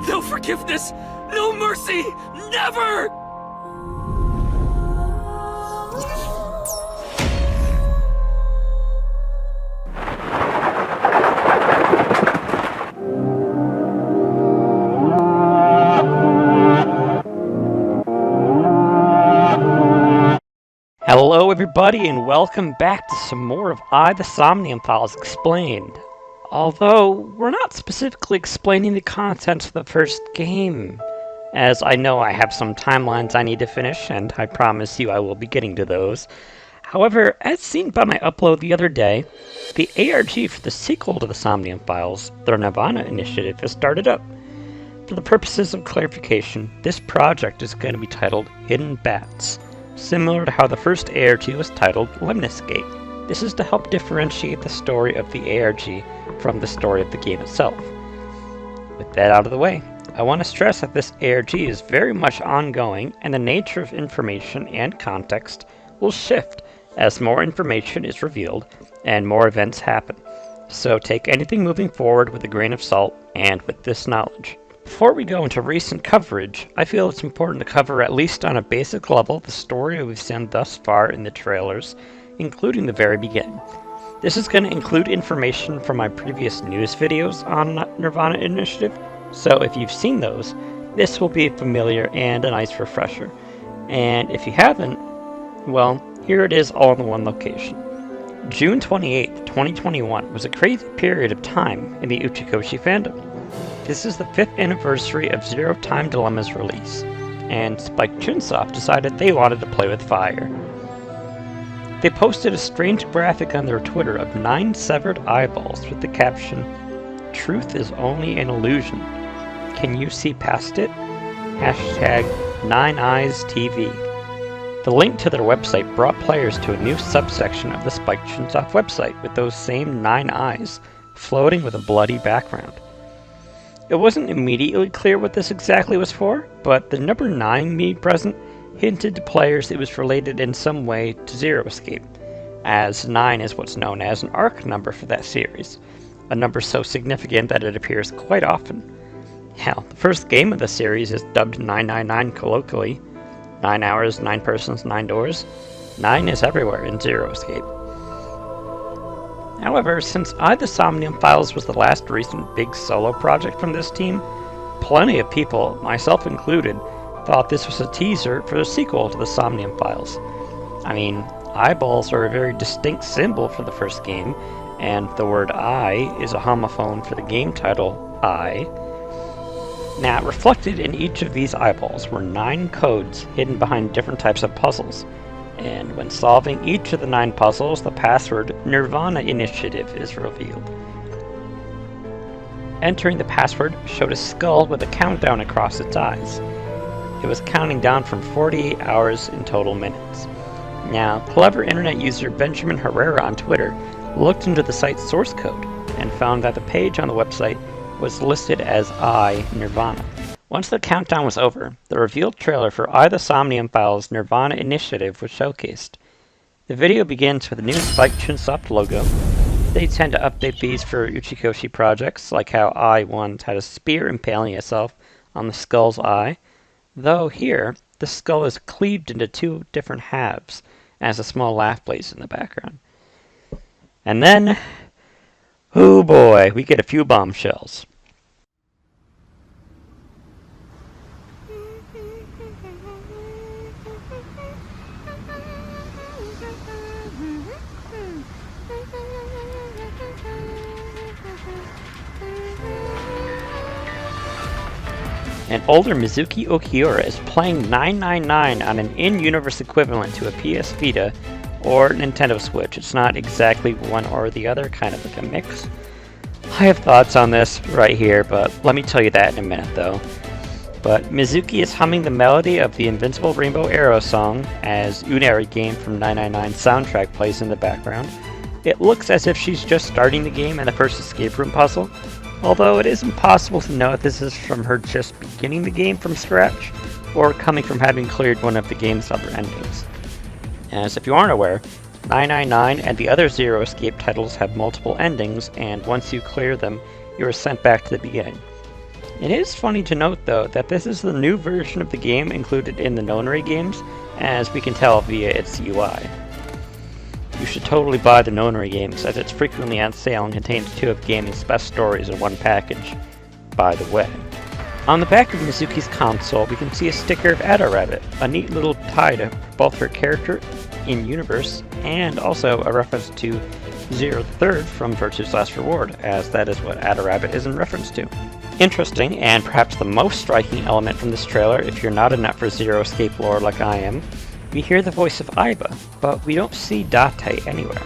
No forgiveness! No mercy! Never! Hello everybody and welcome back to some more of AI The Somnium Files Explained. Although, we're not specifically explaining the contents of the first game, as I know I have some timelines I need to finish, and I promise you I will be getting to those. However, as seen by my upload the other day, the ARG for the sequel to the Somnium Files, the nirvanA initiative, has started up. For the purposes of clarification, this project is going to be titled Hidden Bats, similar to how the first ARG was titled Lemniscate. This is to help differentiate the story of the ARG from the story of the game itself. With that out of the way, I want to stress that this ARG is very much ongoing, and the nature of information and context will shift as more information is revealed and more events happen. So take anything moving forward with a grain of salt and with this knowledge. Before we go into recent coverage, I feel it's important to cover at least on a basic level the story we've seen thus far in the trailers, including the very beginning. This is going to include information from my previous news videos on nirvanA Initiative, so if you've seen those, this will be familiar and a nice refresher. And if you haven't, well, here it is all in one location. June 28th, 2021 was a crazy period of time in the Uchikoshi fandom. This is the 5th anniversary of Zero Time Dilemma's release, and Spike Chunsoft decided they wanted to play with fire. They posted a strange graphic on their Twitter of 9 severed eyeballs with the caption, "Truth is only an illusion. Can you see past it? Hashtag 9EyesTV." The link to their website brought players to a new subsection of the Spike Chunsoft website with those same 9 eyes floating with a bloody background. It wasn't immediately clear what this exactly was for, but the number 9 meme present hinted to players it was related in some way to Zero Escape, as 9 is what's known as an arc number for that series, a number so significant that it appears quite often. Hell, the first game of the series is dubbed 999 colloquially. 9 hours, 9 persons, 9 doors. 9 is everywhere in Zero Escape. However, since AI The Somnium Files was the last recent big solo project from this team, plenty of people, myself included, thought this was a teaser for the sequel to the Somnium Files. I mean, eyeballs are a very distinct symbol for the first game, and the word "I" is a homophone for the game title, I. Now, reflected in each of these eyeballs were 9 codes hidden behind different types of puzzles. And when solving each of the 9 puzzles, the password nirvanA Initiative is revealed. Entering the password showed a skull with a countdown across its eyes. It was counting down from 48 hours in total minutes. Now, clever internet user Benjamin Herrera on Twitter looked into the site's source code and found that the page on the website was listed as I nirvanA. Once the countdown was over, the revealed trailer for AI The Somnium Files nirvanA Initiative was showcased. The video begins with a new Spike Chunsoft logo. They tend to update these for Uchikoshi projects, like how I once had a spear impaling itself on the skull's eye, though here, the skull is cleaved into 2 different halves, as a small laugh plays in the background. And then, oh boy, we get a few bombshells. And older Mizuki Okiura is playing 999 on an in-universe equivalent to a PS Vita or Nintendo Switch. It's not exactly one or the other, kind of like a mix. I have thoughts on this right here, but let me tell you that in a minute though. But Mizuki is humming the melody of the Invincible Rainbow Arrow song as Unary game from 999's soundtrack plays in the background. It looks as if she's just starting the game and the first escape room puzzle, although it is impossible to know if this is from her just beginning the game from scratch, or coming from having cleared one of the game's other endings. As if you aren't aware, 999 and the other Zero Escape titles have multiple endings, and once you clear them, you are sent back to the beginning. It is funny to note, though, that this is the new version of the game included in the nonary games, as we can tell via its UI. You should totally buy the nonary games, as it's frequently on sale and contains 2 of gaming's best stories in one package, by the way. On the back of Mizuki's console, we can see a sticker of Ada Rabbit, a neat little tie to both her character in-universe, and also a reference to Zero the Third from Virtue's Last Reward, as that is what Ada Rabbit is in reference to. Interesting, and perhaps the most striking element from this trailer, if you're not a nut for Zero Escape lore like I am, we hear the voice of Aiba, but we don't see Date anywhere.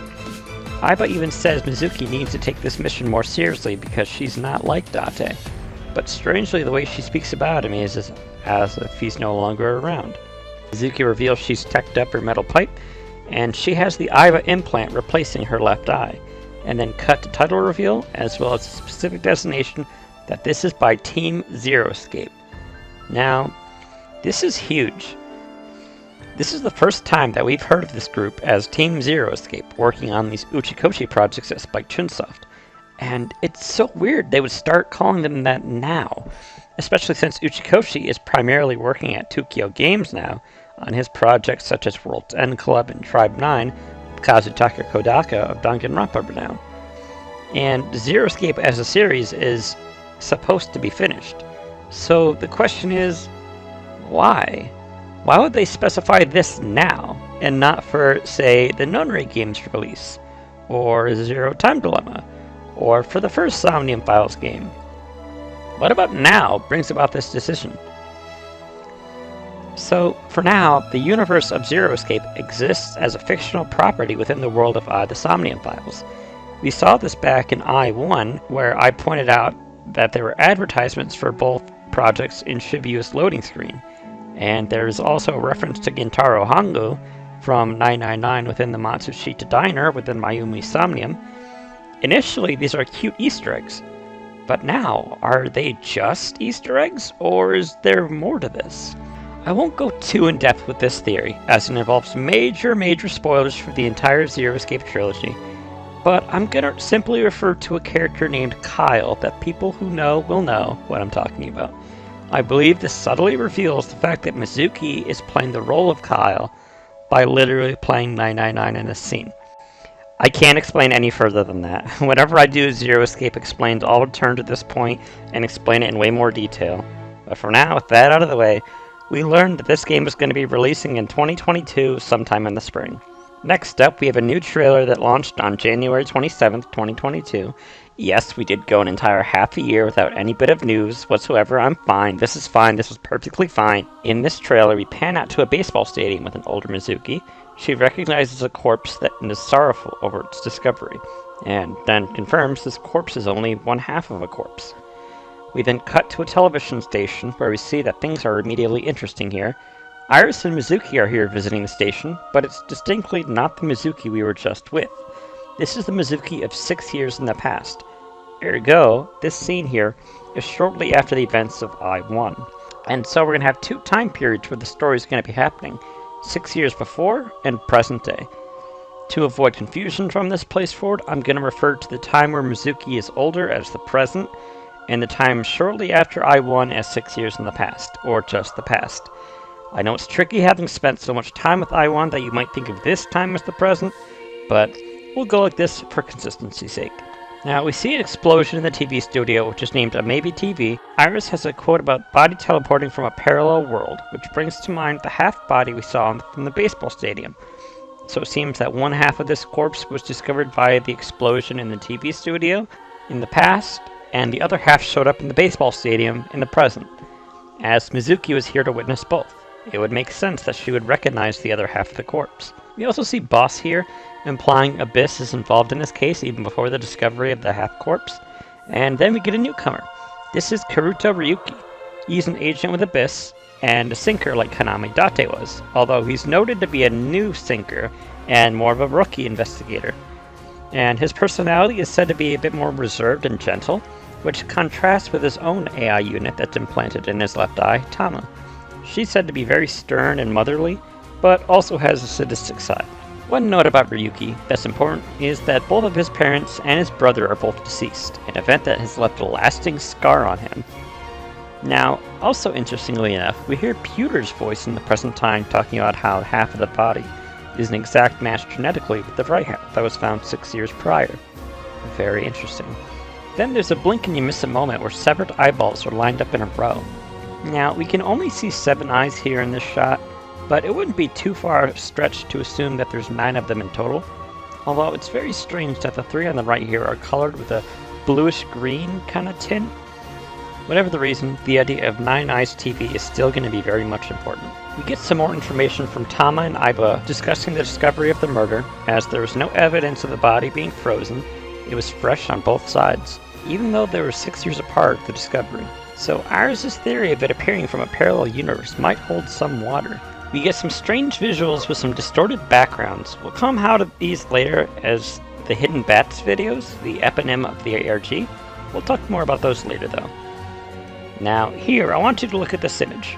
Aiba even says Mizuki needs to take this mission more seriously because she's not like Date, but strangely the way she speaks about him is as if he's no longer around. Mizuki reveals she's teched up her metal pipe, and she has the Aiba implant replacing her left eye, and then cut to title reveal, as well as a specific destination that this is by Team Zero Escape. Now, this is huge. This is the first time that we've heard of this group as Team Zero Escape working on these Uchikoshi projects at Spike Chunsoft. And it's so weird they would start calling them that now, especially since Uchikoshi is primarily working at Tokyo Games now on his projects such as World's End Club and Tribe 9, Kazutaka Kodaka of Danganronpa renown. And Zero Escape as a series is supposed to be finished. So the question is, why? Why would they specify this now, and not for, say, the nonary game's release, or Zero Time Dilemma, or for the first Somnium Files game? What about now brings about this decision? So, for now, the universe of Zero Escape exists as a fictional property within the world of AI The Somnium Files. We saw this back in I-1, where I pointed out that there were advertisements for both projects in Shibuya's loading screen, and there is also a reference to Gintaro Hangu from 999 within the Matsushita Diner within Mayumi Somnium. Initially, these are cute Easter eggs, but now, are they just Easter eggs, or is there more to this? I won't go too in-depth with this theory, as it involves major spoilers for the entire Zero Escape trilogy, but I'm gonna simply refer to a character named Kyle that people who know will know what I'm talking about. I believe this subtly reveals the fact that Mizuki is playing the role of Kyle by literally playing 999 in this scene. I can't explain any further than that. Whenever I do Zero Escape Explained, I'll return to this point and explain it in way more detail. But for now, with that out of the way, we learned that this game is going to be releasing in 2022 sometime in the spring. Next up, we have a new trailer that launched on January 27th, 2022. Yes, we did go an entire half a year without any bit of news whatsoever. I'm fine. This is fine. This was perfectly fine. In this trailer, we pan out to a baseball stadium with an older Mizuki. She recognizes a corpse that is sorrowful over its discovery, and then confirms this corpse is only one half of a corpse. We then cut to a television station where we see that things are immediately interesting here. Iris and Mizuki are here visiting the station, but it's distinctly not the Mizuki we were just with. This is the Mizuki of 6 years in the past. Ergo, this scene here is shortly after the events of I-1. And so we're going to have 2 time periods where the story is going to be happening. 6 years before and present day. To avoid confusion from this place forward, I'm going to refer to the time where Mizuki is older as the present, and the time shortly after I-1 as 6 years in the past, or just the past. I know it's tricky having spent so much time with I-1 that you might think of this time as the present, but we'll go like this for consistency's sake. Now, we see an explosion in the TV studio, which is named a Maybe TV. Iris has a quote about body teleporting from a parallel world, which brings to mind the half body we saw from the baseball stadium. So it seems that one half of this corpse was discovered via the explosion in the TV studio in the past, and the other half showed up in the baseball stadium in the present, as Mizuki was here to witness both. It would make sense that she would recognize the other half of the corpse. We also see Boss here, implying Abyss is involved in this case even before the discovery of the half-corpse. And then we get a newcomer. This is Karuta Ryuki. He's an agent with Abyss, and a sinker like Kaname Date was, although he's noted to be a new sinker and more of a rookie investigator. And his personality is said to be a bit more reserved and gentle, which contrasts with his own AI unit that's implanted in his left eye, Tama. She's said to be very stern and motherly, but also has a sadistic side. One note about Ryuki that's important is that both of his parents and his brother are both deceased, an event that has left a lasting scar on him. Now, also interestingly enough, we hear Pewter's voice in the present time talking about how half of the body is an exact match genetically with the right half that was found 6 years prior. Very interesting. Then there's a blink and you miss a moment where severed eyeballs are lined up in a row. Now, we can only see 7 eyes here in this shot, but it wouldn't be too far stretched to assume that there's 9 of them in total, although it's very strange that the 3 on the right here are colored with a bluish-green kind of tint. Whatever the reason, the idea of 9 eyes TV is still going to be very much important. We get some more information from Tama and Aiba discussing the discovery of the murder, as there was no evidence of the body being frozen. It was fresh on both sides, even though they were 6 years apart at the discovery. So Iris' theory of it appearing from a parallel universe might hold some water. We get some strange visuals with some distorted backgrounds. We'll come out of these later as the Hidden Bats videos, the eponym of the ARG. We'll talk more about those later though. Now here, I want you to look at this image.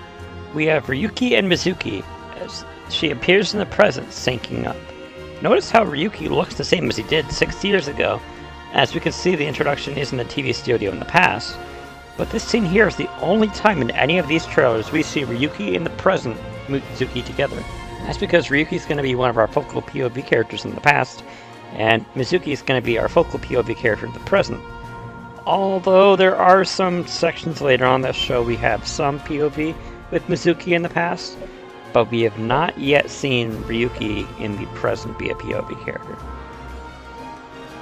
We have Ryuki and Mizuki as she appears in the present syncing up. Notice how Ryuki looks the same as he did 6 years ago. As we can see, the introduction is in the TV studio in the past, but this scene here is the only time in any of these trailers we see Ryuki in the present Mizuki together. That's because Ryuki's going to be one of our focal POV characters in the past, and Mizuki is going to be our focal POV character in the present. Although there are some sections later on that show we have some POV with Mizuki in the past, but we have not yet seen Ryuki in the present be a POV character.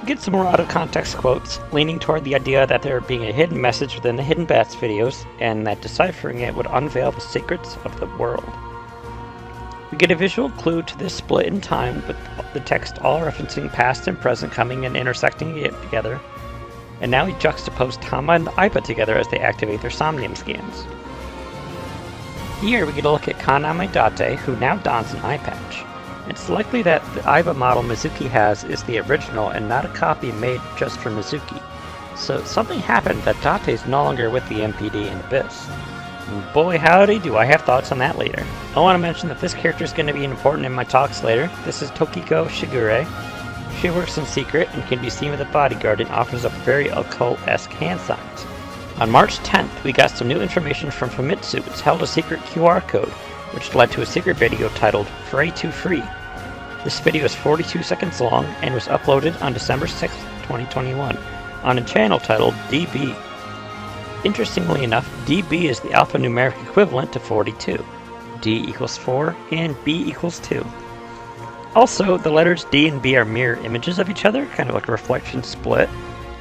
We get some more out-of-context quotes, leaning toward the idea that there being a hidden message within the Hidden Bats videos, and that deciphering it would unveil the secrets of the world. We get a visual clue to this split in time, with the text all referencing past and present coming and intersecting it together, and now we juxtapose Tama and Aiba together as they activate their Somnium scans. Here we get a look at Kaname Date, who now dons an eye patch. It's likely that the Aiba model Mizuki has is the original and not a copy made just for Mizuki. So something happened that Date is no longer with the MPD in Abyss. And boy howdy do I have thoughts on that later. I want to mention that this character is going to be important in my talks later. This is Tokiko Shigure. She works in secret and can be seen with a bodyguard and offers up very occult-esque hand signs. On March 10th, we got some new information from Famitsu, which held a secret QR code, which led to a secret video titled Fray to Free. This video is 42 seconds long and was uploaded on December 6, 2021, on a channel titled DB. Interestingly enough, DB is the alphanumeric equivalent to 42. D equals 4 and B equals 2. Also, the letters D and B are mirror images of each other, kind of like a reflection split,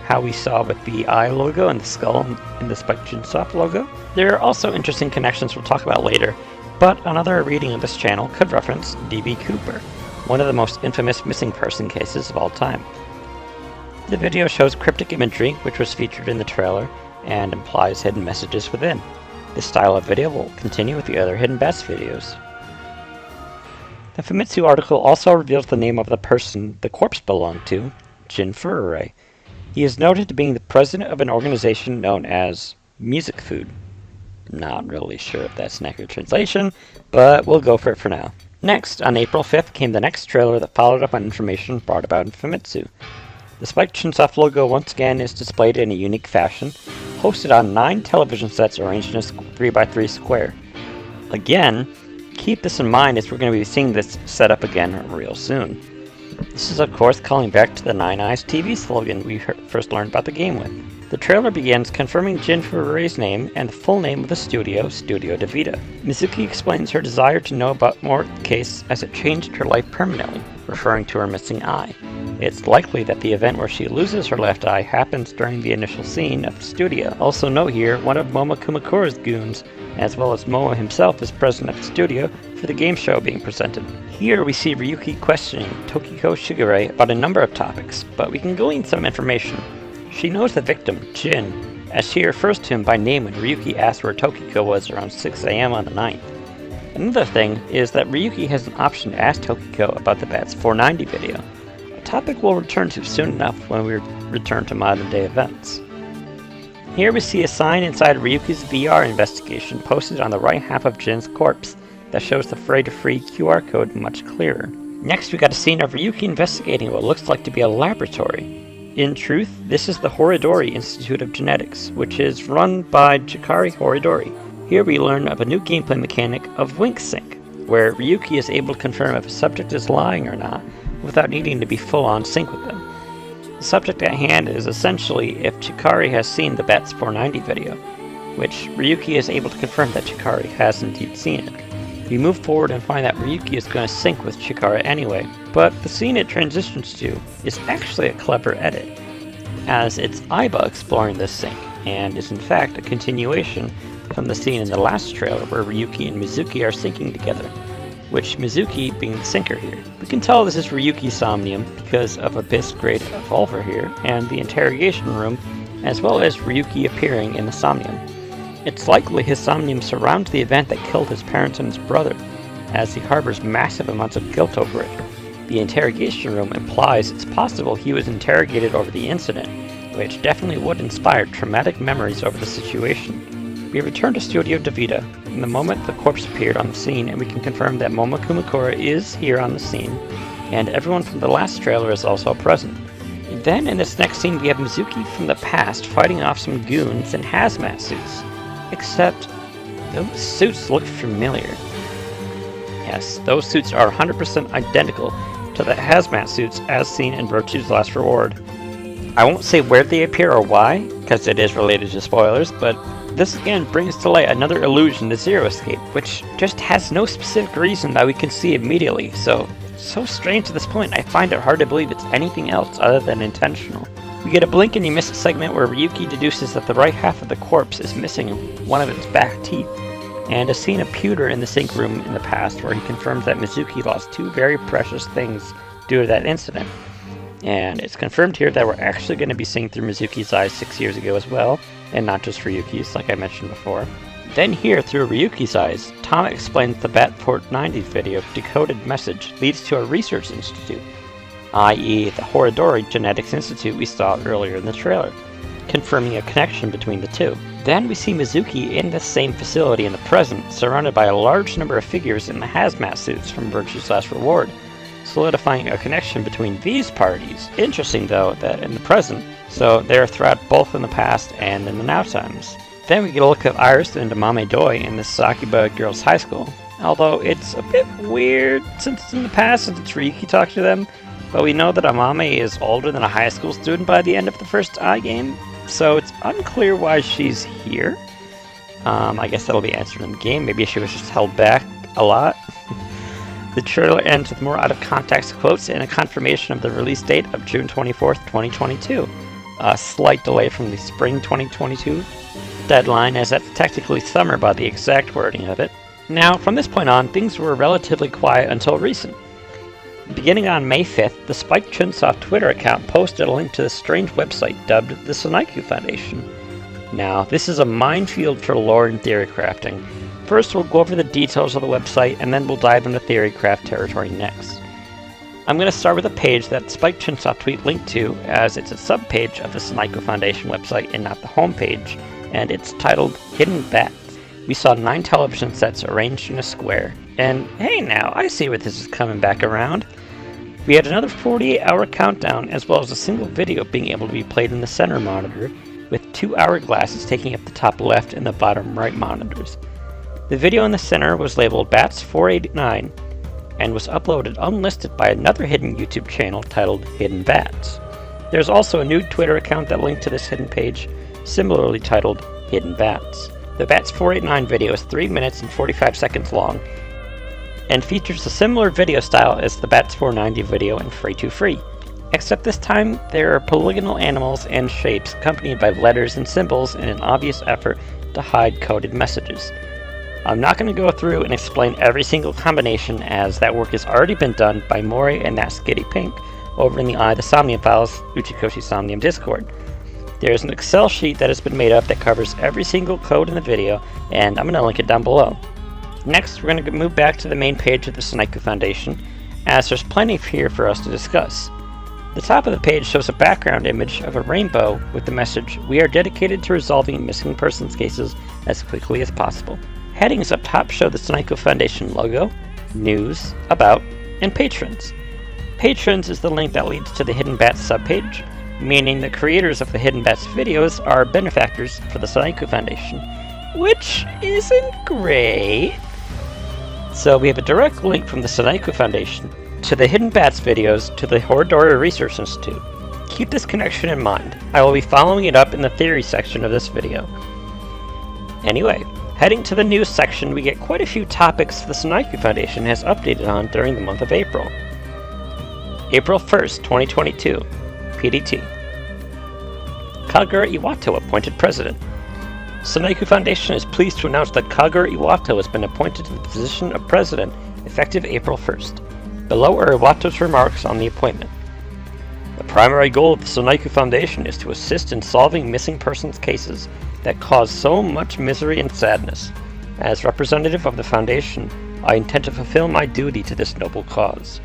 how we saw with the eye logo and the skull in the Spike Chunsoft logo. There are also interesting connections we'll talk about later, but another reading of this channel could reference D.B. Cooper, one of the most infamous missing person cases of all time. The video shows cryptic imagery, which was featured in the trailer, and implies hidden messages within. This style of video will continue with the other Hidden Bats videos. The Famitsu article also reveals the name of the person the corpse belonged to, Jin Furore. He is noted to being the president of an organization known as Music Food. Not really sure if that's an accurate translation, but we'll go for it for now. Next, on April 5th, came the next trailer that followed up on information brought about in Famitsu. The Spike Chunsoft logo once again is displayed in a unique fashion, hosted on 9 television sets arranged in a 3x3 square. Again, keep this in mind as we're going to be seeing this set up again real soon. This is of course calling back to the 9 Eyes TV slogan we first learned about the game with. The trailer begins confirming Jin Furure's name and the full name of the studio, Studio DeVita. Mizuki explains her desire to know about more of the case as it changed her life permanently, referring to her missing eye. It's likely that the event where she loses her left eye happens during the initial scene of the studio. Also note here, one of Momo Kumakura's goons, as well as Momo himself, is present at the studio for the game show being presented. Here we see Ryuki questioning Tokiko Shigure about a number of topics, but we can glean some information. She knows the victim, Jin, as she refers to him by name when Ryuki asks where Tokiko was around 6 AM on the 9th. Another thing is that Ryuki has an option to ask Tokiko about the Bats 490 video, a topic we'll return to soon enough when we return to modern day events. Here we see a sign inside Ryuki's VR investigation posted on the right half of Jin's corpse that shows the Fray to Free QR code much clearer. Next we got a scene of Ryuki investigating what looks like to be a laboratory. In truth, this is the Horidori Institute of Genetics, which is run by Chikari Horidori. Here we learn of a new gameplay mechanic of Wink Sync, where Ryuki is able to confirm if a subject is lying or not, without needing to be full-on sync with them. The subject at hand is essentially if Chikari has seen the Bats 490 video, which Ryuki is able to confirm that Chikari has indeed seen it. We move forward and find that Ryuki is going to sync with Chikara anyway, but the scene it transitions to is actually a clever edit, as it's Aiba exploring this sync, and is in fact a continuation from the scene in the last trailer where Ryuki and Mizuki are syncing together, which Mizuki being the syncer here. We can tell this is Ryuki's Somnium because of Abyss Grade Evolver here, and the interrogation room, as well as Ryuki appearing in the Somnium. It's likely his Somnium surrounds the event that killed his parents and his brother, as he harbors massive amounts of guilt over it. The interrogation room implies it's possible he was interrogated over the incident, which definitely would inspire traumatic memories over the situation. We return to Studio Davida, in the moment the corpse appeared on the scene, and we can confirm that Momo Kumakura is here on the scene, and everyone from the last trailer is also present. Then in this next scene we have Mizuki from the past fighting off some goons in hazmat suits. Except, those suits look familiar. Yes, those suits are 100% identical to the hazmat suits as seen in Virtue's Last Reward. I won't say where they appear or why, because it is related to spoilers, but this again brings to light another allusion to Zero Escape, which just has no specific reason that we can see immediately, so strange to this point I find it hard to believe it's anything else other than intentional. We get a blink and you miss a segment where Ryuki deduces that the right half of the corpse is missing one of its back teeth, and a scene of Pewter in the sync room in the past where he confirms that Mizuki lost two very precious things due to that incident. And it's confirmed here that we're actually going to be seeing through Mizuki's eyes 6 years ago as well, and not just Ryuki's like I mentioned before. Then here, through Ryuki's eyes, Tama explains the Batport 90 video decoded message leads to a research institute, i.e. the Horidori Genetics Institute we saw earlier in the trailer, confirming a connection between the two. Then we see Mizuki in this same facility in the present, surrounded by a large number of figures in the hazmat suits from Virtue's Last Reward, solidifying a connection between these parties. Interesting though that in the present, so they're throughout both in the past and in the now times. Then we get a look at Iris and Amame Doi in the Sakiba Girls High School, although it's a bit weird since it's in the past and it's Ryuki talking to them. But we know that Amame is older than a high school student by the end of the first game, so it's unclear why she's here. I guess that'll be answered in the game. Maybe she was just held back a lot. The trailer ends with more out-of-context quotes and a confirmation of the release date of June 24th, 2022. A slight delay from the spring 2022 deadline, as that's technically summer by the exact wording of it. Now, from this point on, things were relatively quiet until recent. Beginning on May 5th, the Spike Chunsoft Twitter account posted a link to the strange website dubbed the Sonaiku Foundation. Now, this is a minefield for lore and theory crafting. First, we'll go over the details of the website, and then we'll dive into theory craft territory next. I'm going to start with a page that Spike Chunsoft tweet linked to, as it's a subpage of the Sonaiku Foundation website and not the homepage, and it's titled Hidden Bats. We saw 9 television sets arranged in a square, and hey now, I see where this is coming back around. We had another 48-hour countdown, as well as a single video being able to be played in the center monitor, with 2 hourglasses taking up the top left and the bottom right monitors. The video in the center was labeled Bats 489, and was uploaded unlisted by another hidden YouTube channel titled Hidden Bats. There's also a new Twitter account that linked to this hidden page, similarly titled Hidden Bats. The Bats 489 video is 3 minutes and 45 seconds long, and features a similar video style as the Bats 490 video in Free to Free, except this time there are polygonal animals and shapes accompanied by letters and symbols in an obvious effort to hide coded messages. I'm not going to go through and explain every single combination, as that work has already been done by Mori and that Skitty Pink over in the AI The Somnium Files Uchikoshi Somnium Discord. There's an Excel sheet that has been made up that covers every single code in the video, and I'm going to link it down below. Next, we're going to move back to the main page of the Sonaiku Foundation, as there's plenty here for us to discuss. The top of the page shows a background image of a rainbow with the message, "We are dedicated to resolving missing persons cases as quickly as possible." Headings up top show the Sonaiku Foundation logo, news, about, and patrons. Patrons is the link that leads to the Hidden Bats subpage, meaning the creators of the Hidden Bats videos are benefactors for the Soniku Foundation, which isn't great. So we have a direct link from the Soniku Foundation to the Hidden Bats videos to the Horodora Research Institute. Keep this connection in mind. I will be following it up in the theory section of this video. Anyway, heading to the news section, we get quite a few topics the Soniku Foundation has updated on during the month of April. April 1st, 2022, PDT. Kagura Iwato appointed president. Soniku Foundation is pleased to announce that Kagura Iwato has been appointed to the position of president effective April 1st. Below are Iwato's remarks on the appointment. The primary goal of the Soniku Foundation is to assist in solving missing persons cases that cause so much misery and sadness. As representative of the Foundation, I intend to fulfill my duty to this noble cause.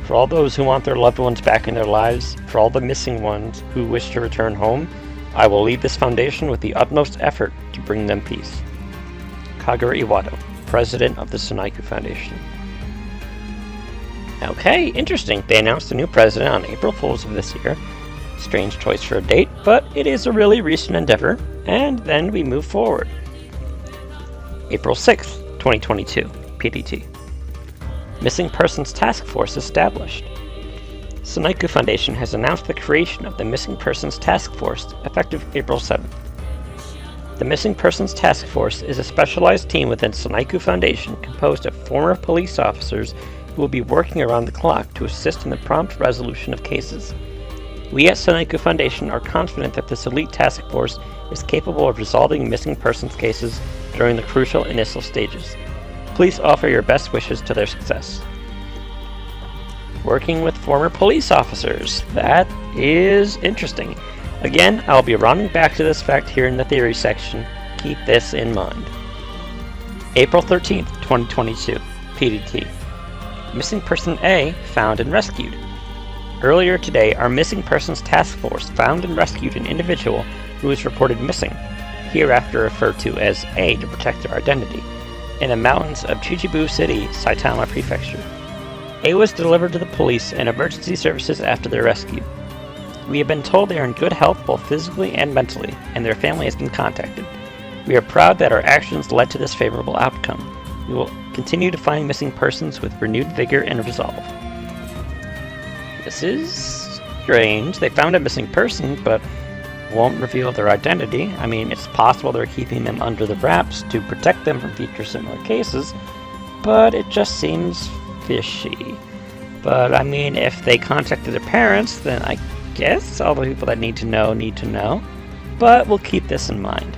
For all those who want their loved ones back in their lives, for all the missing ones who wish to return home, I will lead this foundation with the utmost effort to bring them peace. Kagura Iwato, President of the Soniku Foundation. Okay, interesting. They announced a new president on April Fools of this year. Strange choice for a date, but it is a really recent endeavor, and then we move forward. April 6th, 2022, PDT. Missing Persons Task Force established. Soniku Foundation has announced the creation of the Missing Persons Task Force effective April 7th. The Missing Persons Task Force is a specialized team within Soniku Foundation composed of former police officers who will be working around the clock to assist in the prompt resolution of cases. We at Soniku Foundation are confident that this elite task force is capable of resolving missing persons cases during the crucial initial stages. Please offer your best wishes to their success. Working with former police officers. That is interesting. Again, I'll be rounding back to this fact here in the theory section. Keep this in mind. April 13th, 2022, PDT. Missing Person A found and rescued. Earlier today, our Missing Persons Task Force found and rescued an individual who was reported missing, hereafter referred to as A to protect their identity, in the mountains of Chichibu City, Saitama Prefecture. A was delivered to the police and emergency services after their rescue. We have been told they are in good health both physically and mentally, and their family has been contacted. We are proud that our actions led to this favorable outcome. We will continue to find missing persons with renewed vigor and resolve. This is strange. They found a missing person, but won't reveal their identity. I mean, it's possible they're keeping them under the wraps to protect them from future similar cases, but it just seems fishy. But, I mean, if they contacted their parents, then I guess all the people that need to know. But we'll keep this in mind.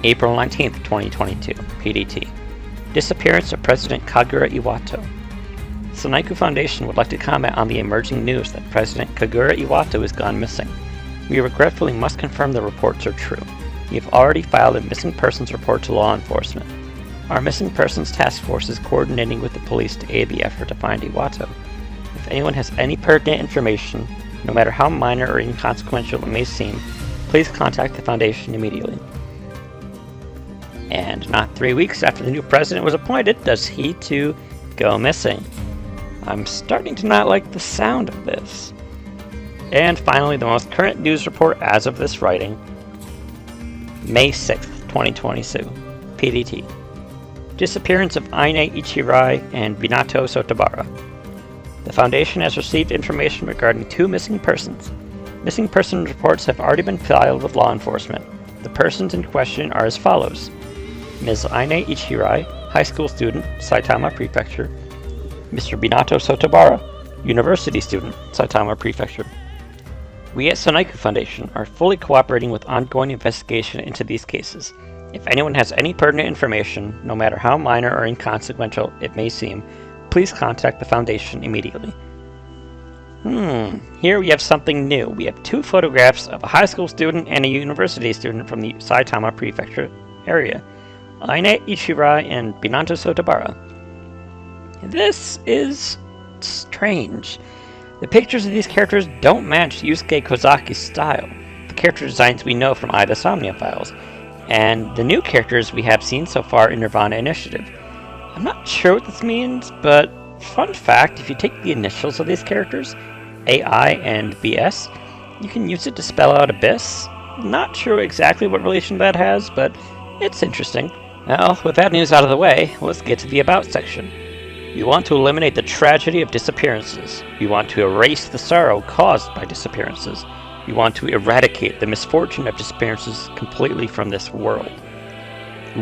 April 19th, 2022, PDT. Disappearance of President Kagura Iwato. Soniku Foundation would like to comment on the emerging news that President Kagura Iwato has gone missing. We regretfully must confirm the reports are true. We have already filed a missing persons report to law enforcement. Our Missing Persons Task Force is coordinating with the police to aid the effort to find Iwato. If anyone has any pertinent information, no matter how minor or inconsequential it may seem, please contact the Foundation immediately. And not 3 weeks after the new president was appointed, does he too go missing. I'm starting to not like the sound of this. And finally, the most current news report as of this writing, May 6th, 2022, PDT. Disappearance of Aine Ichirai and Minato Sotabara. The Foundation has received information regarding 2 missing persons. Missing person reports have already been filed with law enforcement. The persons in question are as follows. Ms. Aine Ichirai, high school student, Saitama Prefecture. Mr. Minato Sotabara, university student, Saitama Prefecture. We at Soniku Foundation are fully cooperating with ongoing investigation into these cases. If anyone has any pertinent information, no matter how minor or inconsequential it may seem, please contact the Foundation immediately. Here we have something new. We have 2 photographs of a high school student and a university student from the Saitama Prefecture area. Aine Ichirai and Minato Sotabara. This is strange. The pictures of these characters don't match Yusuke Kozaki's style, the character designs we know from AI The Somnium Files, and the new characters we have seen so far in nirvanA Initiative. I'm not sure what this means, but fun fact, if you take the initials of these characters, AI and BS. You can use it to spell out abyss. Not sure exactly what relation that has, but it's interesting. Well, with that news out of the way, let's get to the About section. We want to eliminate the tragedy of disappearances. We want to erase the sorrow caused by disappearances. We want to eradicate the misfortune of disappearances completely from this world.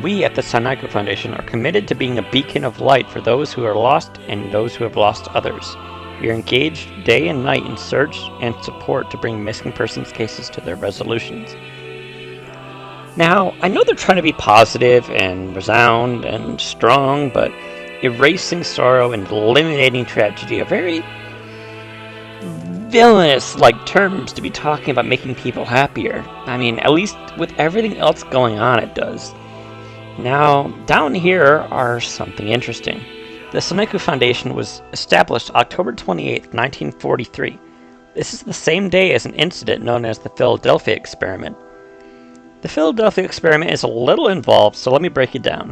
We at the Saga Foundation are committed to being a beacon of light for those who are lost and those who have lost others. We are engaged day and night in search and support to bring missing persons cases to their resolutions. Now, I know they're trying to be positive and resound and strong, but erasing sorrow and eliminating tragedy are very villainous-like terms to be talking about making people happier. I mean, at least with everything else going on, it does. Now, down here are something interesting. The Saga Foundation was established October 28, 1943. This is the same day as an incident known as the Philadelphia Experiment. The Philadelphia Experiment is a little involved, so let me break it down.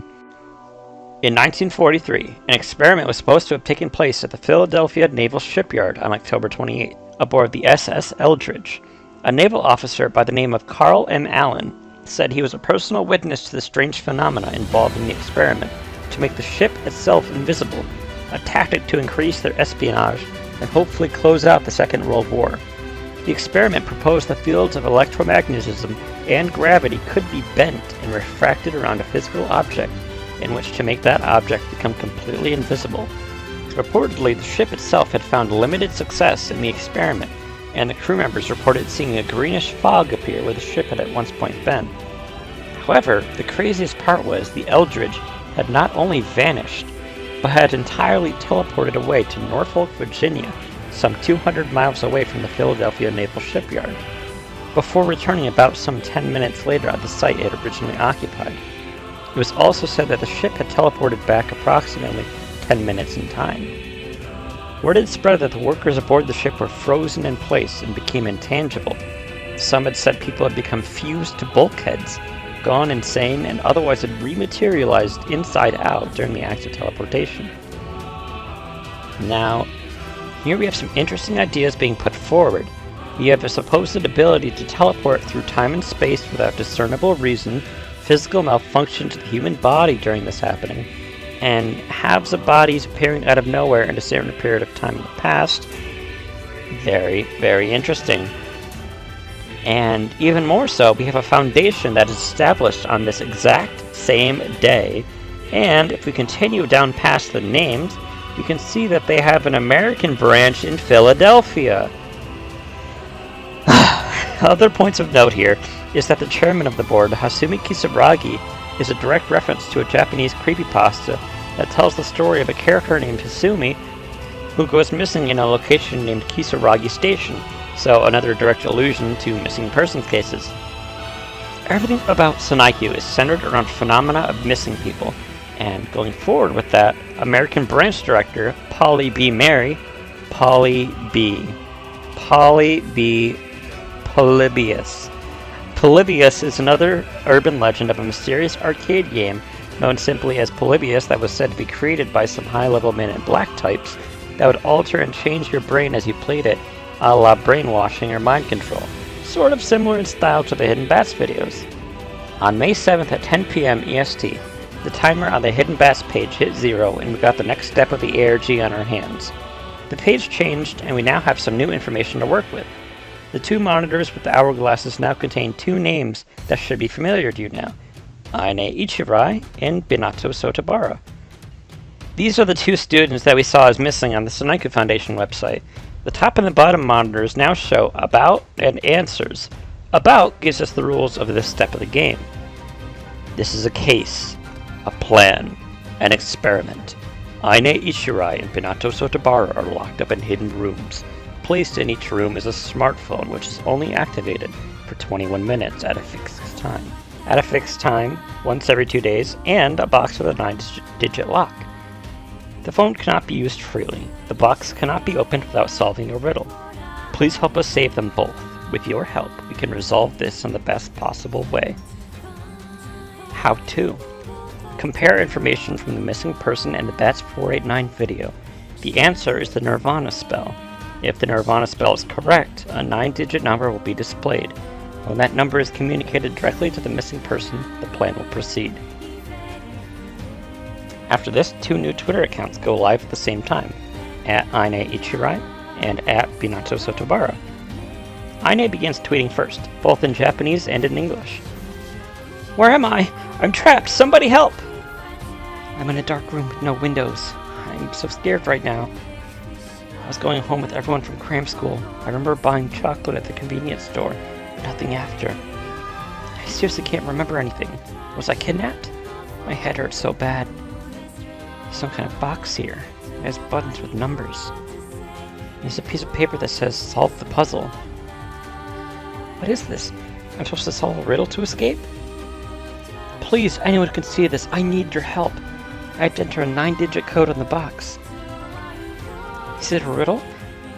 In 1943, an experiment was supposed to have taken place at the Philadelphia Naval Shipyard on October 28, aboard the SS Eldridge. A naval officer by the name of Carl M. Allen said he was a personal witness to the strange phenomena involved in the experiment to make the ship itself invisible, a tactic to increase their espionage and hopefully close out the Second World War. The experiment proposed the fields of electromagnetism and gravity could be bent and refracted around a physical object, in which to make that object become completely invisible. Reportedly, the ship itself had found limited success in the experiment, and the crew members reported seeing a greenish fog appear where the ship had at one point been. However, the craziest part was the Eldridge had not only vanished, but had entirely teleported away to Norfolk, Virginia, some 200 miles away from the Philadelphia Naval Shipyard, before returning about some 10 minutes later at the site it originally occupied. It was also said that the ship had teleported back approximately 10 minutes in time. Word had spread that the workers aboard the ship were frozen in place and became intangible. Some had said people had become fused to bulkheads, gone insane, and otherwise had rematerialized inside out during the act of teleportation. Now, here we have some interesting ideas being put forward. We have a supposed ability to teleport through time and space without discernible reason, physical malfunction to the human body during this happening, and halves of bodies appearing out of nowhere in a certain period of time in the past. Very, very interesting. And even more so, we have a foundation that is established on this exact same day, and if we continue down past the names, you can see that they have an American branch in Philadelphia. Other points of note here is that the chairman of the board, Hasumi Kisaragi, is a direct reference to a Japanese creepypasta that tells the story of a character named Hasumi who goes missing in a location named Kisaragi Station, so another direct allusion to missing persons cases. Everything about Saga is centered around phenomena of missing people, and going forward with that, American branch director Polly B. Polybius. Polybius is another urban legend of a mysterious arcade game known simply as Polybius that was said to be created by some high-level Men in Black types that would alter and change your brain as you played it, a la brainwashing or mind control, sort of similar in style to the Hidden Bats videos. On May 7th at 10 p.m. EST, the timer on the Hidden Bats page hit 0 and we got the next step of the ARG on our hands. The page changed and we now have some new information to work with. The two monitors with the hourglasses now contain two names that should be familiar to you now, Aine Ichirai and Binato Sotabara. These are the two students that we saw as missing on the Saga Foundation website. The top and the bottom monitors now show About and Answers. About gives us the rules of this step of the game. This is a case, a plan, an experiment. Aine Ichirai and Binato Sotabara are locked up in hidden rooms. Placed in each room is a smartphone which is only activated for 21 minutes at a fixed time. At a fixed time, once every 2 days, and a box with a 9-digit lock. The phone cannot be used freely. The box cannot be opened without solving a riddle. Please help us save them both. With your help, we can resolve this in the best possible way. How to? Compare information from the missing person and the Bats 489 video. The answer is the nirvanA spell. If the nirvanA spell is correct, a 9-digit number will be displayed. When that number is communicated directly to the missing person, the plan will proceed. After this, 2 new Twitter accounts go live at the same time, at Aine Ichirai and at Binato Sotobara. Aine begins tweeting first, both in Japanese and in English. "Where am I? I'm trapped! Somebody help!" "I'm in a dark room with no windows. I'm so scared right now. I was going home with everyone from cram school. I remember buying chocolate at the convenience store, but nothing after. I seriously can't remember anything. Was I kidnapped? My head hurts so bad. There's some kind of box here. It has buttons with numbers. There's a piece of paper that says, 'Solve the puzzle.' What is this? I'm supposed to solve a riddle to escape? Please, anyone who can see this, I need your help. I have to enter a 9-digit code on the box. Is it a riddle?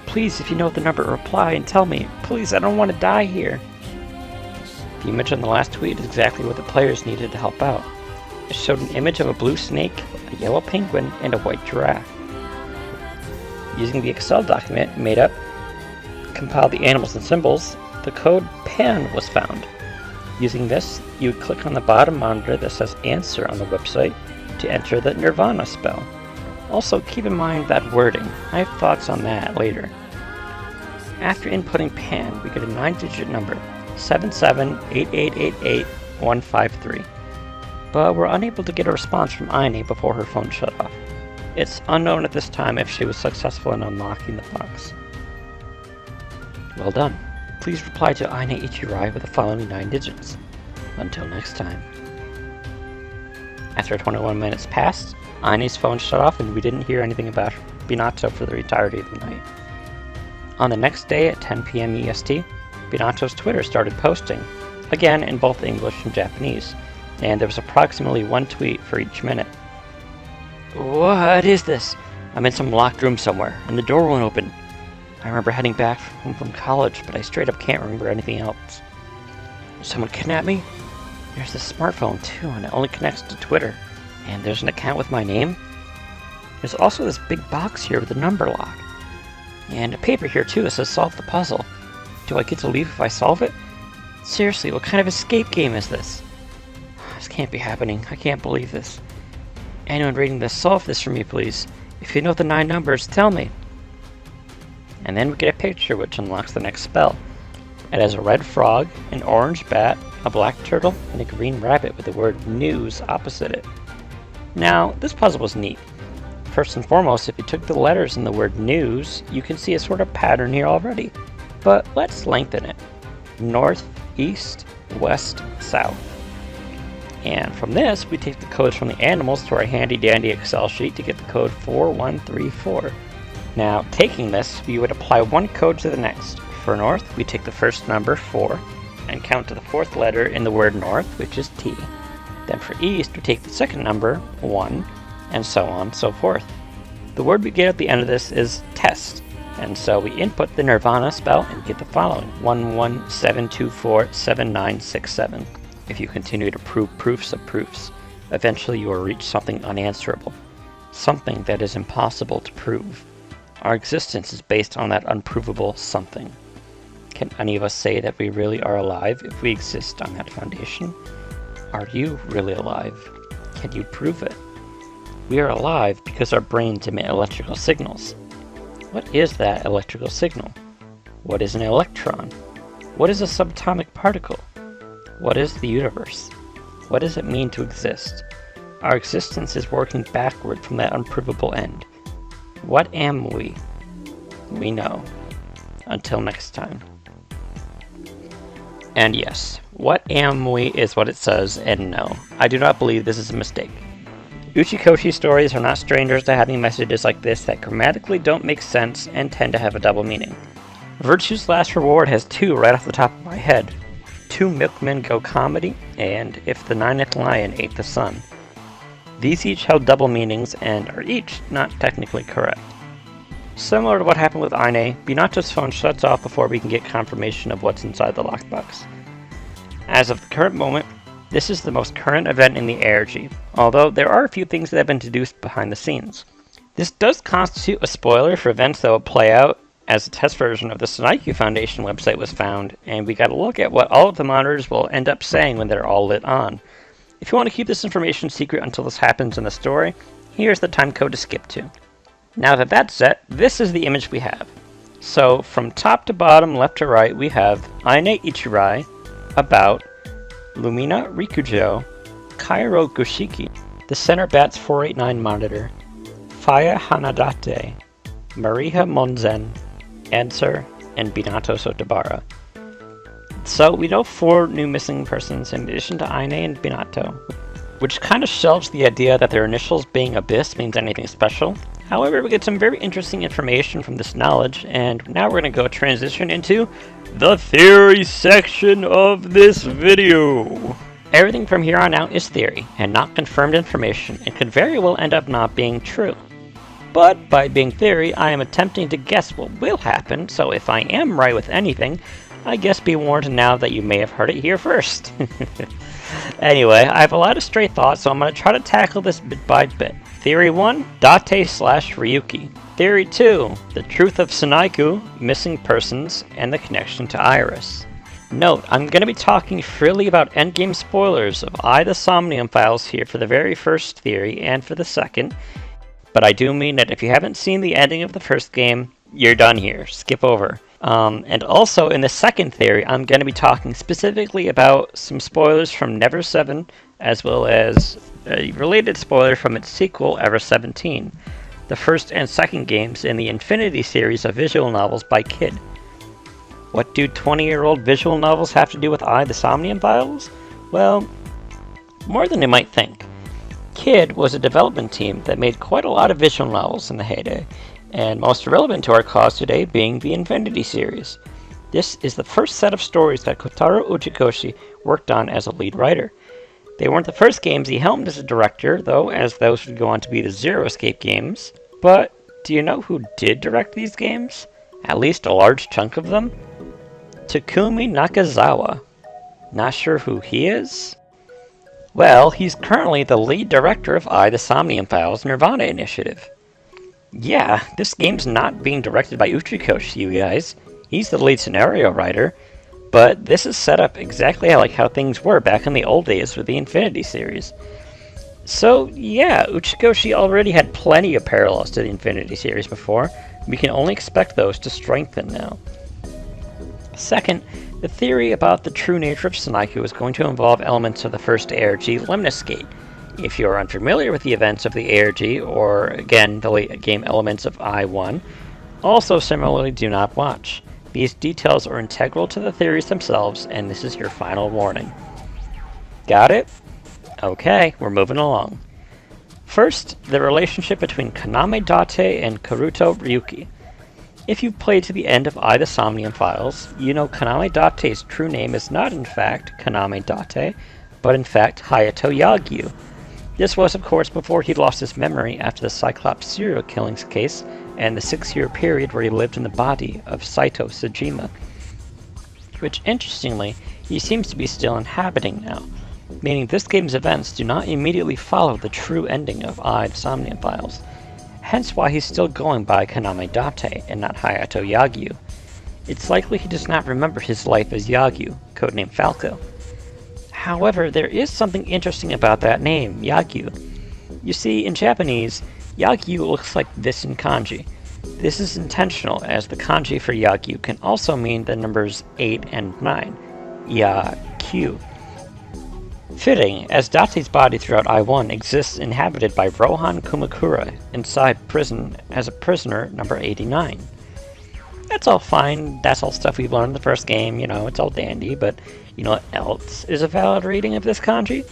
Please, if you know the number, reply and tell me. Please, I don't want to die here." The image on the last tweet is exactly what the players needed to help out. It showed an image of a blue snake, a yellow penguin, and a white giraffe. Using the Excel document made up, compiled the animals and symbols, the code PAN was found. Using this, you would click on the bottom monitor that says answer on the website to enter the nirvanA spell. Also, keep in mind that wording. I have thoughts on that later. After inputting PAN, we get a 9-digit number, 7788888153. But we're unable to get a response from Aine before her phone shut off. It's unknown at this time if she was successful in unlocking the box. Well done. Please reply to Aine Ichirai with the following 9 digits. Until next time. After 21 minutes passed, Aine's phone shut off and we didn't hear anything about Binato for the entirety of the night. On the next day at 10 p.m. EST, Binato's Twitter started posting, again in both English and Japanese, and there was approximately 1 tweet for each minute. What is this? I'm in some locked room somewhere, and the door won't open. I remember heading back home from college, but I straight up can't remember anything else. Did someone kidnap me? There's this smartphone too, and it only connects to Twitter. And there's an account with my name. There's also this big box here with a number lock. And a paper here too that says solve the puzzle. Do I get to leave if I solve it? Seriously, what kind of escape game is this? This can't be happening. I can't believe this. Anyone reading this, solve this for me, please. If you know the 9 numbers, tell me. And then we get a picture which unlocks the next spell. It has a red frog, an orange bat, a black turtle, and a green rabbit with the word news opposite it. Now, this puzzle was neat. First and foremost, if you took the letters in the word news, you can see a sort of pattern here already. But let's lengthen it. North, east, west, south. And from this, we take the codes from the animals to our handy-dandy Excel sheet to get the code 4134. Now, taking this, we would apply 1 code to the next. For north, we take the first number, 4, and count to the 4th letter in the word north, which is T. Then for east, we take the second number, 1, and so on and so forth. The word we get at the end of this is test, and so we input the nirvanA spell and get the following, 117247967. If you continue to prove proofs of proofs, eventually you will reach something unanswerable, something that is impossible to prove. Our existence is based on that unprovable something. Can any of us say that we really are alive if we exist on that foundation? Are you really alive? Can you prove it? We are alive because our brains emit electrical signals. What is that electrical signal? What is an electron? What is a subatomic particle? What is the universe? What does it mean to exist? Our existence is working backward from that unprovable end. What am we? We know. Until next time. And yes, what am we is what it says, and no, I do not believe this is a mistake. Uchikoshi stories are not strangers to having messages like this that grammatically don't make sense and tend to have a double meaning. Virtue's Last Reward has 2 right off the top of my head. 2 milkmen go comedy, and if the 9th lion ate the sun. These each held double meanings and are each not technically correct. Similar to what happened with Aine, Binato's phone shuts off before we can get confirmation of what's inside the lockbox. As of the current moment, this is the most current event in the ARG, although there are a few things that have been deduced behind the scenes. This does constitute a spoiler for events that will play out as a test version of the Sunaiku Foundation website was found, and we got a look at what all of the monitors will end up saying when they're all lit on. If you want to keep this information secret until this happens in the story, here's the timecode to skip to. Now that that's set, this is the image we have. So, from top to bottom, left to right, we have Aine Ichirai, About, Lumina Rikujo, Kairo Gushiki, the Center Bats 489 monitor, Faya Hanadate, Mariha Monzen, Answer, and Binato Sotabara. So we know 4 new missing persons in addition to Aine and Binato, which kind of shelves the idea that their initials being Abyss means anything special. However, we get some very interesting information from this knowledge, and now we're going to go transition into the theory section of this video. Everything from here on out is theory, and not confirmed information, and could very well end up not being true. But by being theory, I am attempting to guess what will happen, so if I am right with anything, I guess be warned now that you may have heard it here first. Anyway, I have a lot of stray thoughts, so I'm going to try to tackle this bit by bit. Theory 1, Date/Ryuki. Theory 2, the truth of Sunaiku, missing persons, and the connection to Iris. Note, I'm going to be talking freely about endgame spoilers of AI The Somnium Files here for the very first theory and for the second, but I do mean that if you haven't seen the ending of the first game, you're done here. Skip over. And also in the second theory, I'm going to be talking specifically about some spoilers from Never 7, as well as a related spoiler from its sequel, Ever 17, the first and second games in the Infinity series of visual novels by Kid. What do 20-year-old visual novels have to do with AI The Somnium Files? Well, more than you might think. Kid was a development team that made quite a lot of visual novels in the heyday, and most relevant to our cause today being the Infinity series. This is the first set of stories that Kotaro Uchikoshi worked on as a lead writer. They weren't the first games he helmed as a director, though, as those would go on to be the Zero Escape games. But do you know who did direct these games? At least a large chunk of them? Takumi Nakazawa. Not sure who he is? Well, he's currently the lead director of AI The Somnium Files nirvanA initiative. Yeah, this game's not being directed by Uchikoshi, you guys. He's the lead scenario writer, but this is set up exactly like how things were back in the old days with the Infinity series. So, yeah, Uchikoshi already had plenty of parallels to the Infinity series before. We can only expect those to strengthen now. Second, the theory about the true nature of Sunaiku is going to involve elements of the first ARG Lemnis Gate. If you are unfamiliar with the events of the ARG, or again, the late game elements of I-1, also similarly do not watch. These details are integral to the theories themselves, and this is your final warning. Got it? Okay, we're moving along. First, the relationship between Kaname Date and Karuto Ryuki. If you've played to the end of AI The Somnium Files, you know Kaname Date's true name is not in fact Kaname Date, but in fact Hayato Yagyu. This was, of course, before he lost his memory after the Cyclops serial killings case and the 6-year period where he lived in the body of Saito Sejima, which, interestingly, he seems to be still inhabiting now, meaning this game's events do not immediately follow the true ending of AI The Somnium Files, hence why he's still going by Kaname Date and not Hayato Yagyu. It's likely he does not remember his life as Yagyu, codenamed Falco. However, there is something interesting about that name, Yagyu. You see, in Japanese, Yagyu looks like this in kanji. This is intentional, as the kanji for Yagyu can also mean the numbers 8 and 9, Ya-Q. Fitting, as Date's body throughout I-1 exists inhabited by Rohan Kumakura inside prison as a prisoner number 89. That's all fine, that's all stuff we've learned in the first game, you know, it's all dandy, but you know what else is a valid reading of this kanji?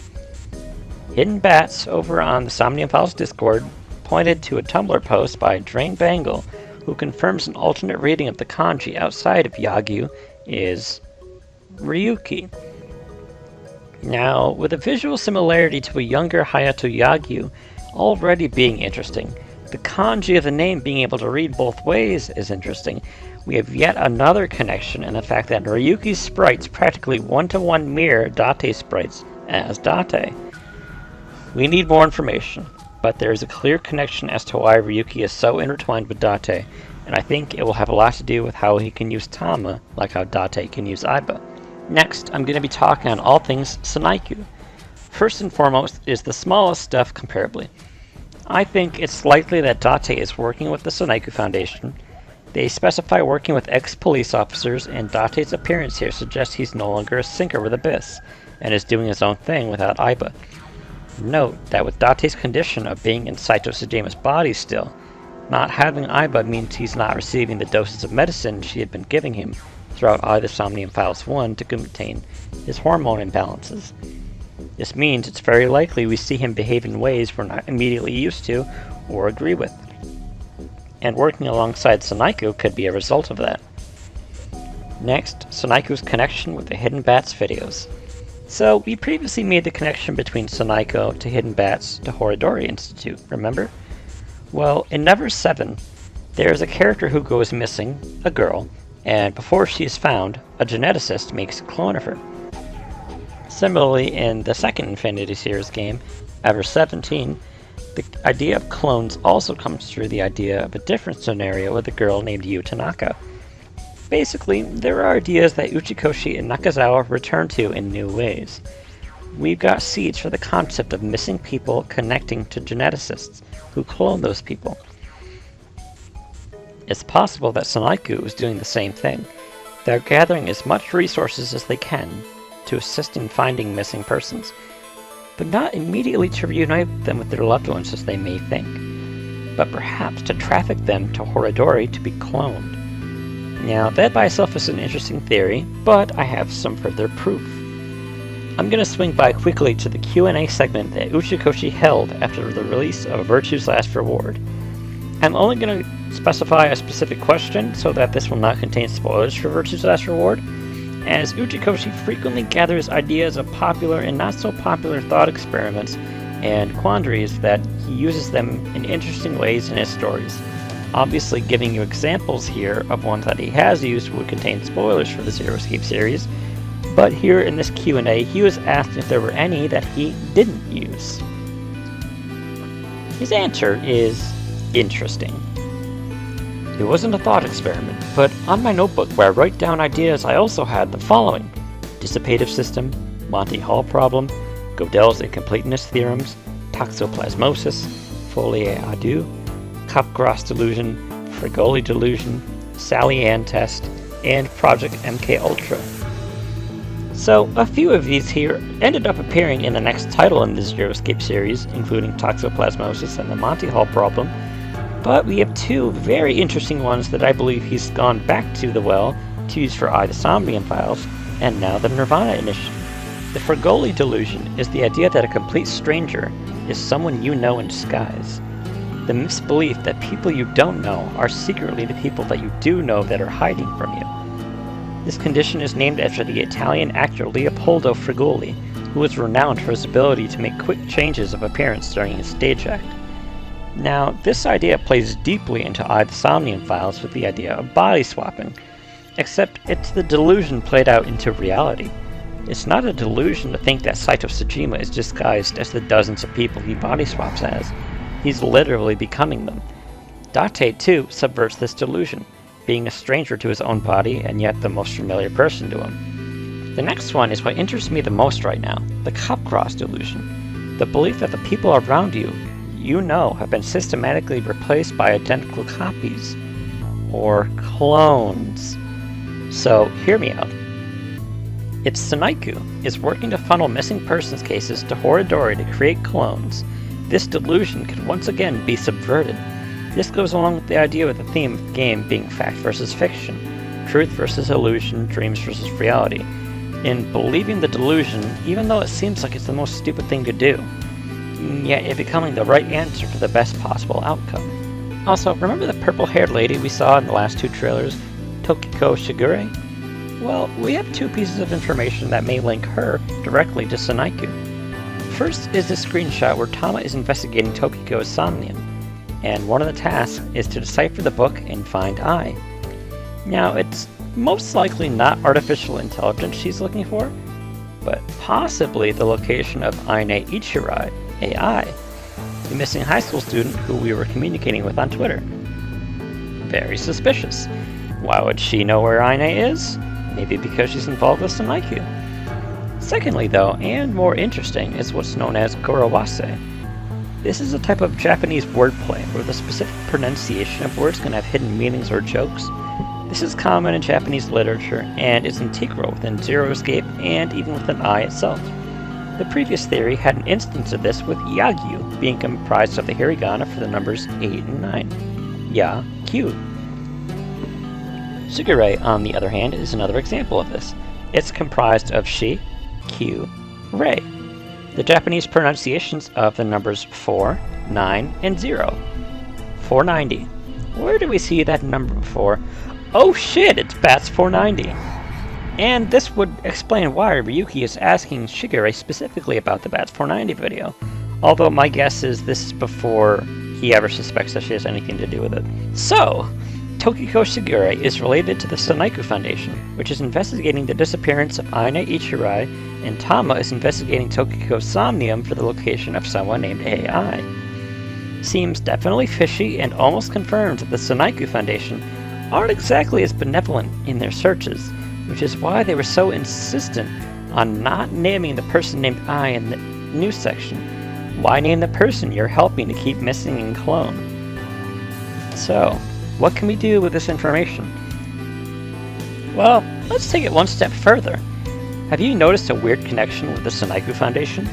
Hidden Bats over on the Somnium Files Discord pointed to a Tumblr post by Drain Bangle, who confirms an alternate reading of the kanji outside of Yagyu is Ryuki. Now, with a visual similarity to a younger Hayato Yagyu already being interesting, the kanji of the name being able to read both ways is interesting. We have yet another connection in the fact that Ryuki's sprites practically one-to-one mirror Date's sprites as Date. We need more information, but there is a clear connection as to why Ryuki is so intertwined with Date, and I think it will have a lot to do with how he can use Tama, like how Date can use Aiba. Next, I'm going to be talking on all things Sanaiku. First and foremost is the smallest stuff comparably. I think it's likely that Date is working with the Sanaiku Foundation. They specify working with ex-police officers, and Date's appearance here suggests he's no longer a sinker with Abyss, and is doing his own thing without Aiba. Note that with Date's condition of being in Saito Sajima's body still, not having Aiba means he's not receiving the doses of medicine she had been giving him throughout AI The Somnium Files 1 to contain his hormone imbalances. This means it's very likely we see him behave in ways we're not immediately used to or agree with. And working alongside Sanaiku could be a result of that. Next, Sanaiku's connection with the Hidden Bats videos. So, we previously made the connection between Sanaiku to Hidden Bats to Horidori Institute, remember? Well, in Never 7, there is a character who goes missing, a girl, and before she is found, a geneticist makes a clone of her. Similarly, in the second Infinity Series game, Ever 17, the idea of clones also comes through the idea of a different scenario with a girl named Yu Tanaka. Basically, there are ideas that Uchikoshi and Nakazawa return to in new ways. We've got seeds for the concept of missing people connecting to geneticists who clone those people. It's possible that Sanaiku is doing the same thing. They're gathering as much resources as they can to assist in finding missing persons, but not immediately to reunite them with their loved ones as they may think, but perhaps to traffic them to Horidori to be cloned. Now, that by itself is an interesting theory, but I have some further proof. I'm going to swing by quickly to the Q&A segment that Uchikoshi held after the release of Virtue's Last Reward. I'm only going to specify a specific question so that this will not contain spoilers for Virtue's Last Reward, as Uchikoshi frequently gathers ideas of popular and not so popular thought experiments and quandaries that he uses them in interesting ways in his stories. Obviously, giving you examples here of ones that he has used would contain spoilers for the Zero Escape series, but here in this Q&A, he was asked if there were any that he didn't use. His answer is interesting. It wasn't a thought experiment, but on my notebook where I write down ideas, I also had the following: dissipative system, Monty Hall problem, Gödel's incompleteness theorems, toxoplasmosis, Fourier Adu, Capgras delusion, Frigoli delusion, Sally Ann test, and Project MK Ultra. So, a few of these here ended up appearing in the next title in the Zero Escape series, including toxoplasmosis and the Monty Hall problem, but we have two very interesting ones that I believe he's gone back to the well to use for AI The Somnium Files, and now the nirvanA initiative. The Frigoli delusion is the idea that a complete stranger is someone you know in disguise. The misbelief that people you don't know are secretly the people that you do know that are hiding from you. This condition is named after the Italian actor Leopoldo Frigoli, who was renowned for his ability to make quick changes of appearance during his stage act. Now, this idea plays deeply into AI The Somnium Files with the idea of body swapping, except it's the delusion played out into reality. It's not a delusion to think that Saito Sejima is disguised as the dozens of people he body swaps as. He's literally becoming them. Date, too, subverts this delusion, being a stranger to his own body and yet the most familiar person to him. The next one is what interests me the most right now, the Capgras delusion. The belief that the people around you know have been systematically replaced by identical copies, or clones. So, hear me out. If Sanaiku is working to funnel missing persons cases to Horidori to create clones, this delusion can once again be subverted. This goes along with the idea with the theme of the game being fact versus fiction, truth versus illusion, dreams versus reality. In believing the delusion, even though it seems like it's the most stupid thing to do, yet it becoming the right answer for the best possible outcome. Also, remember the purple-haired lady we saw in the last two trailers, Tokiko Shigure? Well, we have two pieces of information that may link her directly to Sanaiku. First is this screenshot where Tama is investigating Tokiko's somnium, and one of the tasks is to decipher the book and find I. Now, it's most likely not artificial intelligence she's looking for, but possibly the location of Aine Ichirai, AI, the missing high school student who we were communicating with on Twitter. very suspicious. Why would she know where Aine is? Maybe because she's involved with Sanaiku. Secondly, though, and more interesting, is what's known as gorowase. This is a type of Japanese wordplay where the specific pronunciation of words can have hidden meanings or jokes. This is common in Japanese literature and is integral within Zero Escape and even within I itself. The previous theory had an instance of this with Yagyu being comprised of the hiragana for the numbers 8 and 9. Ya-Q. Shigure, on the other hand, is another example of this. It's comprised of Shi, Q, Rei. The Japanese pronunciations of the numbers 4, 9, and 0. 490. Where do we see that number before? Oh shit, it's Bats 490! And this would explain why Ryuki is asking Shigure specifically about the Bats 490 video. Although my guess is this is before he ever suspects that she has anything to do with it. So, Tokiko Shigure is related to the Sanaiku Foundation, which is investigating the disappearance of Aine Ichirai, and Tama is investigating Tokiko's somnium for the location of someone named AI. Seems definitely fishy and almost confirms that the Sanaiku Foundation aren't exactly as benevolent in their searches, which is why they were so insistent on not naming the person named I in the news section. Why name the person you're helping to keep missing and clone? So, what can we do with this information? Well, let's take it one step further. Have you noticed a weird connection with the Sanaiku Foundation?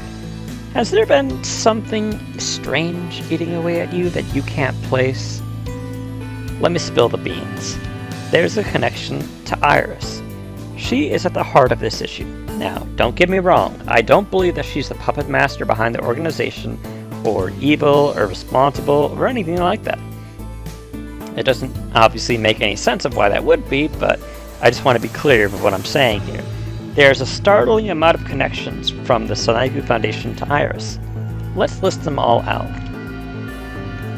Has there been something strange eating away at you that you can't place? Let me spill the beans. There's a connection to Iris. She is at the heart of this issue. Now, don't get me wrong, I don't believe that she's the puppet master behind the organization, or evil, or responsible, or anything like that. It doesn't obviously make any sense of why that would be, but I just want to be clear with what I'm saying here. There's a startling amount of connections from the Sanaiku Foundation to Iris. Let's list them all out.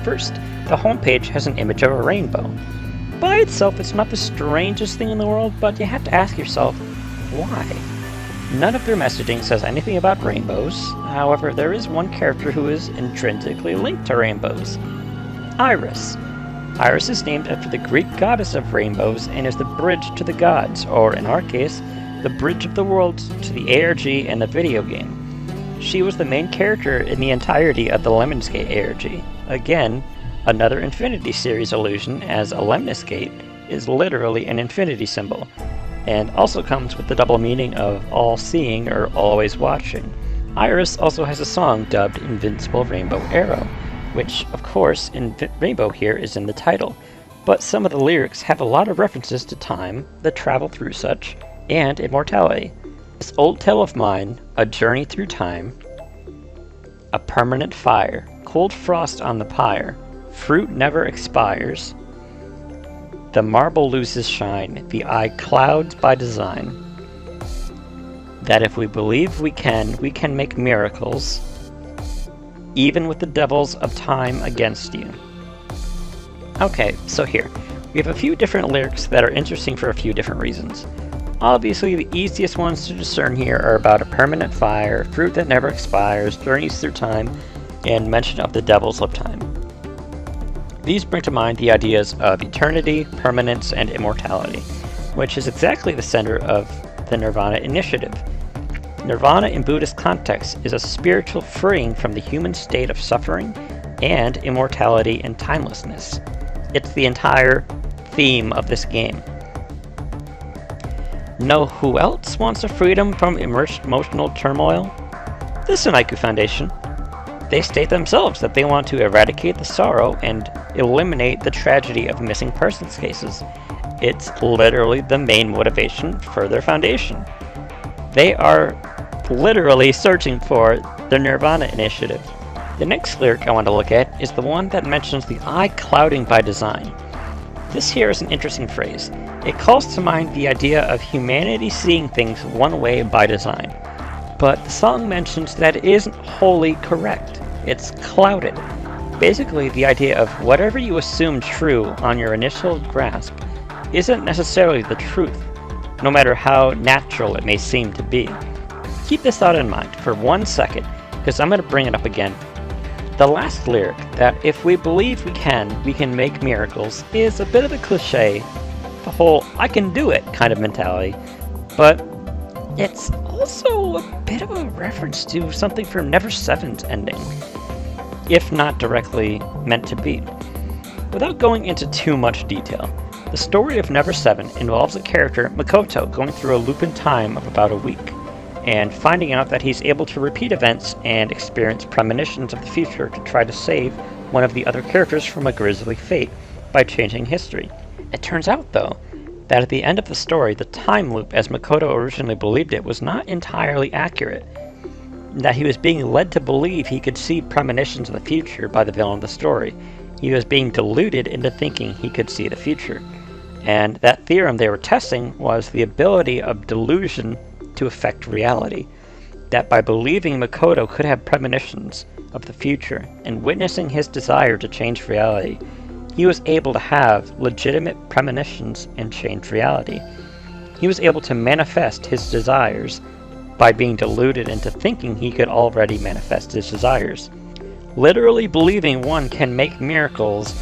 First, the homepage has an image of a rainbow. By itself, it's not the strangest thing in the world, but you have to ask yourself, why? None of their messaging says anything about rainbows. However, there is one character who is intrinsically linked to rainbows. Iris. Iris is named after the Greek goddess of rainbows and is the bridge to the gods, or in our case, the bridge of the worlds to the ARG and the video game. She was the main character in the entirety of the Lemnis Gate ARG. Again, another Infinity Series allusion, as a Lemnis Gate is literally an infinity symbol, and also comes with the double meaning of all-seeing or always watching. Iris also has a song dubbed Invincible Rainbow Arrow, which, of course, in Rainbow here is in the title, but some of the lyrics have a lot of references to time, the travel through such, and immortality. This old tale of mine, a journey through time, a permanent fire, cold frost on the pyre, fruit never expires, the marble loses shine, the eye clouds by design, that if we believe we can make miracles, even with the devils of time against you. Okay, so here, we have a few different lyrics that are interesting for a few different reasons. Obviously, the easiest ones to discern here are about a permanent fire, fruit that never expires, journeys through time, and mention of the devils of time. These bring to mind the ideas of eternity, permanence, and immortality, which is exactly the center of the nirvanA initiative. Nirvana in Buddhist context is a spiritual freeing from the human state of suffering and immortality and timelessness. It's the entire theme of this game. Know who else wants a freedom from emotional turmoil? The Sanaiku Foundation. They state themselves that they want to eradicate the sorrow and eliminate the tragedy of missing persons cases. It's literally the main motivation for their foundation. They are literally searching for the nirvanA initiative. The next lyric I want to look at is the one that mentions the eye clouding by design. This here is an interesting phrase. It calls to mind the idea of humanity seeing things one way by design. But the song mentions that it isn't wholly correct. It's clouded. Basically, the idea of whatever you assume true on your initial grasp isn't necessarily the truth, no matter how natural it may seem to be. Keep this thought in mind for 1 second, because I'm going to bring it up again. The last lyric, that if we believe we can make miracles, is a bit of a cliche, the whole I can do it kind of mentality, but it's also a bit of a reference to something from Never Seven's ending, if not directly meant to be. Without going into too much detail, the story of Never Seven involves a character, Makoto, going through a loop in time of about a week, and finding out that he's able to repeat events and experience premonitions of the future to try to save one of the other characters from a grisly fate by changing history. It turns out, though, that at the end of the story, the time loop as Makoto originally believed it was not entirely accurate, that he was being led to believe he could see premonitions of the future by the villain of the story. He was being deluded into thinking he could see the future. And that theorem they were testing was the ability of delusion to affect reality. That by believing Makoto could have premonitions of the future and witnessing his desire to change reality, he was able to have legitimate premonitions and change reality. He was able to manifest his desires by being deluded into thinking he could already manifest his desires. Literally believing one can make miracles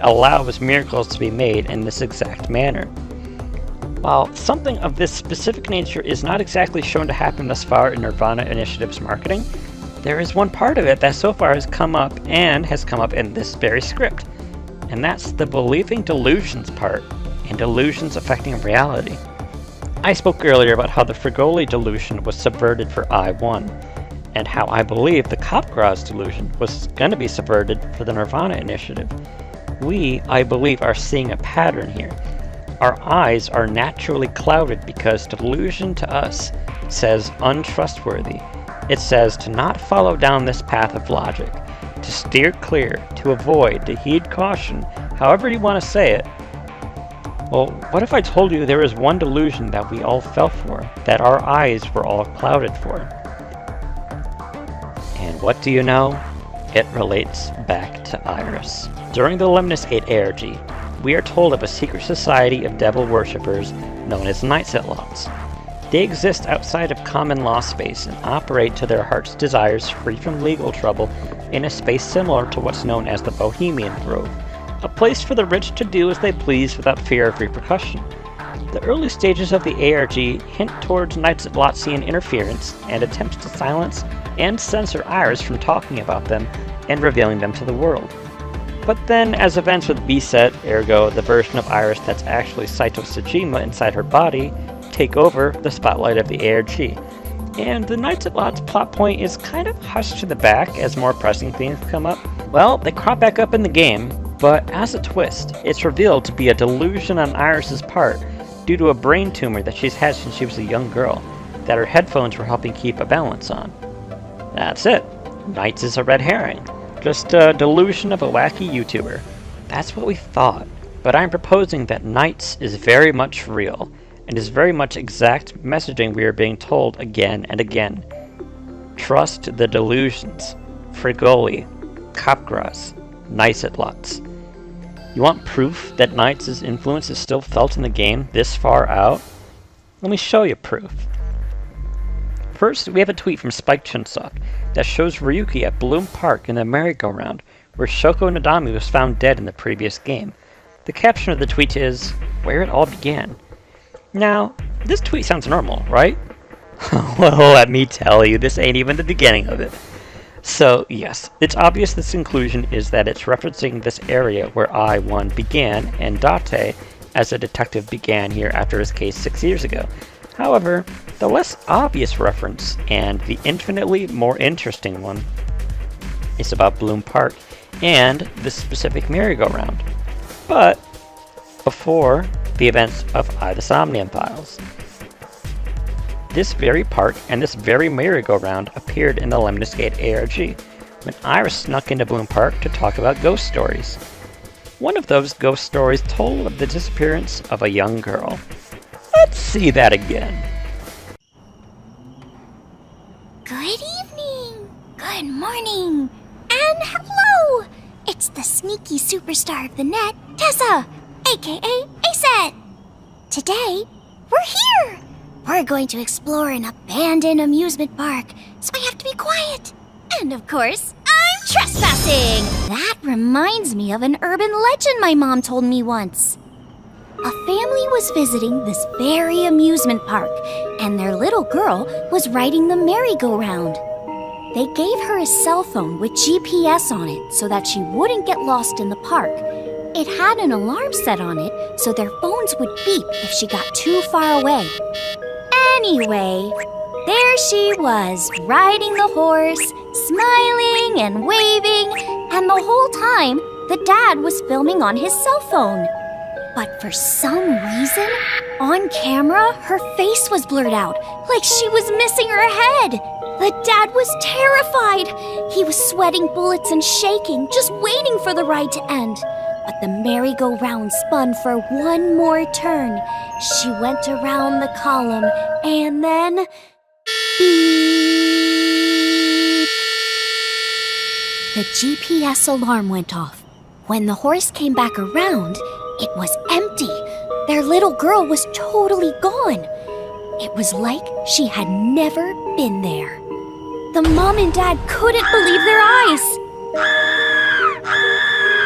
allows miracles to be made in this exact manner. While something of this specific nature is not exactly shown to happen thus far in nirvanA Initiative's marketing, there is one part of it that so far has come up in this very script, and that's the believing delusions part, and delusions affecting reality. I spoke earlier about how the Frigoli delusion was subverted for I-1, and how I believe the Capgras delusion was going to be subverted for the nirvanA Initiative. We, I believe, are seeing a pattern here. Our eyes are naturally clouded because delusion to us says untrustworthy. It says to not follow down this path of logic, to steer clear, to avoid, to heed caution, however you want to say it. Well, what if I told you there is one delusion that we all fell for, that our eyes were all clouded for? And what do you know? It relates back to Iris. During the Lemnis Gate ARG, we are told of a secret society of devil worshippers known as nirvanA. They exist outside of common law space and operate to their heart's desires free from legal trouble in a space similar to what's known as the Bohemian Grove, a place for the rich to do as they please without fear of repercussion. The early stages of the ARG hint towards nirvanA interference and attempts to silence and censor Iris from talking about them and revealing them to the world. But then, as events with B-Set, ergo the version of Iris that's actually Saito Sejima inside her body, take over the spotlight of the ARG, and the nirvanA's plot point is kind of hushed to the back as more pressing themes come up. Well, they crop back up in the game, but as a twist, it's revealed to be a delusion on Iris's part due to a brain tumor that she's had since she was a young girl, that her headphones were helping keep a balance on. That's it. Knights is a red herring. Just a delusion of a wacky YouTuber. That's what we thought, but I'm proposing that Knights is very much real, and is very much exact messaging we are being told again and again. Trust the delusions. Frigoli, Capgras, nirvanA. You want proof that Knights' influence is still felt in the game this far out? Let me show you proof. First, we have a tweet from Spike Chunsock that shows Ryuki at Bloom Park in the merry-go-round, where Shoko Nadami was found dead in the previous game. The caption of the tweet is, "Where it all began." Now, this tweet sounds normal, right? Well, let me tell you, this ain't even the beginning of it. So, yes, it's obvious this conclusion is that it's referencing this area where I-1 began, and Date, as a detective, began here after his case 6 years ago. However, the less obvious reference, and the infinitely more interesting one, is about Bloom Park and this specific merry-go-round. But before the events of AI The Somnium Files. This very park and this very merry-go-round appeared in the Lemnis Gate ARG, when Iris snuck into Bloom Park to talk about ghost stories. One of those ghost stories told of the disappearance of a young girl. Let's see that again. Good evening, good morning, and hello! It's the sneaky superstar of the net, Tessa, aka ASET. Today, we're here. We're going to explore an abandoned amusement park, so I have to be quiet. And of course, I'm Trespassing! That reminds me of an urban legend my mom told me once. A family was visiting this very amusement park, and their little girl was riding the merry-go-round. They gave her a cell phone with GPS on it so that she wouldn't get lost in the park. It had an alarm set on it so their phones would beep if she got too far away. Anyway, there she was, riding the horse, smiling and waving, and the whole time, the dad was filming on his cell phone. But for some reason, on camera, her face was blurred out, like she was missing her head. The dad was terrified. He was sweating bullets and shaking, just waiting for the ride to end. But the merry-go-round spun for one more turn. She went around the column, and then... beep! The GPS alarm went off. When the horse came back around, it was empty. Their little girl was totally gone. It was like she had never been there. The mom and dad couldn't believe their eyes.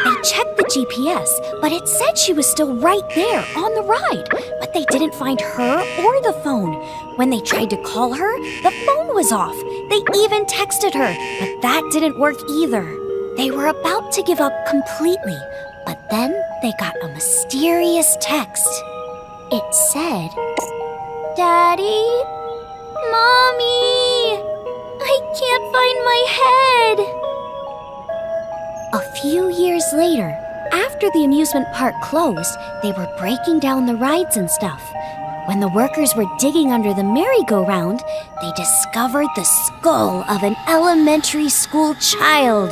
They checked the GPS, but it said she was still right there on the ride. But they didn't find her or the phone. When they tried to call her, the phone was off. They even texted her, but that didn't work either. They were about to give up completely, but then they got a mysterious text. It said, "Daddy, Mommy, I can't find my head." A few years later, after the amusement park closed, they were breaking down the rides and stuff. When the workers were digging under the merry-go-round, they discovered the skull of an elementary school child.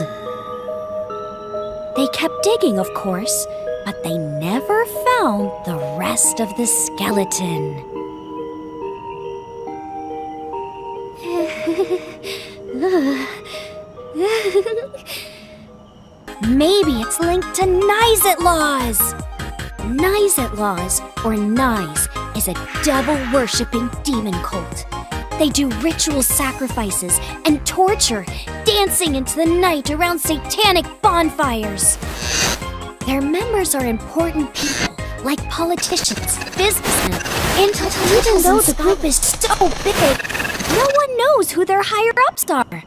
They kept digging, of course, but they never found the rest of the skeleton. Maybe it's linked to Nizet laws. Nizet laws, or Nize, is a devil-worshipping demon cult. They do ritual sacrifices and torture, dancing into the night around satanic bonfires. Their members are important people, like politicians, businessmen, and even though the group is so big, no one knows who their higher-ups are.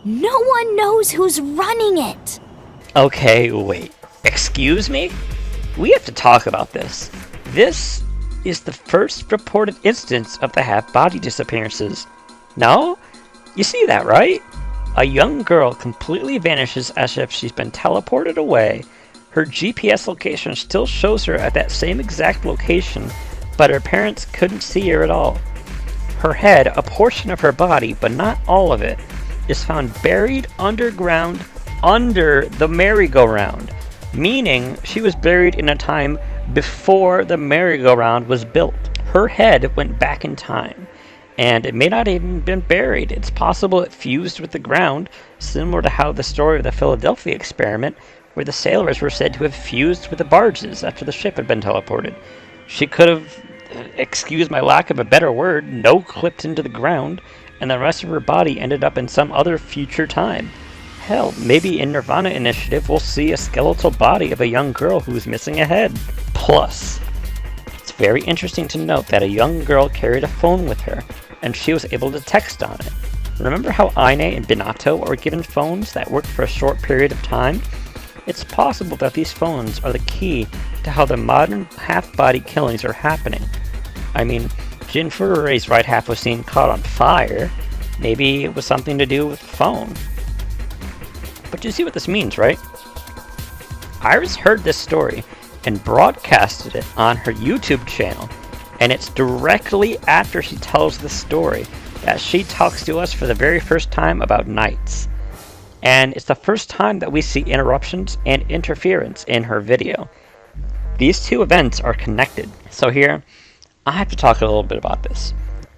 No one knows who's running it. Okay, wait. Excuse me? We have to talk about this. This is the first reported instance of the half-body disappearances. No? You see that, right? A young girl completely vanishes as if she's been teleported away. Her GPS location still shows her at that same exact location, but her parents couldn't see her at all. Her head, a portion of her body, but not all of it, is found buried underground under the merry-go-round, meaning she was buried in a time before the merry-go-round was built. Her head went back in time, and it may not even been buried. It's possible it fused with the ground, similar to how the story of the Philadelphia experiment, where the sailors were said to have fused with the barges after the ship had been teleported. She could have, excuse my lack of a better word, no-clipped into the ground, and the rest of her body ended up in some other future time. Hell, maybe in nirvanA Initiative we'll see a skeletal body of a young girl who's missing a head. Plus, it's very interesting to note that a young girl carried a phone with her, and she was able to text on it. Remember how Aine and Binato were given phones that worked for a short period of time? It's possible that these phones are the key to how the modern half-body killings are happening. I mean, Jin Furure's right half was seen caught on fire. Maybe it was something to do with the phone. But you see what this means, right? Iris heard this story and broadcasted it on her YouTube channel, and it's directly after she tells the story that she talks to us for the very first time about Knights. And it's the first time that we see interruptions and interference in her video. These two events are connected. So here, I have to talk a little bit about this.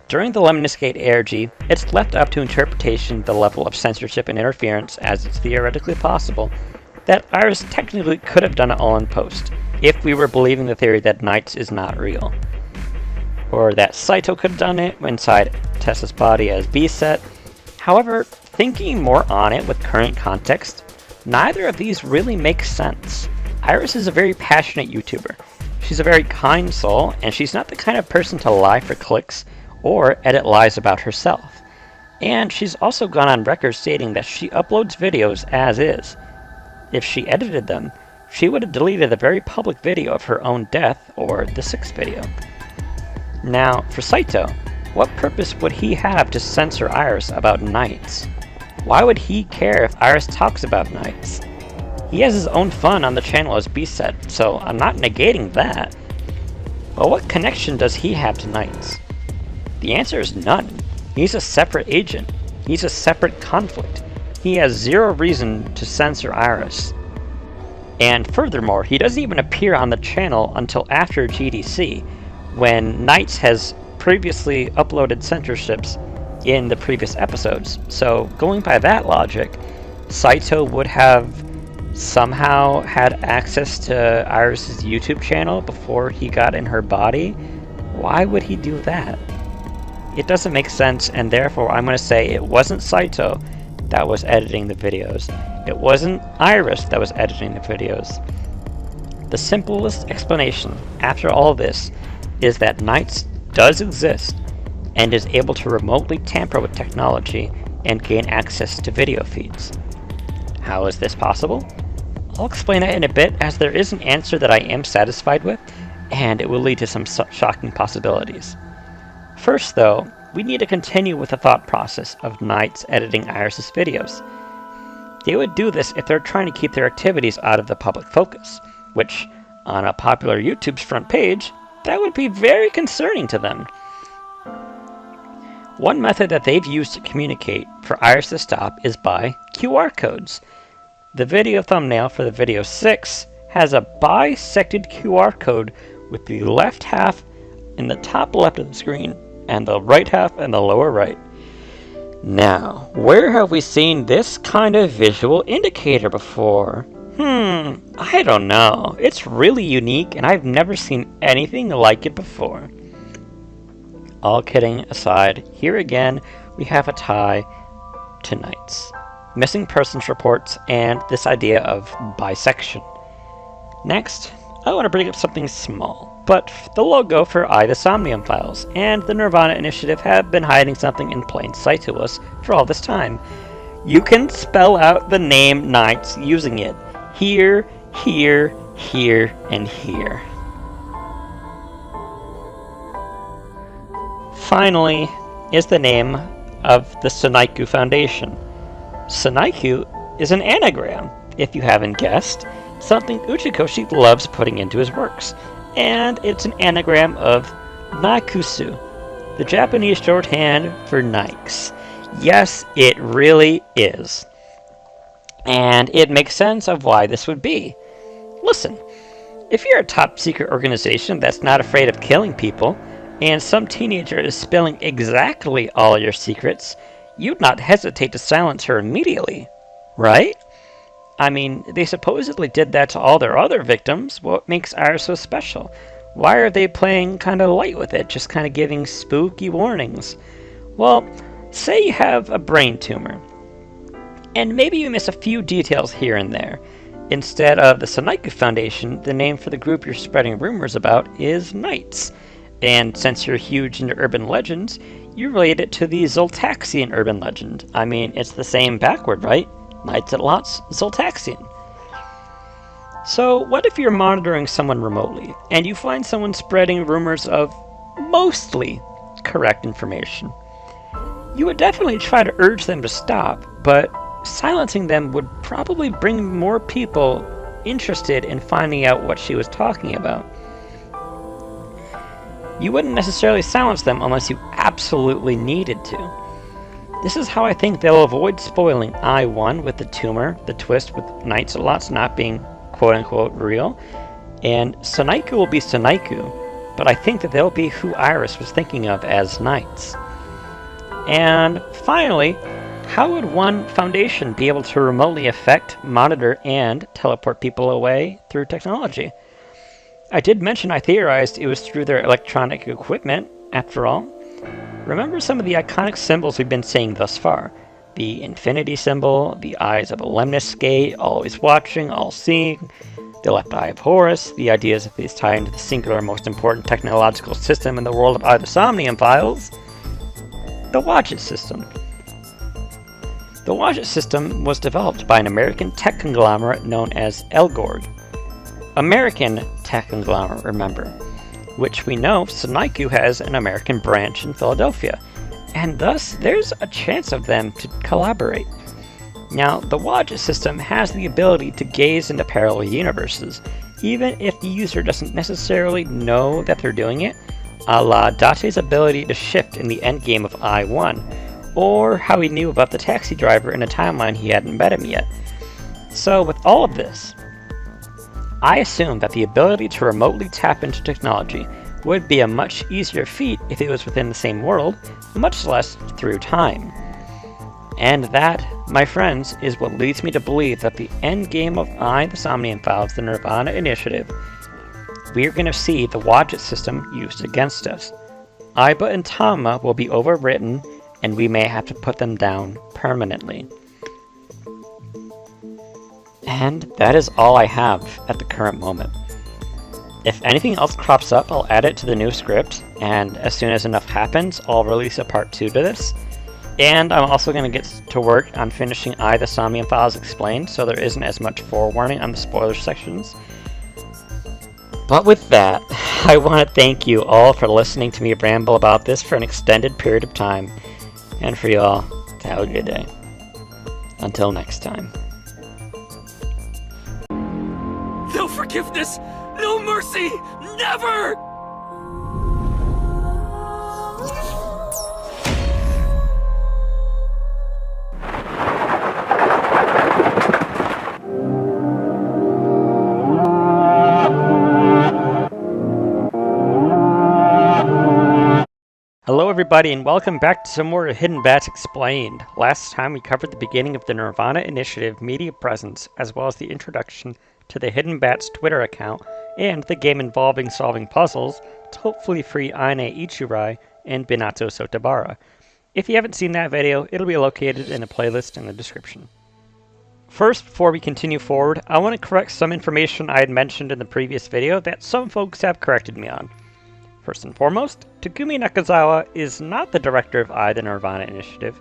During the Lemniscate ARG, it's left up to interpretation the level of censorship and interference, as it's theoretically possible, that Iris technically could have done it all in post, if we were believing the theory that Knights is not real. Or that Saito could have done it inside Tessa's body as B-set. However, thinking more on it with current context, neither of these really makes sense. Iris is a very passionate YouTuber. She's a very kind soul, and she's not the kind of person to lie for clicks or edit lies about herself. And she's also gone on record stating that she uploads videos as is. If she edited them, she would have deleted the very public video of her own death or the 6th video. Now, for Saito, what purpose would he have to censor Iris about knights? Why would he care if Iris talks about knights? He has his own fun on the channel, as B said, so I'm not negating that. But what connection does he have to knights? The answer is none. He's a separate agent. He's a separate conflict. He has zero reason to censor Iris. And furthermore, he doesn't even appear on the channel until after GDC, when Knights has previously uploaded censorships in the previous episodes. So, going by that logic, Saito would have somehow had access to Iris's YouTube channel before he got in her body. Why would he do that? It doesn't make sense, and therefore I'm going to say it wasn't Saito that was editing the videos. It wasn't Iris that was editing the videos. The simplest explanation after all this is that Knights does exist and is able to remotely tamper with technology and gain access to video feeds. How is this possible? I'll explain that in a bit, as there is an answer that I am satisfied with, and it will lead to some shocking possibilities. First though, we need to continue with the thought process of Knights editing Iris's videos. They would do this if they're trying to keep their activities out of the public focus, which, on a popular YouTube's front page, that would be very concerning to them. One method that they've used to communicate for Iris to stop is by QR codes. The video thumbnail for the video 6 has a bisected QR code with the left half in the top left of the screen and the right half in the lower right. Now, where have we seen this kind of visual indicator before? I don't know. It's really unique, and I've never seen anything like it before. All kidding aside, here again, we have a tie to Knights, missing persons reports, and this idea of bisection. Next, I want to bring up something small, but the logo for AI The Somnium Files and the nirvanA initiative have been hiding something in plain sight to us for all this time. You can spell out the name Knights using it. Here, here, here, and here. Finally is the name of the Sanaiku Foundation. Sanaiku is an anagram, if you haven't guessed, something Uchikoshi loves putting into his works, and it's an anagram of Naikusu, the Japanese shorthand for Nikes. Yes, it really is. And it makes sense of why this would be. Listen, if you're a top-secret organization that's not afraid of killing people, and some teenager is spilling exactly all your secrets, you'd not hesitate to silence her immediately, right? I mean, they supposedly did that to all their other victims. What makes Iris so special? Why are they playing kind of light with it, just kind of giving spooky warnings? Well, say you have a brain tumor, and maybe you miss a few details here and there. Instead of the Sanaiku Foundation, the name for the group you're spreading rumors about is Knights. And since you're huge into urban legends, you relate it to the Zoltaxian urban legend. I mean, it's the same backward, right? Knights at lots, Zoltaxian. So, what if you're monitoring someone remotely, and you find someone spreading rumors of mostly correct information? You would definitely try to urge them to stop, but silencing them would probably bring more people interested in finding out what she was talking about. You wouldn't necessarily silence them unless you absolutely needed to. This is how I think they'll avoid spoiling I-1 with the tumor, the twist with Knights a lots not being quote-unquote real, and Sanaiku will be Sanaiku, but I think that they'll be who Iris was thinking of as Knights. And finally, how would one foundation be able to remotely affect, monitor, and teleport people away through technology? I did mention I theorized it was through their electronic equipment, after all. Remember some of the iconic symbols we've been seeing thus far. The infinity symbol, the eyes of a lemniscate, always watching, all-seeing, the left eye of Horus, the ideas of these tie into the singular most important technological system in the world of AI The Somnium Files, the Wadget system. The Wadget system was developed by an American tech conglomerate known as Elgord. American tech conglomerate, remember, which we know Sonaiku has an American branch in Philadelphia, and thus there's a chance of them to collaborate. Now, the Wadget system has the ability to gaze into parallel universes, even if the user doesn't necessarily know that they're doing it, a la Date's ability to shift in the endgame of I-1, or how he knew about the taxi driver in a timeline he hadn't met him yet. So with all of this, I assume that the ability to remotely tap into technology would be a much easier feat if it was within the same world, much less through time. And that, my friends, is what leads me to believe that the endgame of AI The Somnium Files, the nirvanA initiative, we're going to see the Wadget system used against us. Aiba and Tama will be overwritten, and we may have to put them down permanently. And that is all I have at the current moment. If anything else crops up, I'll add it to the new script, and as soon as enough happens, I'll release a part 2 to this. And I'm also going to get to work on finishing AI The Somnium Files Explained, so there isn't as much forewarning on the spoiler sections. But with that, I want to thank you all for listening to me ramble about this for an extended period of time, and for you all to have a good day. Until next time. No forgiveness! No mercy! Never! Hello everybody, and welcome back to some more Hidden Bats Explained. Last time we covered the beginning of the nirvanA Initiative media presence, as well as the introduction to the Hidden Bats Twitter account, and the game involving solving puzzles to hopefully free Aine Ichirai and Minato Sotabara. If you haven't seen that video, it'll be located in a playlist in the description. First, before we continue forward, I want to correct some information I had mentioned in the previous video that some folks have corrected me on. First and foremost, Takumi Nakazawa is not the director of AI The nirvanA Initiative.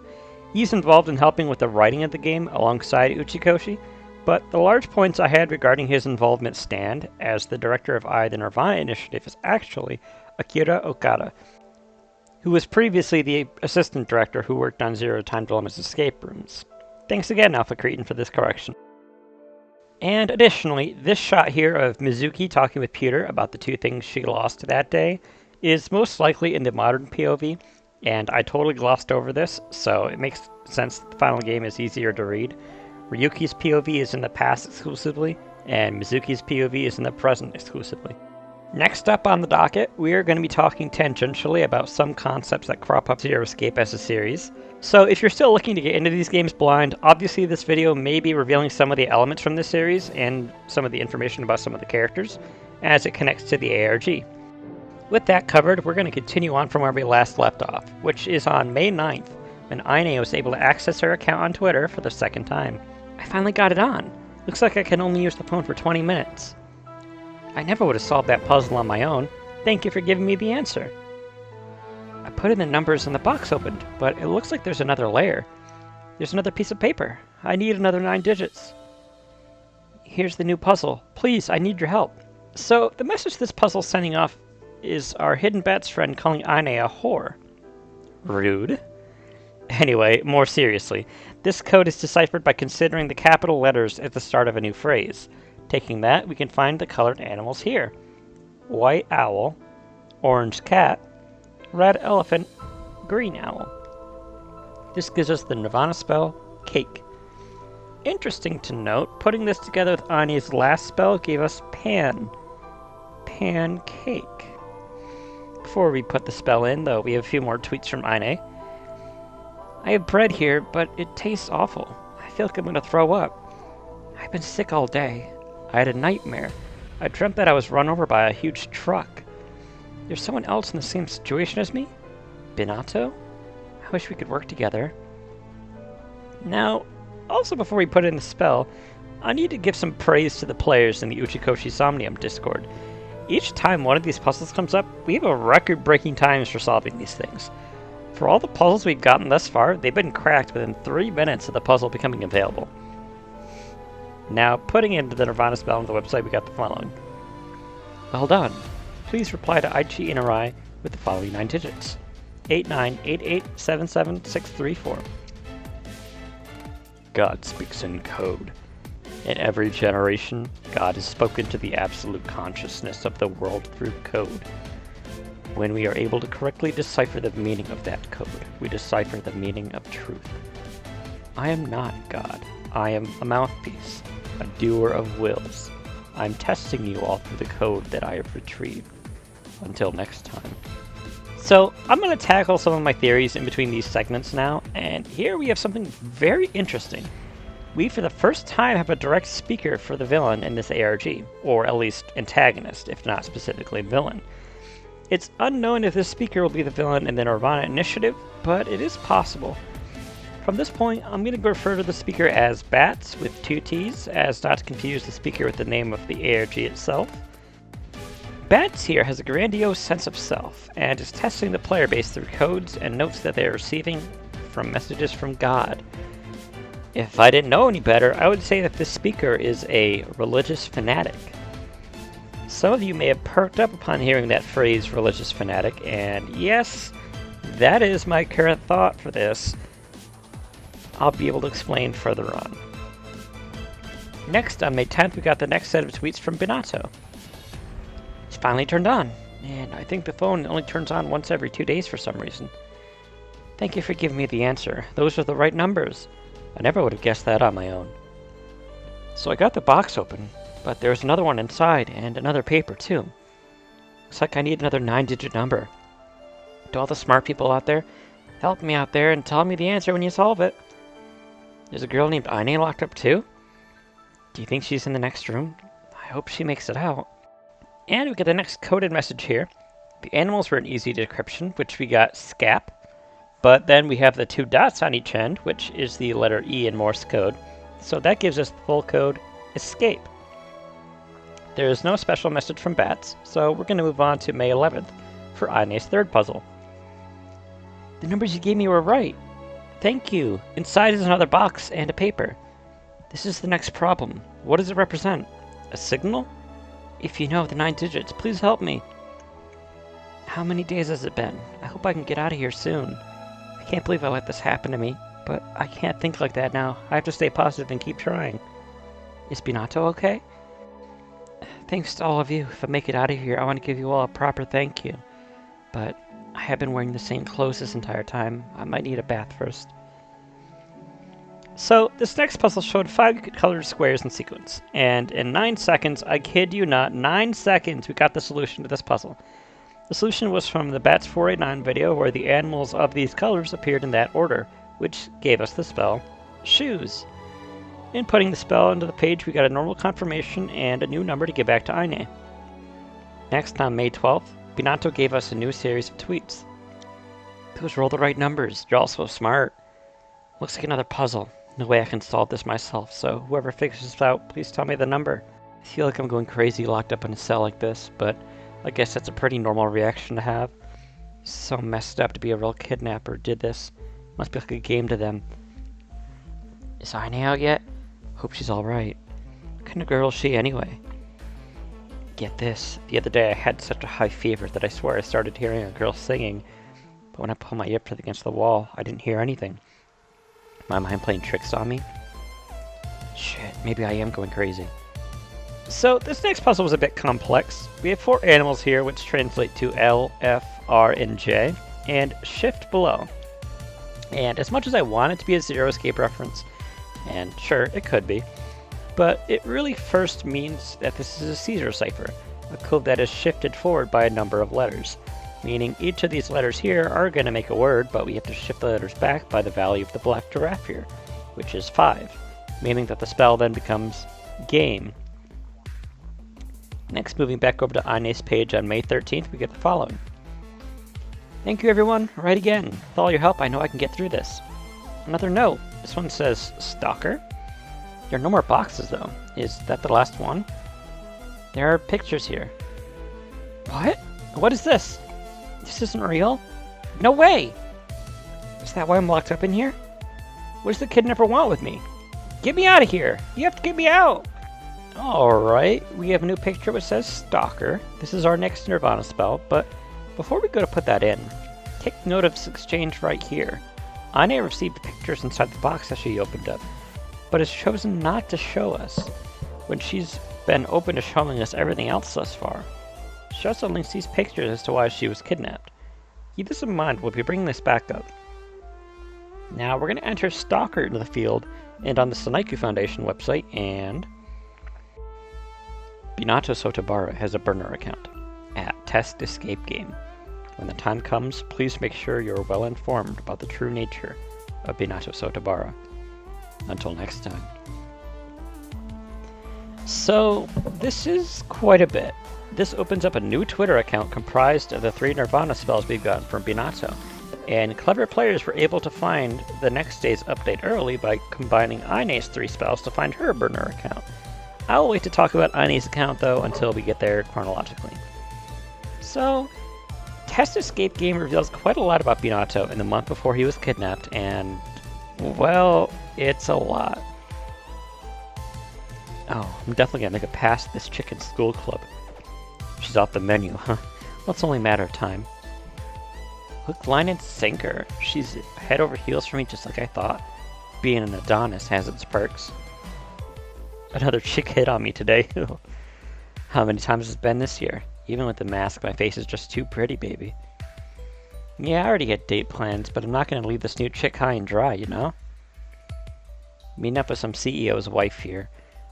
He's involved in helping with the writing of the game alongside Uchikoshi, but the large points I had regarding his involvement stand, as the director of AI The nirvanA Initiative is actually Akira Okada, who was previously the assistant director who worked on Zero Time Dilemma's escape rooms. Thanks again, Alpha Cretin, for this correction. And additionally, this shot here of Mizuki talking with Peter about the 2 things she lost that day is most likely in the modern POV, and I totally glossed over this, so it makes sense that the final game is easier to read. Ryuki's POV is in the past exclusively, and Mizuki's POV is in the present exclusively. Next up on the docket, we are going to be talking tangentially about some concepts that crop up in Zero Escape as a series. So if you're still looking to get into these games blind, obviously this video may be revealing some of the elements from this series and some of the information about some of the characters as it connects to the ARG. With that covered, we're going to continue on from where we last left off, which is on May 9th, when Aine was able to access her account on Twitter for the second time. I finally got it on. Looks like I can only use the phone for 20 minutes. I never would have solved that puzzle on my own. Thank you for giving me the answer. I put in the numbers and the box opened, but it looks like there's another layer. There's another piece of paper. I need another 9 digits. Here's the new puzzle. Please, I need your help. So, the message this puzzle's sending off is our Hidden Bats friend calling Aine a whore. Rude. Anyway, more seriously, this code is deciphered by considering the capital letters at the start of a new phrase. Taking that, we can find the colored animals here. White owl, orange cat, red elephant, green owl. This gives us the nirvanA spell, cake. Interesting to note, putting this together with Aine's last spell gave us pancake. Before we put the spell in, though, we have a few more tweets from Aine. I have bread here, but it tastes awful. I feel like I'm gonna throw up. I've been sick all day. I had a nightmare. I dreamt that I was run over by a huge truck. There's someone else in the same situation as me? Minato? I wish we could work together. Now, also before we put in the spell, I need to give some praise to the players in the Uchikoshi Somnium Discord. Each time one of these puzzles comes up, we have a record-breaking times for solving these things. For all the puzzles we've gotten thus far, they've been cracked within 3 minutes of the puzzle becoming available. Now, putting into the nirvanA spell on the website, we got the following. Well done. Please reply to Aichi Inarai with the following 9 digits. 898877634. God speaks in code. In every generation, God has spoken to the absolute consciousness of the world through code. When we are able to correctly decipher the meaning of that code, we decipher the meaning of truth. I am not God. I am a mouthpiece, a doer of wills. I'm testing you all through the code that I have retrieved. Until next time. So, I'm going to tackle some of my theories in between these segments now, and here we have something very interesting. We, for the first time, have a direct speaker for the villain in this ARG, or at least antagonist, if not specifically villain. It's unknown if this speaker will be the villain in the nirvanA initiative, but it is possible. From this point, I'm going to refer to the speaker as Bats with 2 T's, as not to confuse the speaker with the name of the ARG itself. Bats here has a grandiose sense of self, and is testing the player base through codes and notes that they are receiving from messages from God. If I didn't know any better, I would say that this speaker is a religious fanatic. Some of you may have perked up upon hearing that phrase, religious fanatic, and yes, that is my current thought for this. I'll be able to explain further on. Next, on May 10th, we got the next set of tweets from Minato. It's finally turned on, and I think the phone only turns on once every 2 days for some reason. Thank you for giving me the answer. Those are the right numbers. I never would have guessed that on my own. So I got the box open, but there's another one inside, and another paper too. Looks like I need another 9-digit number. To all the smart people out there, help me out there and tell me the answer when you solve it. There's a girl named Aine locked up too? Do you think she's in the next room? I hope she makes it out. And we get the next coded message here. The animals were an easy decryption, which we got SCAP. But then we have the 2 dots on each end, which is the letter E in Morse code. So that gives us the full code ESCAPE. There is no special message from Bats, so we're going to move on to May 11th for Aine's 3rd puzzle. The numbers you gave me were right. Thank you. Inside is another box and a paper. This is the next problem. What does it represent? A signal? If you know the 9 digits, please help me. How many days has it been? I hope I can get out of here soon. I can't believe I let this happen to me, but I can't think like that now. I have to stay positive and keep trying. Is Minato okay? Thanks to all of you. If I make it out of here, I want to give you all a proper thank you. But I have been wearing the same clothes this entire time. I might need a bath first. So, this next puzzle showed 5 colored squares in sequence, and in 9 seconds, I kid you not, 9 seconds, we got the solution to this puzzle. The solution was from the Bats 489 video, where the animals of these colors appeared in that order, which gave us the spell, Shoes. In putting the spell into the page, we got a normal confirmation and a new number to give back to Aine. Next, on May 12th, Minato gave us a new series of tweets. Those were all the right numbers, you're all so smart. Looks like another puzzle. No way I can solve this myself, so whoever figures this out, please tell me the number. I feel like I'm going crazy locked up in a cell like this, but I guess that's a pretty normal reaction to have. So messed up to be a real kidnapper did this. Must be like a game to them. Is Aine out yet? Hope she's alright. What kind of girl is she anyway? Get this, the other day I had such a high fever that I swear I started hearing a girl singing, but when I pulled my earpiece against the wall, I didn't hear anything. My mind playing tricks on me? Shit, maybe I am going crazy. So, this next puzzle was a bit complex. We have 4 animals here, which translate to L, F, R, and J, and shift below. And as much as I want it to be a Zero Escape reference, and sure, it could be, but it really first means that this is a Caesar cipher, a code that is shifted forward by a number of letters. Meaning each of these letters here are going to make a word, but we have to shift the letters back by the value of the black giraffe here, which is 5, meaning that the spell then becomes game. Next, moving back over to Aine's page on May 13th, we get the following. Thank you everyone, right again. With all your help, I know I can get through this. Another note. This one says, Stalker? There are no more boxes, though. Is that the last one? There are pictures here. What? What is this? This isn't real? No way! Is that why I'm locked up in here? What does the kidnapper want with me? Get me out of here! You have to get me out! Alright, we have a new picture which says Stalker. This is our next nirvanA spell, but before we go to put that in, take note of this exchange right here. Ine received the pictures inside the box that she opened up, but has chosen not to show us, when she's been open to showing us everything else thus far. She also links these pictures as to why she was kidnapped. Keep this in mind, we'll be bringing this back up. Now we're going to enter Stalker into the field, and on the Sanaiku Foundation website, and Minato Sotabara has a burner account at Test Escape Game. When the time comes, please make sure you're well informed about the true nature of Minato Sotabara. Until next time. So, this is quite a bit. This opens up a new Twitter account comprised of the 3 nirvanA spells we've gotten from Minato, and clever players were able to find the next day's update early by combining Ine's 3 spells to find her burner account. I'll wait to talk about Ine's account though until we get there chronologically. So, Test Escape Game reveals quite a lot about Minato in the month before he was kidnapped, and, well, it's a lot. Oh, I'm definitely gonna make it past this chicken school club. She's off the menu, huh? Well, it's only a matter of time. Hook, line, and sinker. She's head over heels for me just like I thought. Being an Adonis has its perks. Another chick hit on me today. How many times has it been this year? Even with the mask, my face is just too pretty, baby. Yeah, I already had date plans, but I'm not gonna leave this new chick high and dry, you know? Meeting up with some CEO's wife here.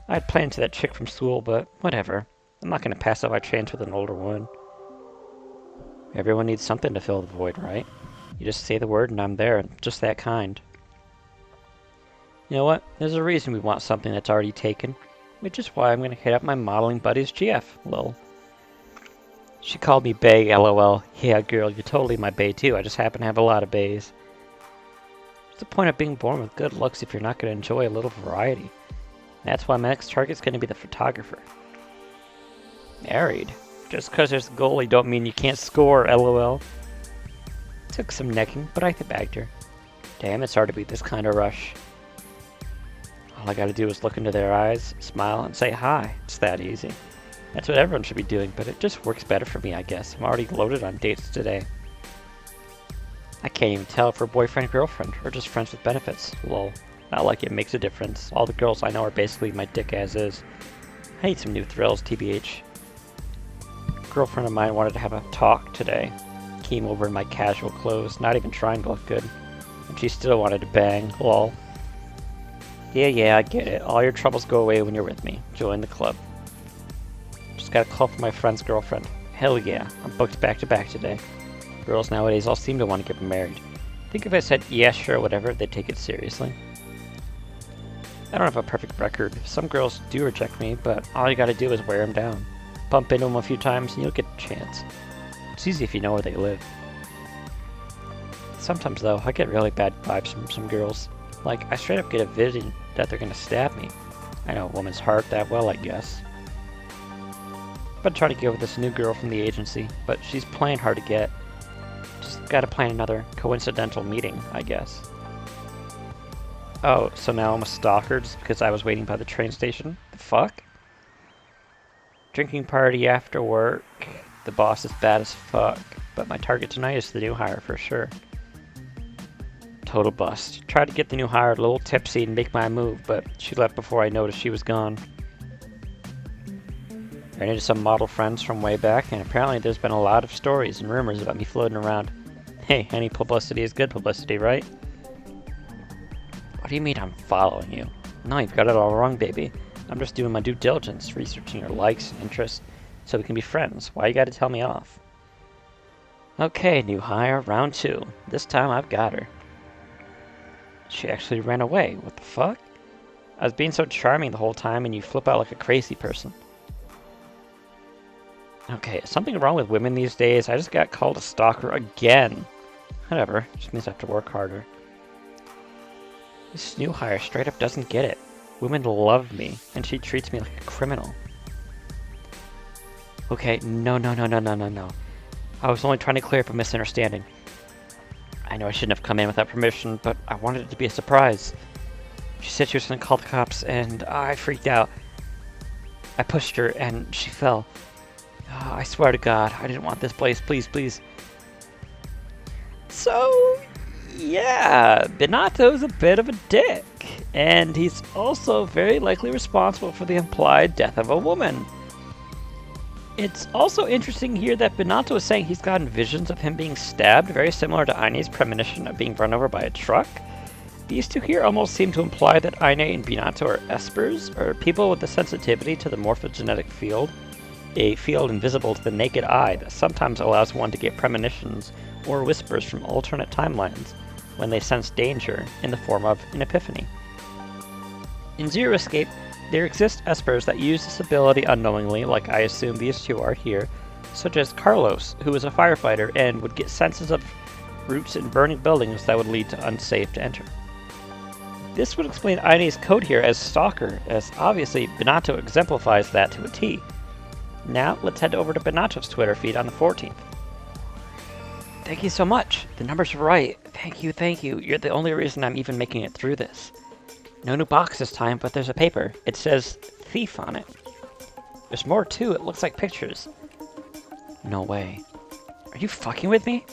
I had plans to that chick from school, but whatever. I'm not gonna pass up my chance with an older one. Everyone needs something to fill the void, right? You just say the word and I'm there, just that kind. You know what? There's a reason we want something that's already taken, which is why I'm gonna hit up my modeling buddy's GF, lol. She called me bae, lol. Yeah, girl, you're totally my bae too, I just happen to have a lot of baes. What's the point of being born with good looks if you're not gonna enjoy a little variety? That's why my next target's gonna be the photographer. Married. Just cause there's a goalie don't mean you can't score, lol. Took some necking, but I bagged her. Damn, it's hard to beat this kind of rush. All I gotta do is look into their eyes, smile, and say hi. It's that easy. That's what everyone should be doing, but it just works better for me, I guess. I'm already loaded on dates today. I can't even tell if we're boyfriend, girlfriend, or just friends with benefits. Lol. Not like it makes a difference. All the girls I know are basically my dick as is. I need some new thrills, TBH. A girlfriend of mine wanted to have a talk today. Came over in my casual clothes, not even trying to look good. And she still wanted to bang. Lol. Yeah, I get it. All your troubles go away when you're with me. Join the club. Just got a call from my friend's girlfriend. Hell yeah, I'm booked back to back today. Girls nowadays all seem to want to get married. I think if I said, yeah, sure, whatever, they'd take it seriously. I don't have a perfect record. Some girls do reject me, but all you gotta do is wear them down. Bump into them a few times and you'll get a chance. It's easy if you know where they live. Sometimes, though, I get really bad vibes from some girls. Like, I straight up get a vision that they're gonna stab me. I know a woman's heart that well, I guess. I've been trying to get with this new girl from the agency, but she's playing hard to get. Just gotta plan another coincidental meeting, I guess. Oh, so now I'm a stalker just because I was waiting by the train station? The fuck? Drinking party after work. The boss is bad as fuck, but my target tonight is the new hire for sure. Total bust. Tried to get the new hire a little tipsy and make my move, but she left before I noticed she was gone. Ran into some model friends from way back, and apparently there's been a lot of stories and rumors about me floating around. Hey, any publicity is good publicity, right? What do you mean I'm following you? No, you've got it all wrong, baby. I'm just doing my due diligence, researching your likes and interests, so we can be friends. Why you gotta tell me off? Okay, new hire, round 2. This time I've got her. She actually ran away. What the fuck? I was being so charming the whole time and you flip out like a crazy person. Okay, is something wrong with women these days? I just got called a stalker again. Whatever, just means I have to work harder. This new hire straight up doesn't get it. Women love me, and she treats me like a criminal. Okay, no. I was only trying to clear up a misunderstanding. I know I shouldn't have come in without permission, but I wanted it to be a surprise. She said she was going to call the cops, and I freaked out. I pushed her, and she fell. I swear to God, I didn't want this place. Please, please. So, yeah, Benato's a bit of a dick, and he's also very likely responsible for the implied death of a woman. It's also interesting here that Benato is saying he's gotten visions of him being stabbed, very similar to Aine's premonition of being run over by a truck. These two here almost seem to imply that Aine and Benato are espers, or people with a sensitivity to the morphogenetic field, a field invisible to the naked eye that sometimes allows one to get premonitions or whispers from alternate timelines when they sense danger in the form of an epiphany. In Zero Escape, there exist espers that use this ability unknowingly, like I assume these two are here, such as Carlos, who is a firefighter and would get senses of roots in burning buildings that would lead to unsafe to enter. This would explain Aine's code here as Stalker, as obviously Benato exemplifies that to a T. Now, let's head over to Benato's Twitter feed on the 14th. Thank you so much. The numbers are right. Thank you. You're the only reason I'm even making it through this. No new box this time, but there's a paper. It says Thief on it. There's more too. It looks like pictures. No way. Are you fucking with me?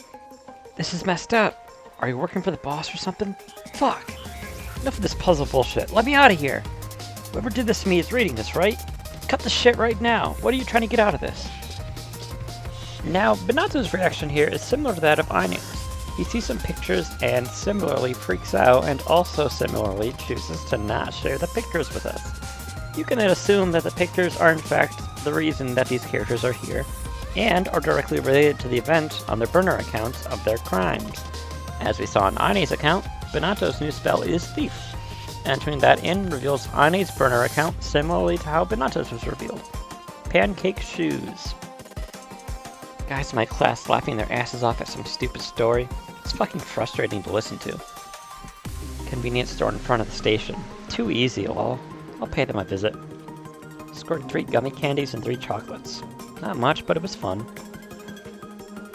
This is messed up. Are you working for the boss or something? Fuck. Enough of this puzzle bullshit. Let me out of here. Whoever did this to me is reading this, right? Cut the shit right now. What are you trying to get out of this? Now, Benato's reaction here is similar to that of Aine's. He sees some pictures and similarly freaks out, and also similarly chooses to not share the pictures with us. You can then assume that the pictures are in fact the reason that these characters are here, and are directly related to the event on their burner accounts of their crimes. As we saw on Aine's account, Benato's new spell is Thief. Entering that in reveals Aine's burner account similarly to how Benato's was revealed. Pancake shoes. Guys in my class laughing their asses off at some stupid story. It's fucking frustrating to listen to. Convenience store in front of the station. Too easy, lol. I'll pay them a visit. Scored 3 gummy candies and 3 chocolates. Not much, but it was fun.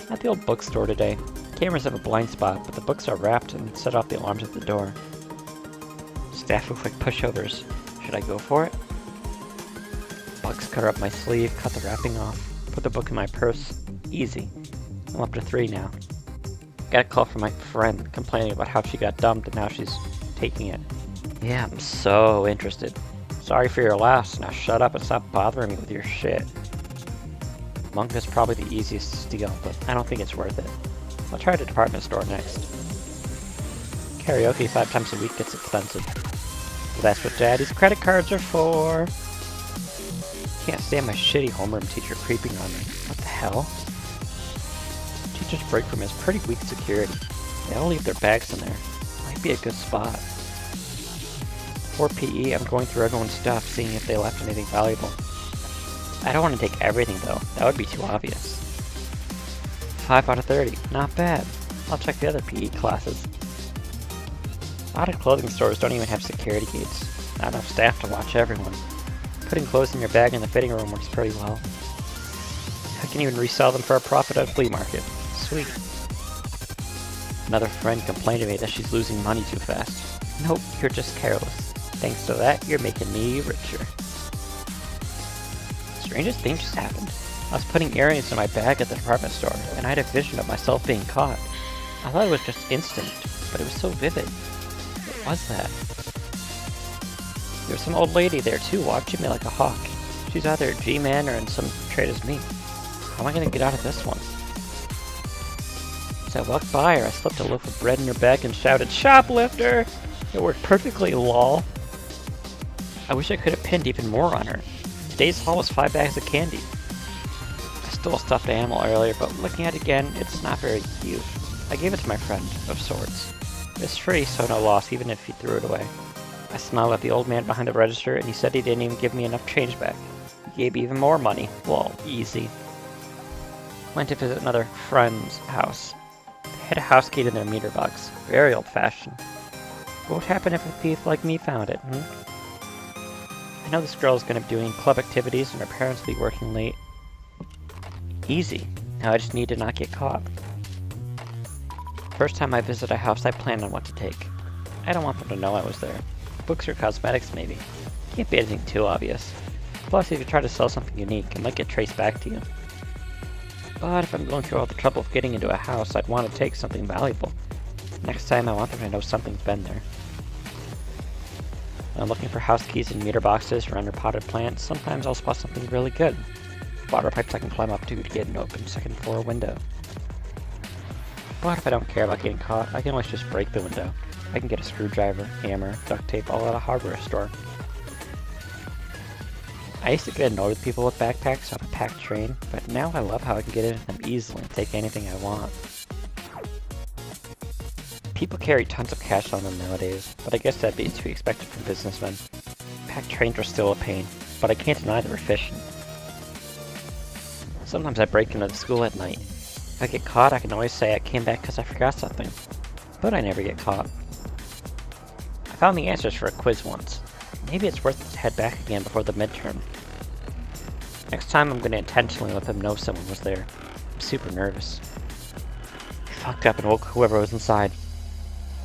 At the old bookstore today. Cameras have a blind spot, but the books are wrapped and set off the alarms at the door. Staff look like pushovers. Should I go for it? Bugs cutter up my sleeve, cut the wrapping off, put the book in my purse. Easy. I'm up to 3 now. Got a call from my friend complaining about how she got dumped and now she's taking it. Yeah, I'm so interested. Sorry for your loss. Now shut up and stop bothering me with your shit. Monk is probably the easiest to steal, but I don't think it's worth it. I'll try the department store next. Karaoke 5 times a week gets expensive. Well, that's what Daddy's credit cards are for. Can't stand my shitty homeroom teacher creeping on me. What the hell? Teacher's break room has pretty weak security. They all leave their bags in there. Might be a good spot. For PE, I'm going through everyone's stuff, seeing if they left anything valuable. I don't want to take everything though. That would be too obvious. 5 out of 30. Not bad. I'll check the other PE classes. A lot of clothing stores don't even have security gates. Not enough staff to watch everyone. Putting clothes in your bag in the fitting room works pretty well. I can even resell them for a profit at a flea market. Sweet. Another friend complained to me that she's losing money too fast. Nope, you're just careless. Thanks to that, you're making me richer. Strangest thing just happened. I was putting earrings in my bag at the department store, and I had a vision of myself being caught. I thought it was just instinct, but it was so vivid. What was that? There was some old lady there too, watching me like a hawk. She's either a G-man or in some trade as me. How am I gonna get out of this one? As I walked by her, I slipped a loaf of bread in her bag and shouted, "Shoplifter!" It worked perfectly, lol. I wish I could have pinned even more on her. Today's haul was 5 bags of candy. I stole a stuffed animal earlier, but looking at it again, it's not very cute. I gave it to my friend, of sorts. It's free, so no loss, even if he threw it away. I smiled at the old man behind the register, and he said he didn't even give me enough change back. He gave me even more money. Well, easy. Went to visit another friend's house. They had a house key to their meter box. Very old-fashioned. What would happen if a thief like me found it, hmm? I know this girl's gonna be doing club activities and her parents will be working late. Easy. Now I just need to not get caught. First time I visit a house, I plan on what to take. I don't want them to know I was there. Books or cosmetics, maybe. Can't be anything too obvious. Plus, if you try to sell something unique, it might get traced back to you. But if I'm going through all the trouble of getting into a house, I'd want to take something valuable. Next time, I want them to know something's been there. When I'm looking for house keys in meter boxes or under potted plants, sometimes I'll spot something really good. Water pipes I can climb up to get an open second floor window. But if I don't care about getting caught, I can always just break the window. I can get a screwdriver, hammer, duct tape, all at a hardware store. I used to get annoyed with people with backpacks on a packed train, but now I love how I can get into them easily and take anything I want. People carry tons of cash on them nowadays, but I guess that'd be to be expected from businessmen. Packed trains are still a pain, but I can't deny they're efficient. Sometimes I break into the school at night. If I get caught, I can always say I came back because I forgot something, but I never get caught. I found the answers for a quiz once. Maybe it's worth it to head back again before the midterm. Next time I'm going to intentionally let them know someone was there. I'm super nervous. I fucked up and woke whoever was inside.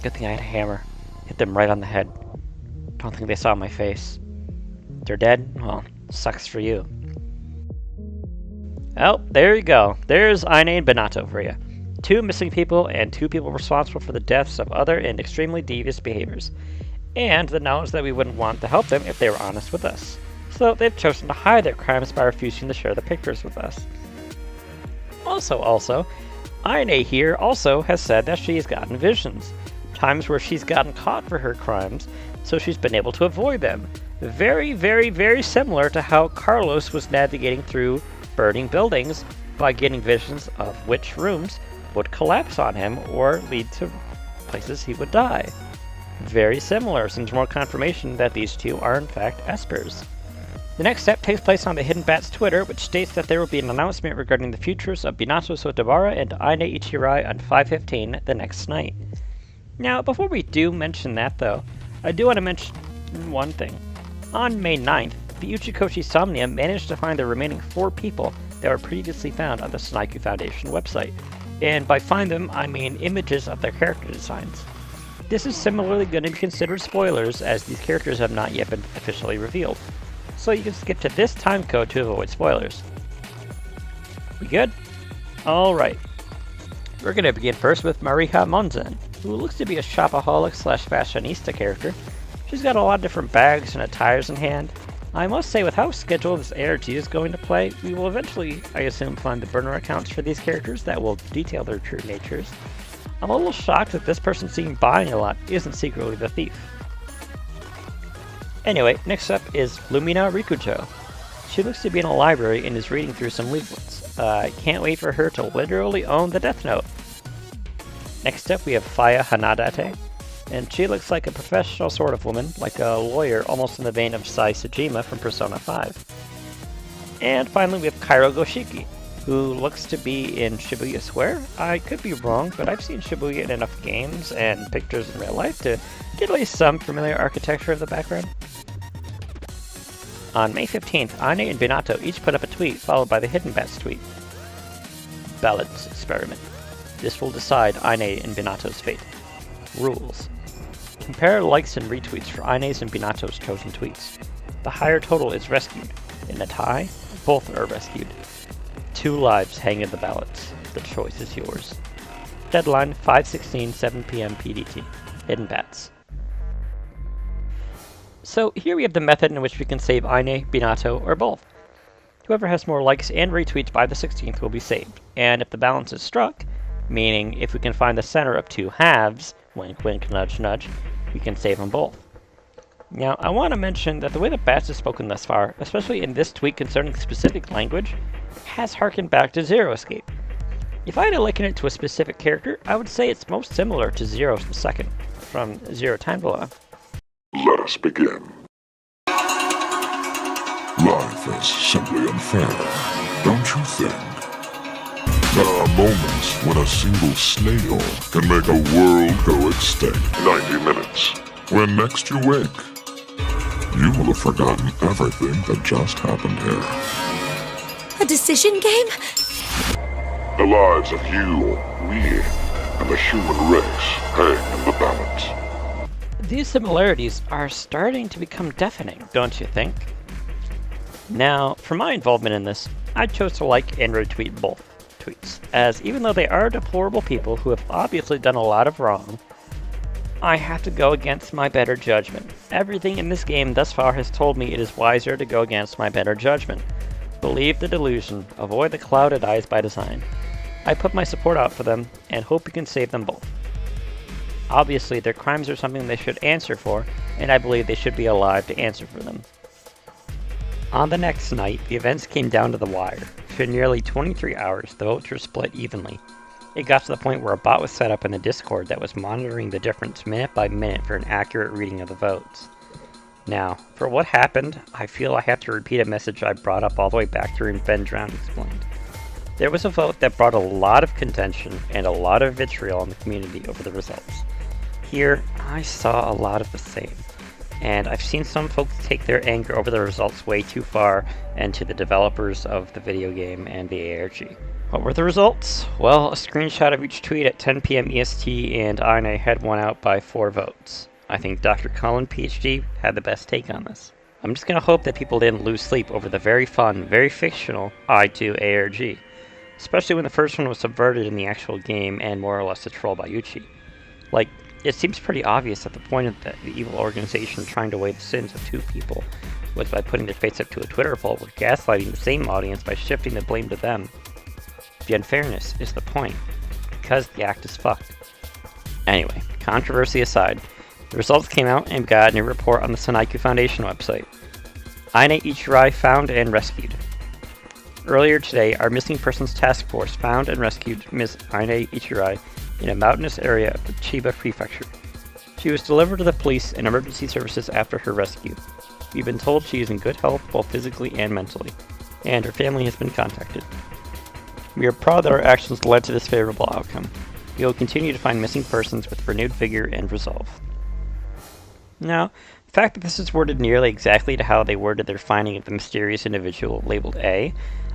Good thing I had a hammer. Hit them right on the head. Don't think they saw my face. They're dead? Well, sucks for you. Oh, there you go. There's Aine and Benato for you. 2 missing people and 2 people responsible for the deaths of other and extremely devious behaviors. And the knowledge that we wouldn't want to help them if they were honest with us. So they've chosen to hide their crimes by refusing to share the pictures with us. Also, Aine here also has said that she's gotten visions. Times where she's gotten caught for her crimes, so she's been able to avoid them. Very, very, very similar to how Carlos was navigating through burning buildings by getting visions of which rooms would collapse on him or lead to places he would die. Very similar, seems more confirmation that these 2 are in fact espers. The next step takes place on the Hidden Bat's Twitter, which states that there will be an announcement regarding the futures of Benato Sotabara and Aine Ichirai on 5/15 the next night. Now, before we do mention that though, I do want to mention one thing. On May 9th, the Uchikoshi Somnium managed to find the remaining 4 people that were previously found on the Snaiku Foundation website. And by find them, I mean images of their character designs. This is similarly going to be considered spoilers, as these characters have not yet been officially revealed. So you can skip to this time code to avoid spoilers. We good? Alright. We're going to begin first with Mariha Monzen, who looks to be a shopaholic/fashionista character. She's got a lot of different bags and attires in hand. I must say, with how scheduled this ARG is going to play, we will eventually, I assume, find the burner accounts for these characters that will detail their true natures. I'm a little shocked that this person seen buying a lot isn't secretly the thief. Anyway, next up is Lumina Rikujo. She looks to be in a library and is reading through some leaflets. I can't wait for her to literally own the Death Note. Next up we have Faya Hanadate, and she looks like a professional sort of woman, like a lawyer almost in the vein of Sai Tsujima from Persona 5. And finally we have Kairo Goshiki, who looks to be in Shibuya Square. I could be wrong, but I've seen Shibuya in enough games and pictures in real life to get at least some familiar architecture of the background. On May 15th, Aine and Benato each put up a tweet, followed by the Hidden Bat's tweet. Balance experiment. This will decide Aine and Benato's fate. Rules. Compare likes and retweets for Aine's and Benato's chosen tweets. The higher total is rescued. In a tie, both are rescued. 2 lives hang in the balance. The choice is yours. Deadline 5/16, 7 p.m. PDT. Hidden Bats. So here we have the method in which we can save Aine, Benato, or both. Whoever has more likes and retweets by the 16th will be saved, and if the balance is struck, meaning if we can find the center of 2 halves, wink wink nudge nudge, we can save them both. Now, I want to mention that the way the Bats has spoken thus far, especially in this tweet concerning specific language, has harkened back to Zero Escape. If I had to liken it to a specific character, I would say it's most similar to Zero the Second, from Zero Time Below. Let us begin. Life is simply unfair, don't you think? There are moments when a single snail can make a world go extinct. 90 minutes. When next you wake, you will have forgotten everything that just happened here. A decision game? The lives of you, me, and the human race hang in the balance. These similarities are starting to become deafening, don't you think? Now, for my involvement in this, I chose to like and retweet both tweets, as even though they are deplorable people who have obviously done a lot of wrong, I have to go against my better judgment. Everything in this game thus far has told me it is wiser to go against my better judgment. Believe the delusion, avoid the clouded eyes by design. I put my support out for them, and hope you can save them both. Obviously, their crimes are something they should answer for, and I believe they should be alive to answer for them. On the next night, the events came down to the wire. For nearly 23 hours, the votes were split evenly. It got to the point where a bot was set up in the Discord that was monitoring the difference minute by minute for an accurate reading of the votes. Now, for what happened, I feel I have to repeat a message I brought up all the way back during Ben Drown Explained. There was a vote that brought a lot of contention and a lot of vitriol in the community over the results. Here, I saw a lot of the same. And I've seen some folks take their anger over the results way too far, and to the developers of the video game and the ARG. What were the results? Well, a screenshot of each tweet at 10 PM EST, and iNA had won out by 4 votes. I think Dr. Cullen, PhD, had the best take on this. I'm just gonna hope that people didn't lose sleep over the very fun, very fictional I2 ARG, especially when the first one was subverted in the actual game and more or less a troll by Yuchi. Like, it seems pretty obvious that the point of the evil organization trying to weigh the sins of 2 people was by putting their face up to a Twitter poll or gaslighting the same audience by shifting the blame to them. The unfairness is the point, because the act is fucked. Anyway, controversy aside, the results came out and got a new report on the Sanaiku Foundation website. iNA Ichirai found and rescued. Earlier today, our Missing Persons Task Force found and rescued Ms. iNA Ichirai in a mountainous area of the Chiba Prefecture. She was delivered to the police and emergency services after her rescue. We've been told she is in good health both physically and mentally, and her family has been contacted. We are proud that our actions led to this favorable outcome. We will continue to find missing persons with renewed vigor and resolve. Now, the fact that this is worded nearly exactly to how they worded their finding of the mysterious individual labeled A,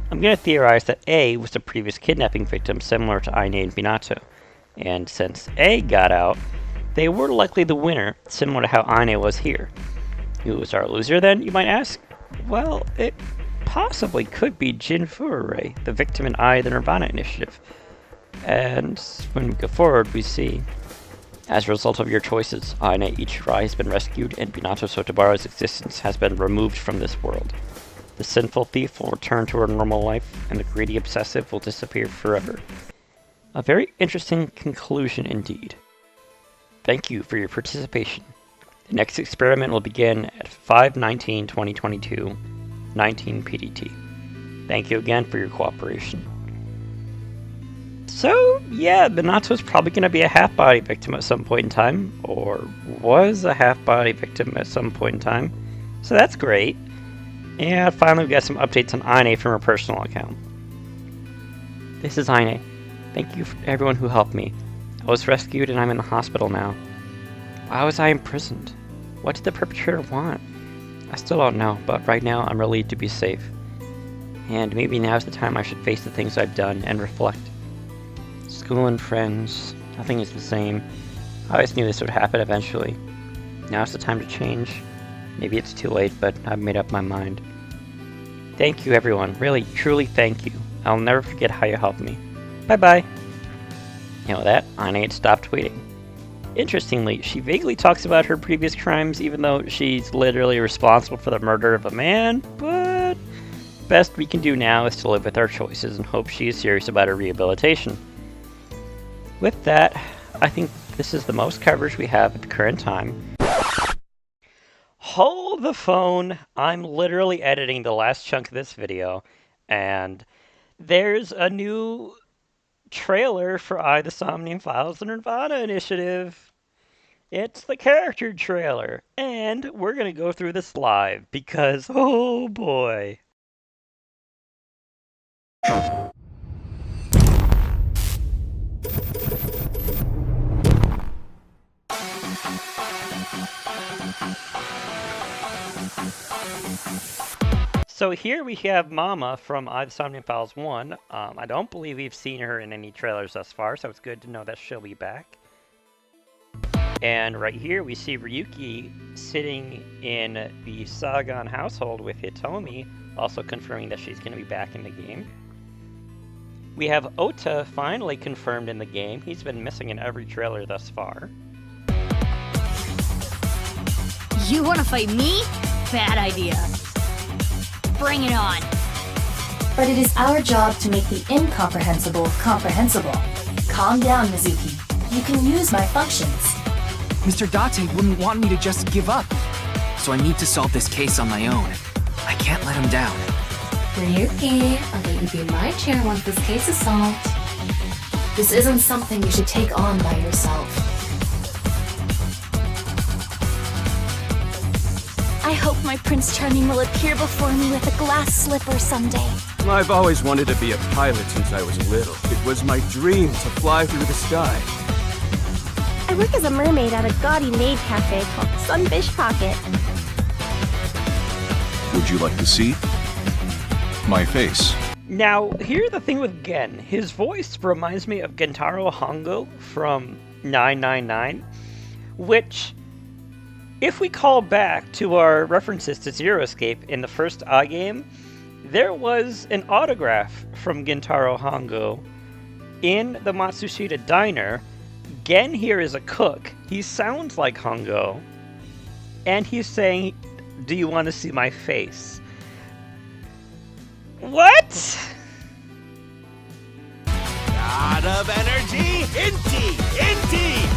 I'm going to theorize that A was a previous kidnapping victim similar to iNA and Minato. And since A got out, they were likely the winner, similar to how iNA was here. Who was our loser then, you might ask? Well, it possibly could be Jin Furore, the victim in The nirvanA initiative. And when we go forward, we see, as a result of your choices, iNA Ichirai has been rescued and Minato Sotobaro's existence has been removed from this world. The sinful thief will return to her normal life, and the greedy obsessive will disappear forever. A very interesting conclusion indeed. Thank you for your participation. The next experiment will begin at 5/19/2022, 19 PDT. Thank you again for your cooperation. So, yeah, Minato's probably going to be a half-body victim at some point in time, or was a half-body victim at some point in time, so that's great. And finally we got some updates on iNA from her personal account. This is iNA. Thank you for everyone who helped me. I was rescued and I'm in the hospital now. Why was I imprisoned? What did the perpetrator want? I still don't know, but right now I'm relieved to be safe. And maybe now's the time I should face the things I've done and reflect. School and friends, nothing is the same. I always knew this would happen eventually. Now's the time to change. Maybe it's too late, but I've made up my mind. Thank you everyone, really, truly thank you. I'll never forget how you helped me. Bye-bye. You know that, iNA had stopped tweeting. Interestingly, she vaguely talks about her previous crimes even though she's literally responsible for the murder of a man, but best we can do now is to live with our choices and hope she is serious about her rehabilitation. With that, I think this is the most coverage we have at the current time. Hold the phone, I'm literally editing the last chunk of this video, and there's a new trailer for The Somnium Files, the nirvanA initiative. It's the character trailer, and we're gonna go through this live because, oh boy. So here we have Mama from AI The Somnium Files 1. I don't believe we've seen her in any trailers thus far, so it's good to know that she'll be back. And right here we see Ryuki sitting in the Saga household with Hitomi, also confirming that she's going to be back in the game. We have Ota finally confirmed in the game. He's been missing in every trailer thus far. You wanna fight me? Bad idea. Bring it on. But it is our job to make the incomprehensible comprehensible. Calm down, Mizuki. You can use my functions. Mr. Date wouldn't want me to just give up. So I need to solve this case on my own. I can't let him down. Ryuki, I'll let you be my chair once this case is solved. This isn't something you should take on by yourself. I hope my Prince Charming will appear before me with a glass slipper someday. I've always wanted to be a pilot since I was little. It was my dream to fly through the sky. I work as a mermaid at a gaudy maid cafe called Sunfish Pocket. Would you like to see my face? Now, here's the thing with Gen. His voice reminds me of Gentaro Hongo from 999, which, if we call back to our references to Zero Escape in the first I game, there was an autograph from Gentaro Hongo in the Matsushita Diner. Gen here is a cook. He sounds like Hongo, and he's saying, "Do you want to see my face?" What? God of energy, Inti,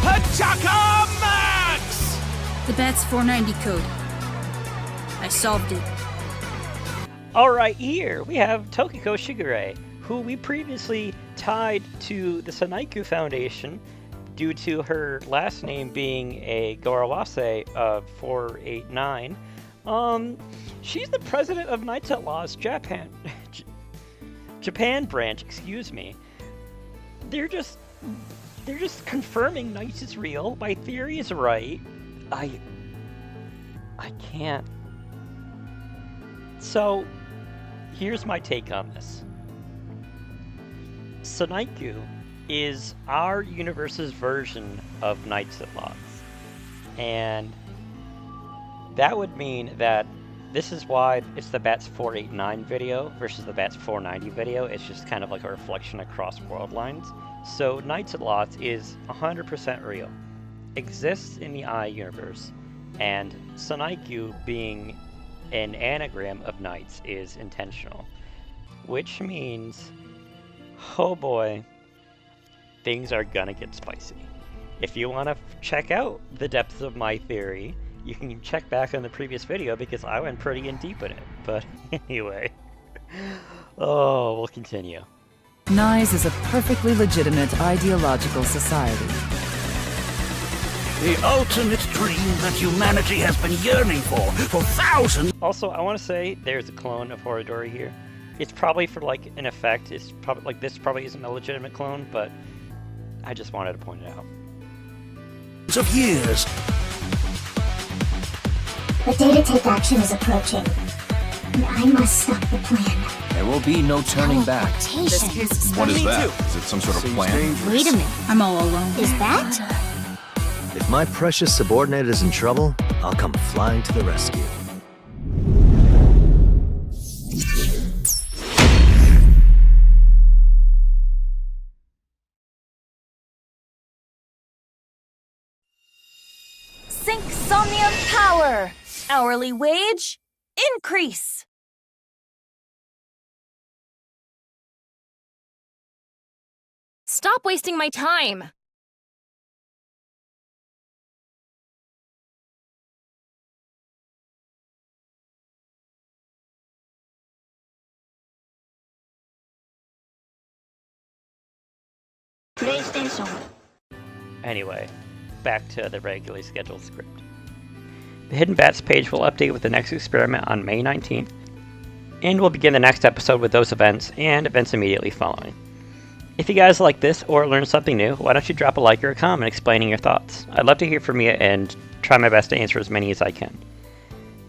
Pachaka Max! The bat's 490 code. I solved it. Alright, here we have Tokiko Shigure, who we previously tied to the Sanaiku Foundation due to her last name being a Gorawase of 489. She's the president of Knights Outlaws Japan branch, excuse me. They're just confirming Knights is real. My theory is right. I can't. So, here's my take on this. Sanaiku is our universe's version of Knights Outlaws. And that would mean that this is why it's the Bats 489 video versus the Bats 490 video. It's just kind of like a reflection across world lines. So Knights Outlaws is 100% real. Exists in the I universe. And Sanaiku being an anagram of Knights is intentional. Which means, oh boy, things are gonna get spicy. If you want to check out the depths of my theory, you can check back on the previous video because I went pretty in deep in it. But anyway, oh, we'll continue. NICE is a perfectly legitimate ideological society. The ultimate dream that humanity has been yearning for thousands. Also, I want to say there's a clone of Horadori here. It's probably for like an effect. It's probably like this probably isn't a legitimate clone, but I just wanted to point it out. Of years. The day to take action is approaching, and I must stop the plan. There will be no turning back. Teleportation. What is that? Is it some sort of plan? Wait a minute. I'm all alone. Is that? If my precious subordinate is in trouble, I'll come flying to the rescue. Sync Somnium Power! Hourly wage increase! Stop wasting my time! Anyway, back to the regularly scheduled script. The Hidden Bats page will update with the next experiment on May 19th, and we'll begin the next episode with those events and events immediately following. If you guys like this or learned something new, why don't you drop a like or a comment explaining your thoughts? I'd love to hear from you and try my best to answer as many as I can.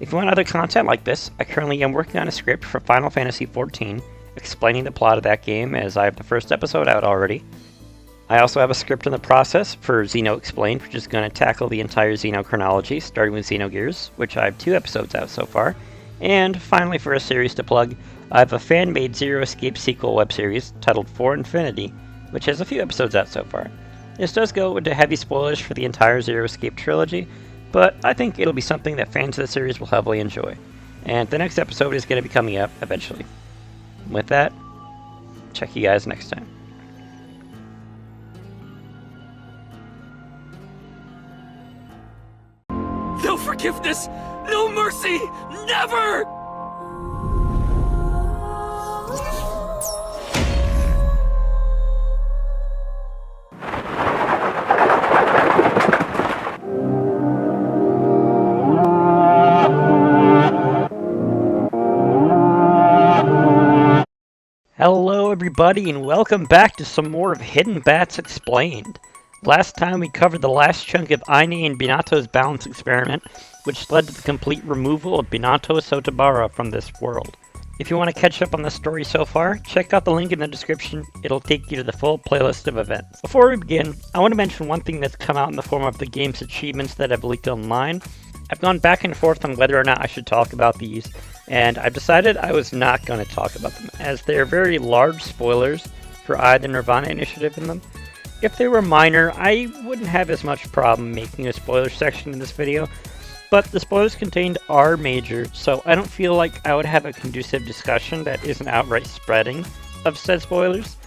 If you want other content like this, I currently am working on a script for Final Fantasy XIV, explaining the plot of that game as I have the first episode out already. I also have a script in the process for Xeno Explained, which is going to tackle the entire Xeno chronology, starting with Xenogears, which I have 2 episodes out so far. And finally, for a series to plug, I have a fan-made Zero Escape sequel web series titled For Infinity, which has a few episodes out so far. This does go into heavy spoilers for the entire Zero Escape trilogy, but I think it'll be something that fans of the series will heavily enjoy. And the next episode is going to be coming up eventually. With that, check you guys next time. No forgiveness! No mercy! Never! Hello everybody and welcome back to some more of Hidden Bats Explained. Last time we covered the last chunk of Aine and Binato's balance experiment, which led to the complete removal of Binato Sotabara from this world. If you want to catch up on the story so far, check out the link in the description. It'll take you to the full playlist of events. Before we begin, I want to mention one thing that's come out in the form of the game's achievements that have leaked online. I've gone back and forth on whether or not I should talk about these, and I've decided I was not going to talk about them, as they're very large spoilers for AI The nirvanA initiative in them. If they were minor, I wouldn't have as much problem making a spoiler section in this video, but the spoilers contained are major, so I don't feel like I would have a conducive discussion that isn't outright spreading of said spoilers.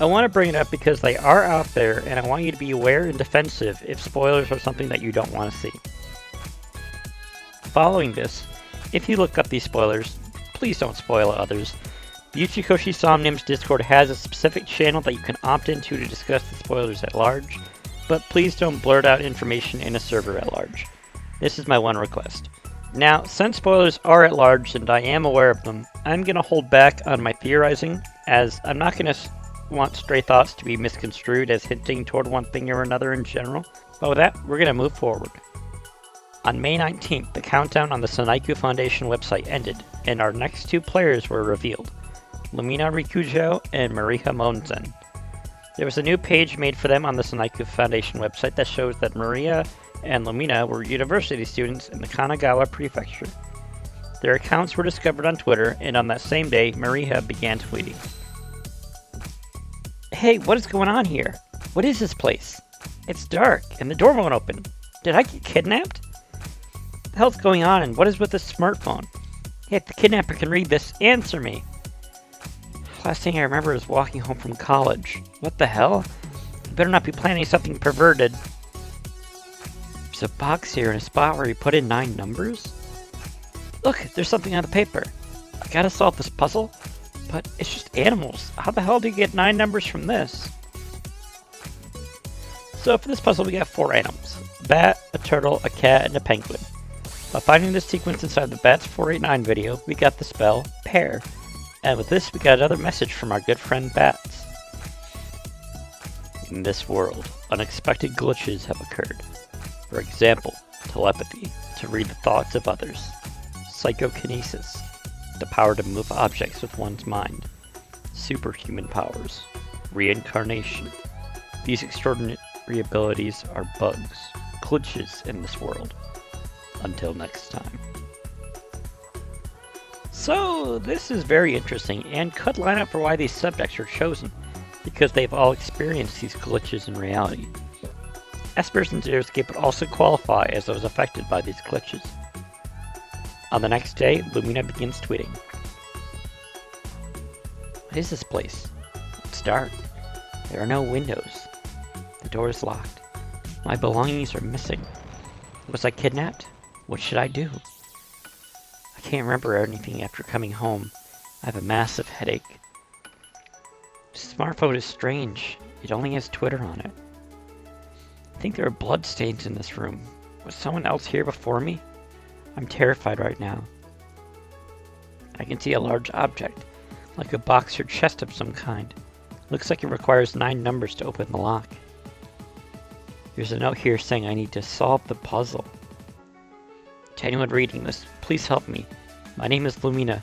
I want to bring it up because they are out there, and I want you to be aware and defensive if spoilers are something that you don't want to see. Following this, if you look up these spoilers, please don't spoil others. The Uchikoshi Somnium's Discord has a specific channel that you can opt into to discuss the spoilers at large, but please don't blurt out information in a server at large. This is my one request. Now, since spoilers are at large and I am aware of them, I'm going to hold back on my theorizing, as I'm not going to want stray thoughts to be misconstrued as hinting toward one thing or another in general. But with that, we're going to move forward. On May 19th, the countdown on the Sanaiku Foundation website ended, and our next 2 players were revealed, Lumina Rikujo and Mariha Monzen. There was a new page made for them on the Sanaiku Foundation website that shows that Maria and Lumina were university students in the Kanagawa Prefecture. Their accounts were discovered on Twitter, and on that same day, Mariha began tweeting. Hey, what is going on here? What is this place? It's dark, and the door won't open. Did I get kidnapped? What the hell's going on, and what is with this smartphone? Hey, if the kidnapper can read this, answer me! Last thing I remember is walking home from college. What the hell? You better not be planning something perverted. There's a box here in a spot where you put in 9 numbers? Look, there's something on the paper. I gotta solve this puzzle, but it's just animals. How the hell do you get 9 numbers from this? So for this puzzle we got 4 animals. A bat, a turtle, a cat, and a penguin. By finding this sequence inside the Bats 489 video, we got the spell pair. And with this, we got another message from our good friend Bats. In this world, unexpected glitches have occurred. For example, telepathy, to read the thoughts of others. Psychokinesis, the power to move objects with one's mind. Superhuman powers. Reincarnation. These extraordinary abilities are bugs, glitches in this world. Until next time. So, this is very interesting, and could line up for why these subjects are chosen, because they've all experienced these glitches in reality. Espers and Zero Escape would also qualify as those affected by these glitches. On the next day, Lumina begins tweeting. What is this place? It's dark. There are no windows. The door is locked. My belongings are missing. Was I kidnapped? What should I do? I can't remember anything after coming home. I have a massive headache. This smartphone is strange. It only has Twitter on it. I think there are blood stains in this room. Was someone else here before me? I'm terrified right now. I can see a large object, like a box or chest of some kind. Looks like it requires 9 numbers to open the lock. There's a note here saying I need to solve the puzzle. To anyone reading this, please help me. My name is Lumina.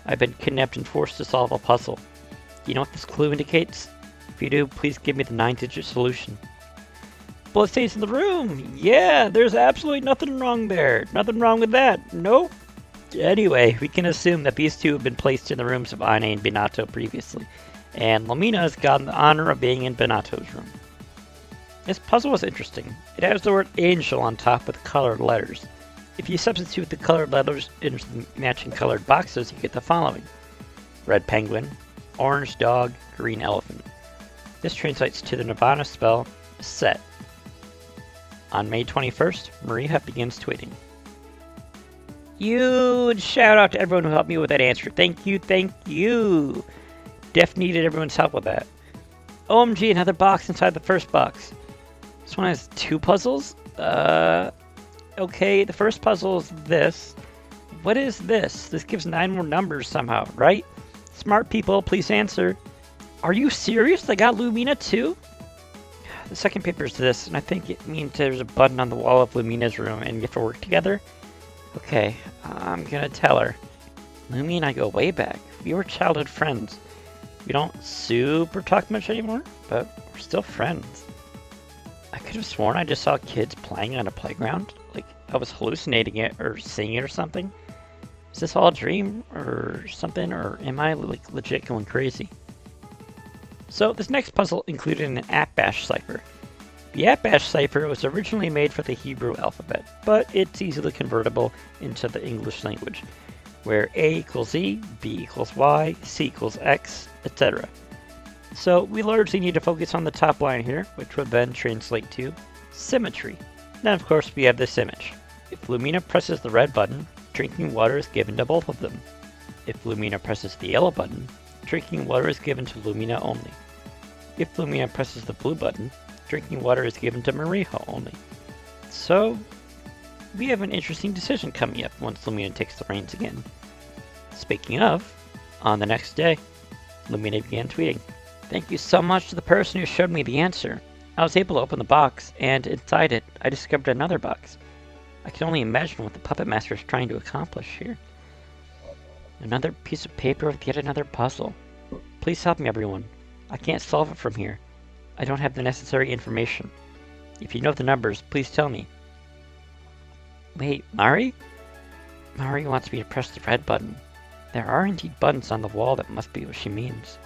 I've been kidnapped and forced to solve a puzzle. Do you know what this clue indicates? If you do, please give me the 9-digit solution. Blood stains in the room! Yeah, there's absolutely nothing wrong there. Nothing wrong with that. Nope. Anyway, we can assume that these two have been placed in the rooms of Aine and Binato previously, and Lumina has gotten the honor of being in Binato's room. This puzzle was interesting. It has the word angel on top with colored letters. If you substitute the colored letters into the matching colored boxes, you get the following. Red penguin, orange dog, green elephant. This translates to the nirvanA spell, set. On May 21st, Maria begins tweeting. Huge shout out to everyone who helped me with that answer. Thank you, thank you. Def needed everyone's help with that. OMG, another box inside the first box. This one has 2 puzzles? Okay, the first puzzle is this. What is this? This gives 9 more numbers somehow, right? Smart people, please answer. Are you serious? They got Lumina too? The second paper is this, and I think it means there's a button on the wall of Lumina's room and you have to work together. Okay, I'm gonna tell her. Lumi and I go way back. We were childhood friends. We don't super talk much anymore, but we're still friends. I could have sworn I just saw kids playing on a playground. Like, I was hallucinating it or seeing it or something. Is this all a dream or something, or am I like legit going crazy? So this next puzzle included an Apbash cipher. The Apbash cipher was originally made for the Hebrew alphabet, but it's easily convertible into the English language, where A equals Z, B equals Y, C equals X, etc. So we largely need to focus on the top line here, which would then translate to symmetry. Then of course we have this image. If Lumina presses the red button, drinking water is given to both of them. If Lumina presses the yellow button, drinking water is given to Lumina only. If Lumina presses the blue button, drinking water is given to Marijo only. So, we have an interesting decision coming up once Lumina takes the reins again. Speaking of, on the next day, Lumina began tweeting, "Thank you so much to the person who showed me the answer. I was able to open the box, and inside it, I discovered another box. I can only imagine what the Puppet Master is trying to accomplish here. Another piece of paper with yet another puzzle. Please help me, everyone. I can't solve it from here. I don't have the necessary information. If you know the numbers, please tell me." Wait, Mari? Mari wants me to press the red button. There are indeed buttons on the wall. That must be what she means.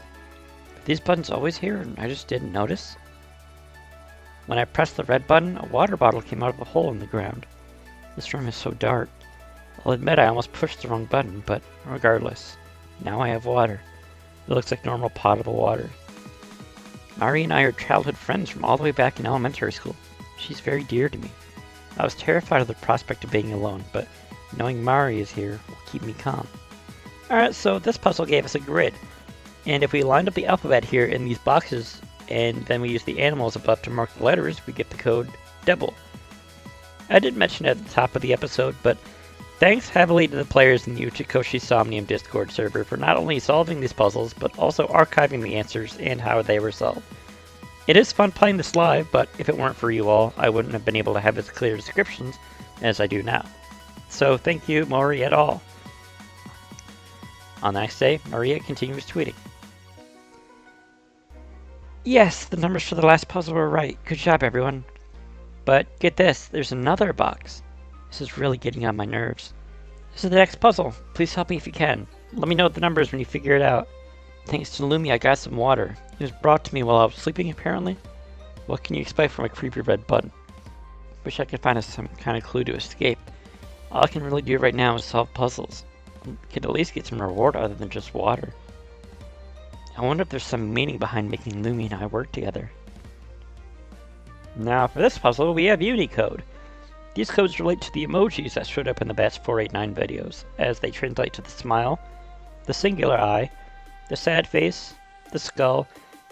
Are these buttons always here and I just didn't notice? When I pressed the red button, a water bottle came out of a hole in the ground. This room is so dark. I'll admit I almost pushed the wrong button, but regardless, now I have water. It looks like normal potable water. Mari and I are childhood friends from all the way back in elementary school. She's very dear to me. I was terrified of the prospect of being alone, but knowing Mari is here will keep me calm. Alright, so this puzzle gave us a grid. And if we lined up the alphabet here in these boxes, and then we use the animals above to mark the letters, we get the code DEBBLE. I did mention it at the top of the episode, but thanks heavily to the players in the Uchikoshi Somnium Discord server for not only solving these puzzles, but also archiving the answers and how they were solved. It is fun playing this live, but if it weren't for you all, I wouldn't have been able to have as clear descriptions as I do now. So thank you, Mori, et al. On the next day, Maria continues tweeting. Yes, the numbers for the last puzzle were right. Good job, everyone. But get this, there's another box. This is really getting on my nerves. This is the next puzzle. Please help me if you can. Let me know the numbers when you figure it out. Thanks to Lumi, I got some water. It was brought to me while I was sleeping, apparently. What can you expect from a creepy red button? Wish I could find some kind of clue to escape. All I can really do right now is solve puzzles. Could at least get some reward other than just water. I wonder if there's some meaning behind making Lumi and I work together. Now for this puzzle, we have Unicode. These codes relate to the emojis that showed up in the Batch 489 videos, as they translate to the smile, the singular eye, the sad face, the skull,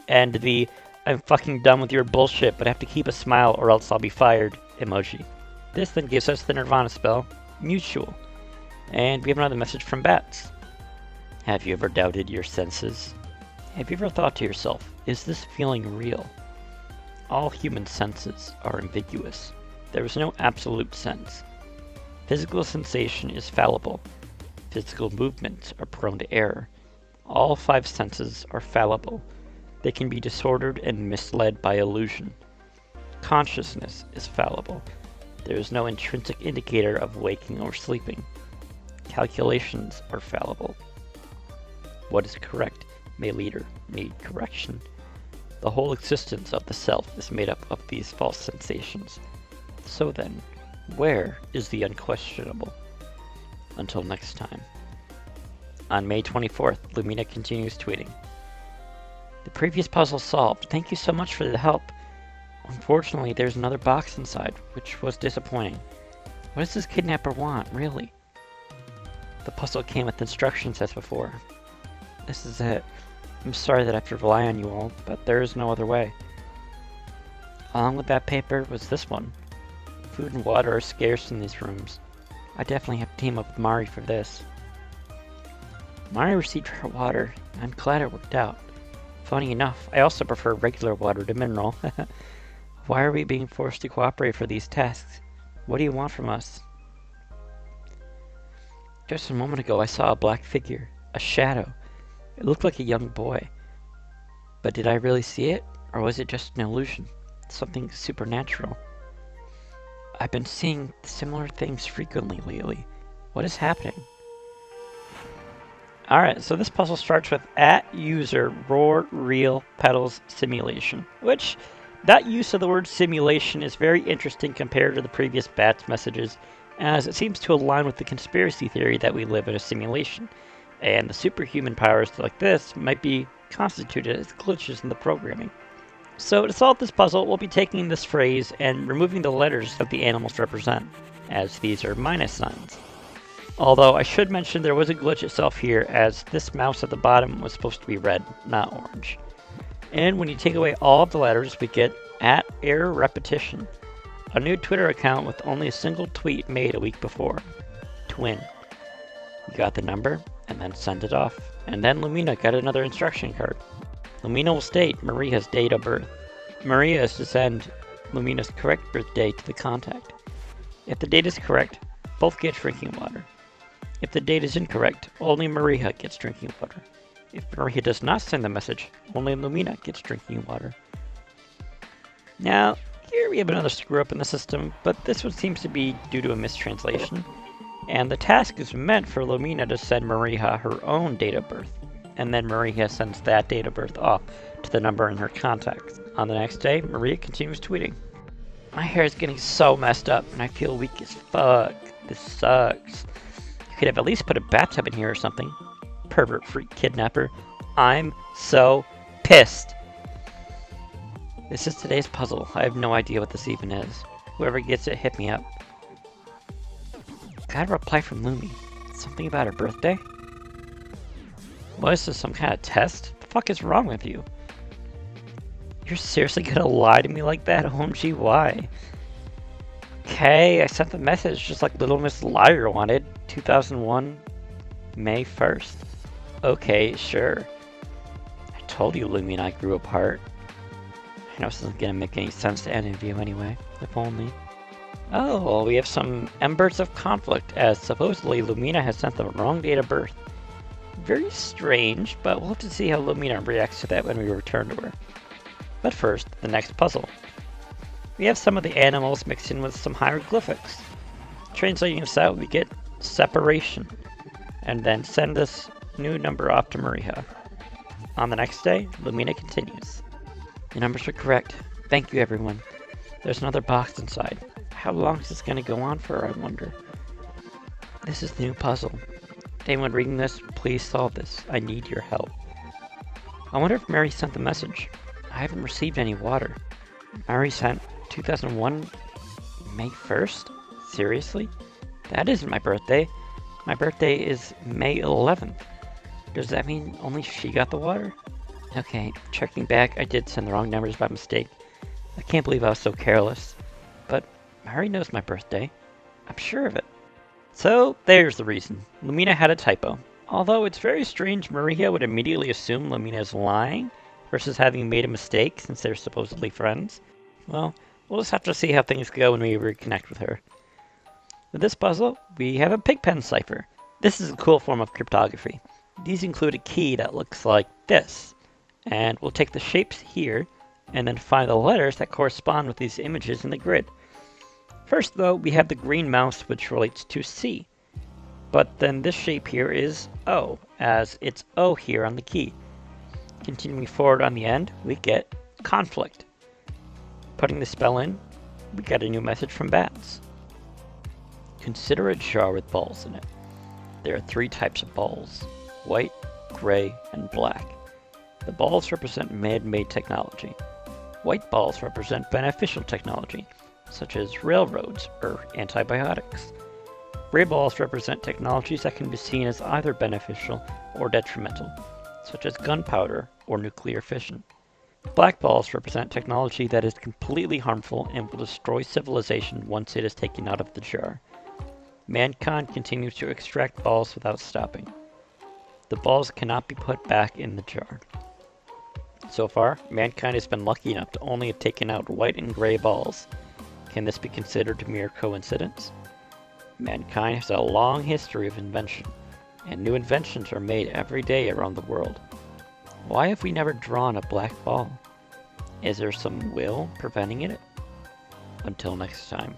and the "I'm fucking done with your bullshit but I have to keep a smile or else I'll be fired" emoji. This then gives us the nirvanA spell, Mutual. And we have another message from Bats. Have you ever doubted your senses? Have you ever thought to yourself, is this feeling real? All human senses are ambiguous. There is no absolute sense. Physical sensation is fallible. Physical movements are prone to error. All 5 senses are fallible. They can be disordered and misled by illusion. Consciousness is fallible. There is no intrinsic indicator of waking or sleeping. Calculations are fallible. What is correct may later need correction. The whole existence of the self is made up of these false sensations. So then, where is the unquestionable? Until next time. On May 24th, Lumina continues tweeting. The previous puzzle solved. Thank you so much for the help. Unfortunately, there's another box inside, which was disappointing. What does this kidnapper want, really? The puzzle came with instructions as before. This is it. I'm sorry that I have to rely on you all, but there is no other way. Along with that paper was this one. Food and water are scarce in these rooms. I definitely have to team up with Mari for this. Mari received her water, and I'm glad it worked out. Funny enough, I also prefer regular water to mineral. Why are we being forced to cooperate for these tasks? What do you want from us? Just a moment ago I saw a black figure, a shadow. It looked like a young boy. But did I really see it? Or was it just an illusion? Something supernatural? I've been seeing similar things frequently lately. What is happening? Alright, so this puzzle starts with @user roar real pedals simulation, which that use of the word simulation is very interesting compared to the previous bats messages, as it seems to align with the conspiracy theory that we live in a simulation, and the superhuman powers like this might be constituted as glitches in the programming. So to solve this puzzle, we'll be taking this phrase and removing the letters that the animals represent, as these are minus signs. Although I should mention there was a glitch itself here, as this mouse at the bottom was supposed to be red, not orange. And when you take away all of the letters, we get @error repetition, a new Twitter account with only a single tweet made a week before. Twin. You got the number, and then send it off. And then Lumina got another instruction card. Lumina will state Maria's date of birth. Maria is to send Lumina's correct birthday to the contact. If the date is correct, both get drinking water. If the date is incorrect, only Maria gets drinking water. If Maria does not send the message, only Lumina gets drinking water. Now, here we have another screw up in the system, but this one seems to be due to a mistranslation. And the task is meant for Lumina to send Maria her own date of birth, and then Maria sends that date of birth off to the number in her contacts. On the next day, Maria continues tweeting. My hair is getting so messed up, and I feel weak as fuck. This sucks. You could have at least put a bathtub in here or something. Pervert freak kidnapper. I'm so pissed. This is today's puzzle. I have no idea what this even is. Whoever gets it, hit me up. Got a reply from Lumi. Something about her birthday? What is this, some kind of test? What the fuck is wrong with you? You're seriously gonna lie to me like that? OMG, why? Okay, I sent the message just like Little Miss Liar wanted. 2001, May 1st. Okay, sure. I told you Lumi and I grew apart. I know this isn't gonna make any sense to any of you anyway, if only. Oh, well, we have some embers of conflict, as supposedly Lumina has sent the wrong date of birth. Very strange, but we'll have to see how Lumina reacts to that when we return to her. But first, the next puzzle. We have some of the animals mixed in with some hieroglyphics. Translating this out, we get separation, and then send this new number off to Maria. On the next day, Lumina continues. The numbers are correct. Thank you, everyone. There's another box inside. How long is this going to go on for, I wonder? This is the new puzzle. Anyone reading this, please solve this. I need your help. I wonder if Mary sent the message. I haven't received any water. Mary sent 2001 May 1st? Seriously? That isn't my birthday. My birthday is May 11th. Does that mean only she got the water? Okay, checking back, I did send the wrong numbers by mistake. I can't believe I was so careless. But Mary knows my birthday. I'm sure of it. So, there's the reason. Lumina had a typo. Although it's very strange Maria would immediately assume Lumina is lying, versus having made a mistake since they're supposedly friends. Well, we'll just have to see how things go when we reconnect with her. With this puzzle, we have a pigpen cipher. This is a cool form of cryptography. These include a key that looks like this, and we'll take the shapes here, and then find the letters that correspond with these images in the grid. First though, we have the green mouse which relates to C. But then this shape here is O, as it's O here on the key. Continuing forward on the end, we get conflict. Putting the spell in, we get a new message from Bats. Consider a jar with balls in it. There are 3 types of balls: white, gray, and black. The balls represent man-made technology. White balls represent beneficial technology, such as railroads or antibiotics. Gray balls represent technologies that can be seen as either beneficial or detrimental, such as gunpowder or nuclear fission. Black balls represent technology that is completely harmful and will destroy civilization once it is taken out of the jar. Mankind continues to extract balls without stopping. The balls cannot be put back in the jar. So far, mankind has been lucky enough to only have taken out white and gray balls. Can this be considered a mere coincidence? Mankind has a long history of invention, and new inventions are made every day around the world. Why have we never drawn a black ball? Is there some will preventing it? Until next time.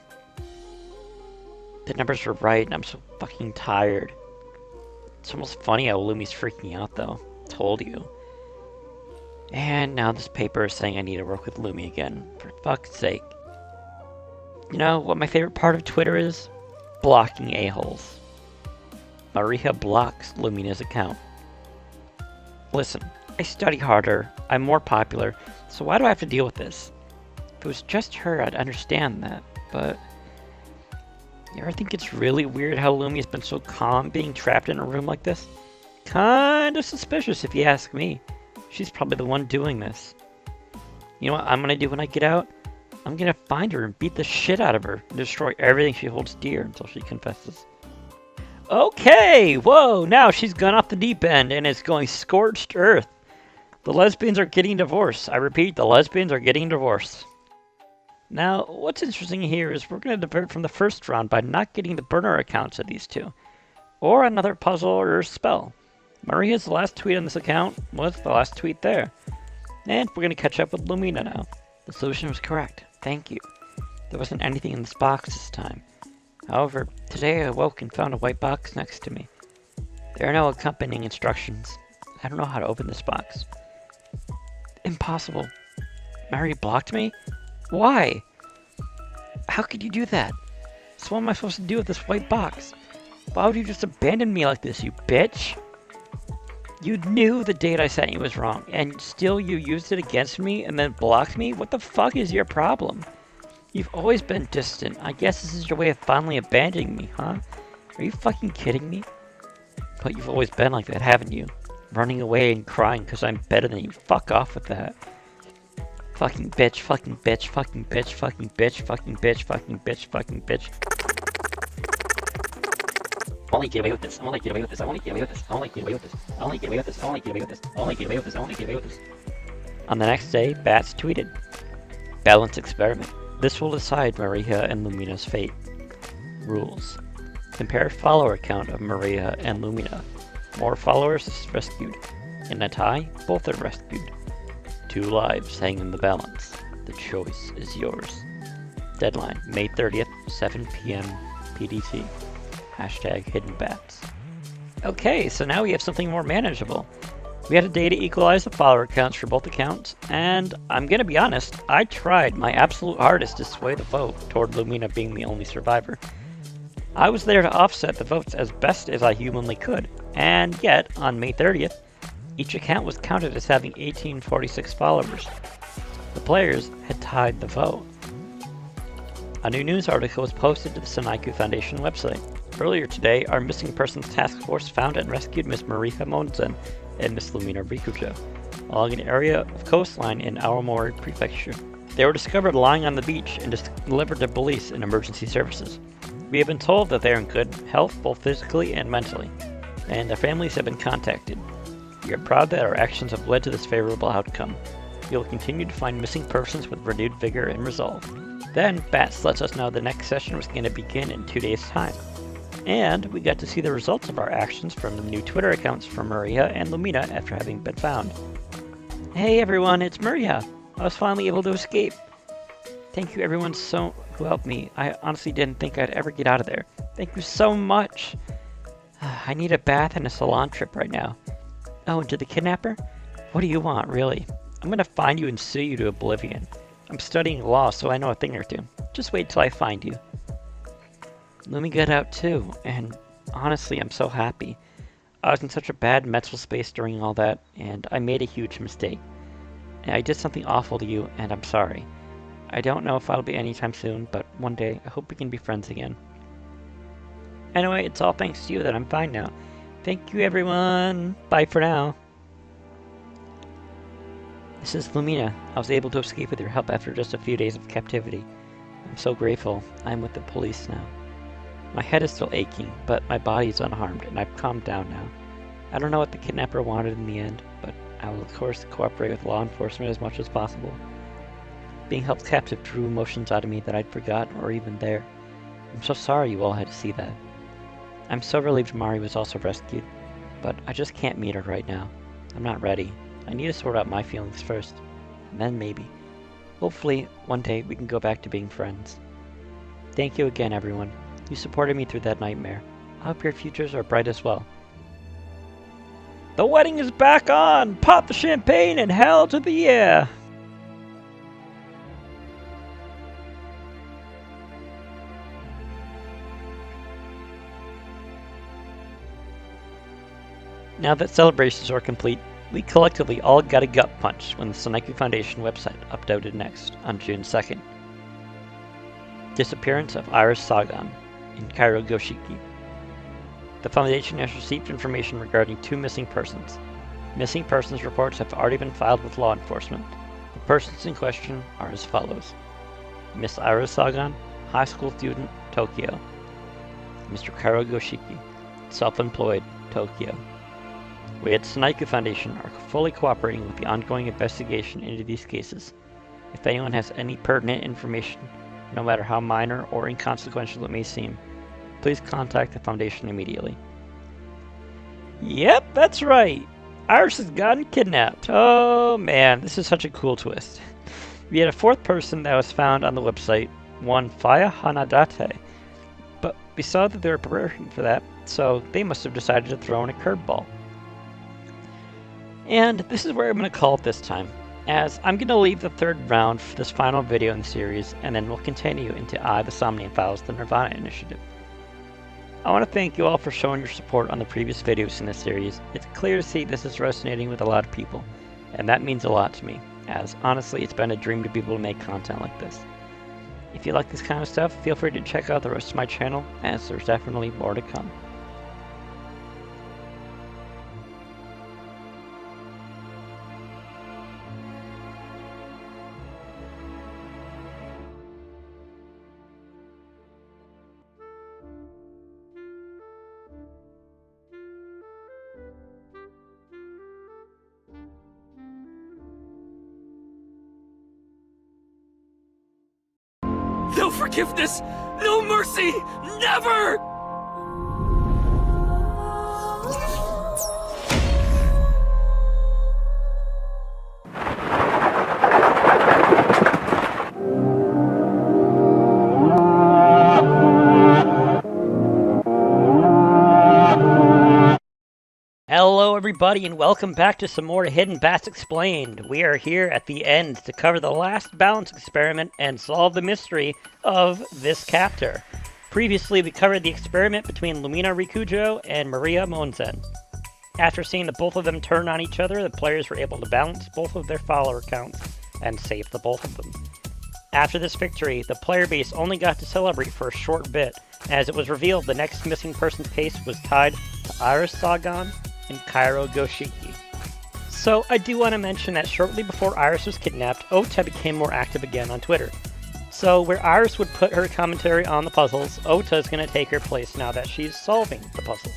The numbers were right, and I'm so fucking tired. It's almost funny how Lumi's freaking out, though. Told you. And now this paper is saying I need to work with Lumi again. For fuck's sake. You know what my favorite part of Twitter is? Blocking a-holes. Maria blocks Lumina's account. Listen, I study harder, I'm more popular, so why do I have to deal with this? If it was just her, I'd understand that, but... You ever think it's really weird how Lumi's been so calm being trapped in a room like this? Kinda suspicious if you ask me. She's probably the one doing this. You know what I'm gonna do when I get out? I'm gonna find her and beat the shit out of her and destroy everything she holds dear until she confesses. Okay, whoa, now she's gone off the deep end and is going scorched earth. The lesbians are getting divorced. I repeat, the lesbians are getting divorced. Now, what's interesting here is we're going to divert from the first round by not getting the burner accounts of these two. Or another puzzle or spell. Maria's last tweet on this account was the last tweet there. And we're going to catch up with Lumina now. The solution was correct. Thank you. There wasn't anything in this box this time. However, today I awoke and found a white box next to me. There are no accompanying instructions. I don't know how to open this box. Impossible. Maria blocked me? Why? How could you do that? So what am I supposed to do with this white box? Why would you just abandon me like this, you bitch? You knew the date I sent you was wrong, and still you used it against me and then blocked me? What the fuck is your problem? You've always been distant. I guess this is your way of finally abandoning me, huh? Are you fucking kidding me? But you've always been like that, haven't you? Running away and crying because I'm better than you. Fuck off with that. Fucking bitch, fucking bitch, fucking bitch, fucking bitch, fucking bitch, fucking bitch, fucking bitch. I only get away with this. I only get away with this. I only get away with this. I only get away with this. I only get away with this. I only get away with this. I only get away with this. I only get away with this. On the next day, Bats tweeted, "Balance experiment. This will decide Maria and Lumina's fate. Rules. Compare follower count of Maria and Lumina. More followers is rescued. In a tie, both are rescued. 2 lives hang in the balance. The choice is yours." Deadline, May 30th, 7 p.m. PDT. Hashtag Hidden Bats. Okay, so now we have something more manageable. We had a day to equalize the follower counts for both accounts, and I'm gonna be honest, I tried my absolute hardest to sway the vote toward Lumina being the only survivor. I was there to offset the votes as best as I humanly could, and yet, on May 30th, each account was counted as having 1846 followers. The players had tied the vote. A new news article was posted to the Senaiku Foundation website. Earlier today, our Missing Persons Task Force found and rescued Miss Marika Monzen and Miss Lumina Rikujo along an area of coastline in Aomori Prefecture. They were discovered lying on the beach and delivered to police and emergency services. We have been told that they are in good health both physically and mentally. and their families have been contacted. We are proud that our actions have led to this favorable outcome. We will continue to find missing persons with renewed vigor and resolve. Then, Bats lets us know the next session was going to begin in 2 days' time. And we got to see the results of our actions from the new Twitter accounts for Maria and Lumina after having been found. Hey everyone, it's Maria! I was finally able to escape. Thank you everyone who helped me. I honestly didn't think I'd ever get out of there. Thank you so much! I need a bath and a salon trip right now. Oh, and to the kidnapper? What do you want, really? I'm gonna find you and sue you to oblivion. I'm studying law, so I know a thing or two. Just wait till I find you. Lumi got out too, and honestly, I'm so happy. I was in such a bad mental space during all that, and I made a huge mistake. And I did something awful to you, and I'm sorry. I don't know if I'll be anytime soon, but one day, I hope we can be friends again. Anyway, it's all thanks to you that I'm fine now. Thank you, everyone! Bye for now! This is Lumina. I was able to escape with your help after just a few days of captivity. I'm so grateful. I'm with the police now. My head is still aching, but my body is unharmed, and I've calmed down now. I don't know what the kidnapper wanted in the end, but I will of course cooperate with law enforcement as much as possible. Being held captive drew emotions out of me that I'd forgotten or even there. I'm so sorry you all had to see that. I'm so relieved Mari was also rescued, but I just can't meet her right now. I'm not ready. I need to sort out my feelings first, and then maybe. Hopefully, one day we can go back to being friends. Thank you again, everyone. You supported me through that nightmare. I hope your futures are bright as well. The wedding is back on! Pop the champagne and hell to the yeah! Now that celebrations are complete, we collectively all got a gut punch when the Sonaiku Foundation website updated next on June 2nd. Disappearance of Iris Sagan in Cairo Goshiki. The Foundation has received information regarding 2 missing persons. Missing persons reports have already been filed with law enforcement. The persons in question are as follows. Miss Iris Sagan, high school student, Tokyo. Mr. Cairo Goshiki, self-employed, Tokyo. We at Sonaiku Foundation are fully cooperating with the ongoing investigation into these cases. If anyone has any pertinent information, no matter how minor or inconsequential it may seem, please contact the Foundation immediately. Yep, that's right! Iris has gotten kidnapped! Oh man, this is such a cool twist. We had a 4th person that was found on the website, one Faya Hanadate, but we saw that they were preparing for that, so they must have decided to throw in a curveball. And this is where I'm going to call it this time, as I'm going to leave the 3rd round for this final video in the series, and then we'll continue into AI The Somnium Files, the nirvanA initiative. I want to thank you all for showing your support on the previous videos in this series. It's clear to see this is resonating with a lot of people, and that means a lot to me, as honestly it's been a dream to be able to make content like this. If you like this kind of stuff, feel free to check out the rest of my channel, as there's definitely more to come. No forgiveness! No mercy! Never! Hello everybody and welcome back to some more Hidden Bats Explained. We are here at the end to cover the last balance experiment and solve the mystery of this captor. Previously we covered the experiment between Lumina Rikujo and Maria Monzen. After seeing that both of them turn on each other, the players were able to balance both of their follower counts and save the both of them. After this victory, the player base only got to celebrate for a short bit, as it was revealed the next missing person's case was tied to Iris Sagan and Cairo Goshiki. So I do want to mention that shortly before Iris was kidnapped, Ota became more active again on Twitter. So where Iris would put her commentary on the puzzles, Ota is going to take her place now that she's solving the puzzles.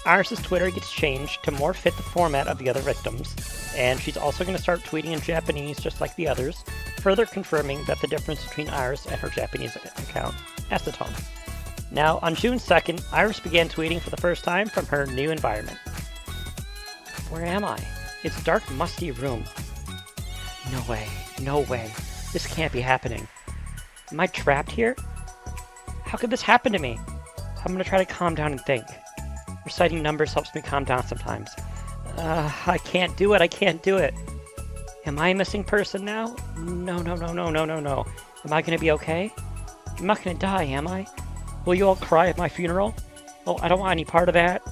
Iris's Twitter gets changed to more fit the format of the other victims, and she's also going to start tweeting in Japanese just like the others, further confirming that the difference between Iris and her Japanese account, acetone. Now, on June 2nd, Iris began tweeting for the first time from her new environment. Where am I? It's a dark, musty room. No way, no way. This can't be happening. Am I trapped here? How could this happen to me? I'm gonna try to calm down and think. Reciting numbers helps me calm down sometimes. I can't do it, I can't do it. Am I a missing person now? No. Am I gonna be okay? I'm not gonna die, am I? Will you all cry at my funeral? Oh, I don't want any part of that.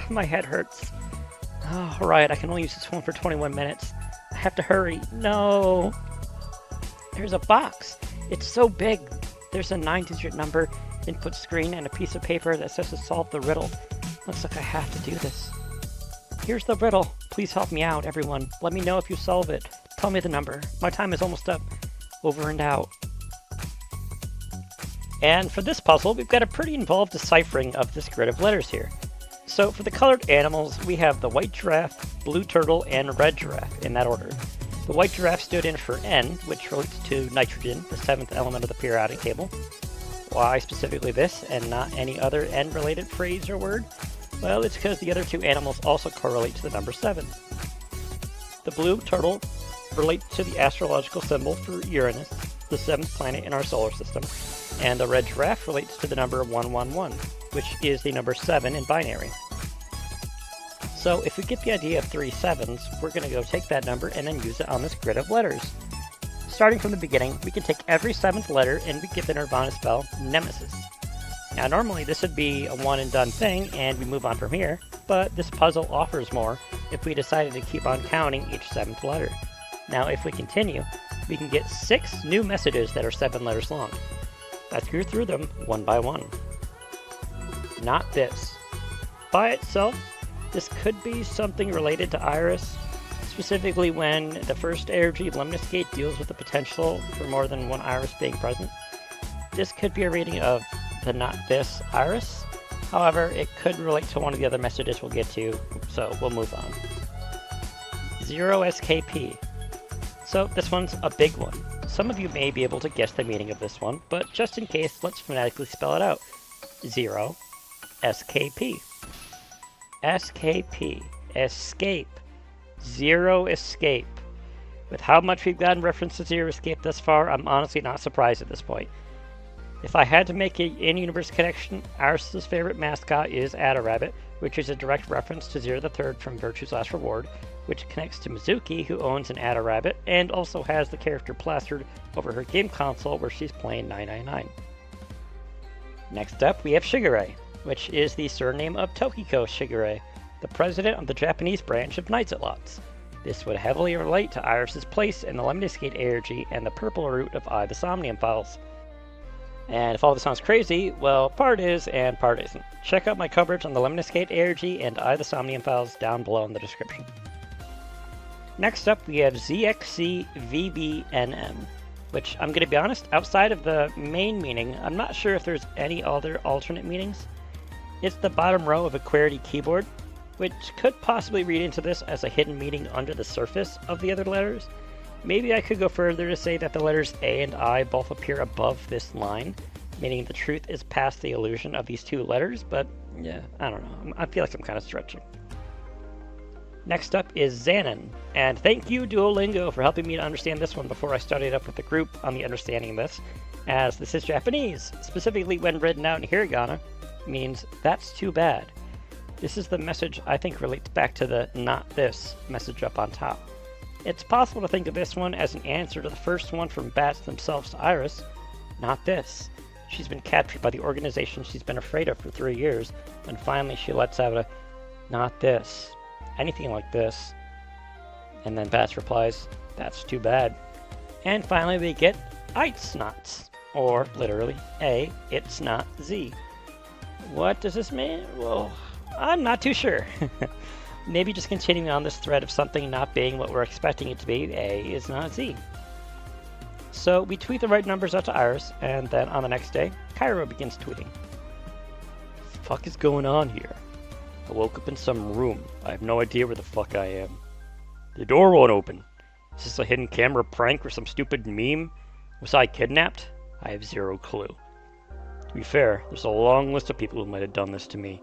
My head hurts. Oh, alright, I can only use this phone for 21 minutes. I have to hurry. No. There's a box. It's so big. There's a 9-digit number, input screen, and a piece of paper that says to solve the riddle. Looks like I have to do this. Here's the riddle. Please help me out, everyone. Let me know if you solve it. Tell me the number. My time is almost up. Over and out. And for this puzzle, we've got a pretty involved deciphering of this grid of letters here. So for the colored animals, we have the white giraffe, blue turtle, and red giraffe in that order. The white giraffe stood in for N, which relates to nitrogen, the 7th element of the periodic table. Why specifically this, and not any other N-related phrase or word? Well, it's because the other two animals also correlate to the number 7. The blue turtle relates to the astrological symbol for Uranus, the 7th planet in our solar system, and the red giraffe relates to the number 111, which is the number 7 in binary. So if we get the idea of 3 7s, we're going to go take that number and then use it on this grid of letters. Starting from the beginning, we can take every 7th letter and we get the nirvanA spell, Nemesis. Now normally this would be a one and done thing and we move on from here, but this puzzle offers more if we decided to keep on counting each 7th letter. Now if we continue, we can get 6 new messages that are 7 letters long. Let's go through them one by one. Not this. By itself, this could be something related to Iris, specifically when the first energy Lemnis Gate deals with the potential for more than one Iris being present. This could be a reading of the Not This Iris. However, it could relate to one of the other messages we'll get to, so we'll move on. 0 SKP. So this one's a big one. Some of you may be able to guess the meaning of this one, but just in case, let's phonetically spell it out. 0 SKP. SKP. Escape. 0 escape. With how much we've gotten reference to 0 escape thus far, I'm honestly not surprised at this point. If I had to make an in-universe connection, Iris' favorite mascot is Ada-Rabbit, which is a direct reference to Zero the Third from Virtue's Last Reward, which connects to Mizuki, who owns an Ada-Rabbit, and also has the character plastered over her game console where she's playing 999. Next up, we have Shigure, which is the surname of Tokiko Shigure, the president of the Japanese branch of Knights at Lots. This would heavily relate to Iris' place in the Lemnis Gate ARG and the purple root of AI The Somnium Files. And if all this sounds crazy, well, part is and part isn't. Check out my coverage on the Lemnis Gate ARG and AI The Somnium Files down below in the description. Next up, we have ZXCVBNM, which I'm going to be honest, outside of the main meaning, I'm not sure if there's any other alternate meanings. It's the bottom row of a QWERTY keyboard, which could possibly read into this as a hidden meaning under the surface of the other letters. Maybe I could go further to say that the letters A and I both appear above this line, meaning the truth is past the illusion of these two letters, but yeah, I don't know. I feel like I'm kind of stretching. Next up is Xanon, and thank you Duolingo for helping me to understand this one before I studied up with the group on the understanding of this, as this is Japanese, specifically when written out in hiragana, means that's too bad. This is the message I think relates back to the not this message up on top. It's possible to think of this one as an answer to the first one from Bats themselves to Iris, not this. She's been captured by the organization she's been afraid of for 3 years, and finally she lets out a not this. Anything like this. And then Bats replies, that's too bad. And finally we get It's Not, or literally, A, it's not Z. What does this mean? Well, I'm not too sure. Maybe just continuing on this thread of something not being what we're expecting it to be, A is not Z. So we tweet the right numbers out to Iris, and then on the next day, Cairo begins tweeting. What the fuck is going on here? I woke up in some room. I have no idea where the fuck I am. The door won't open. Is this a hidden camera prank or some stupid meme? Was I kidnapped? I have zero clue. To be fair, there's a long list of people who might have done this to me.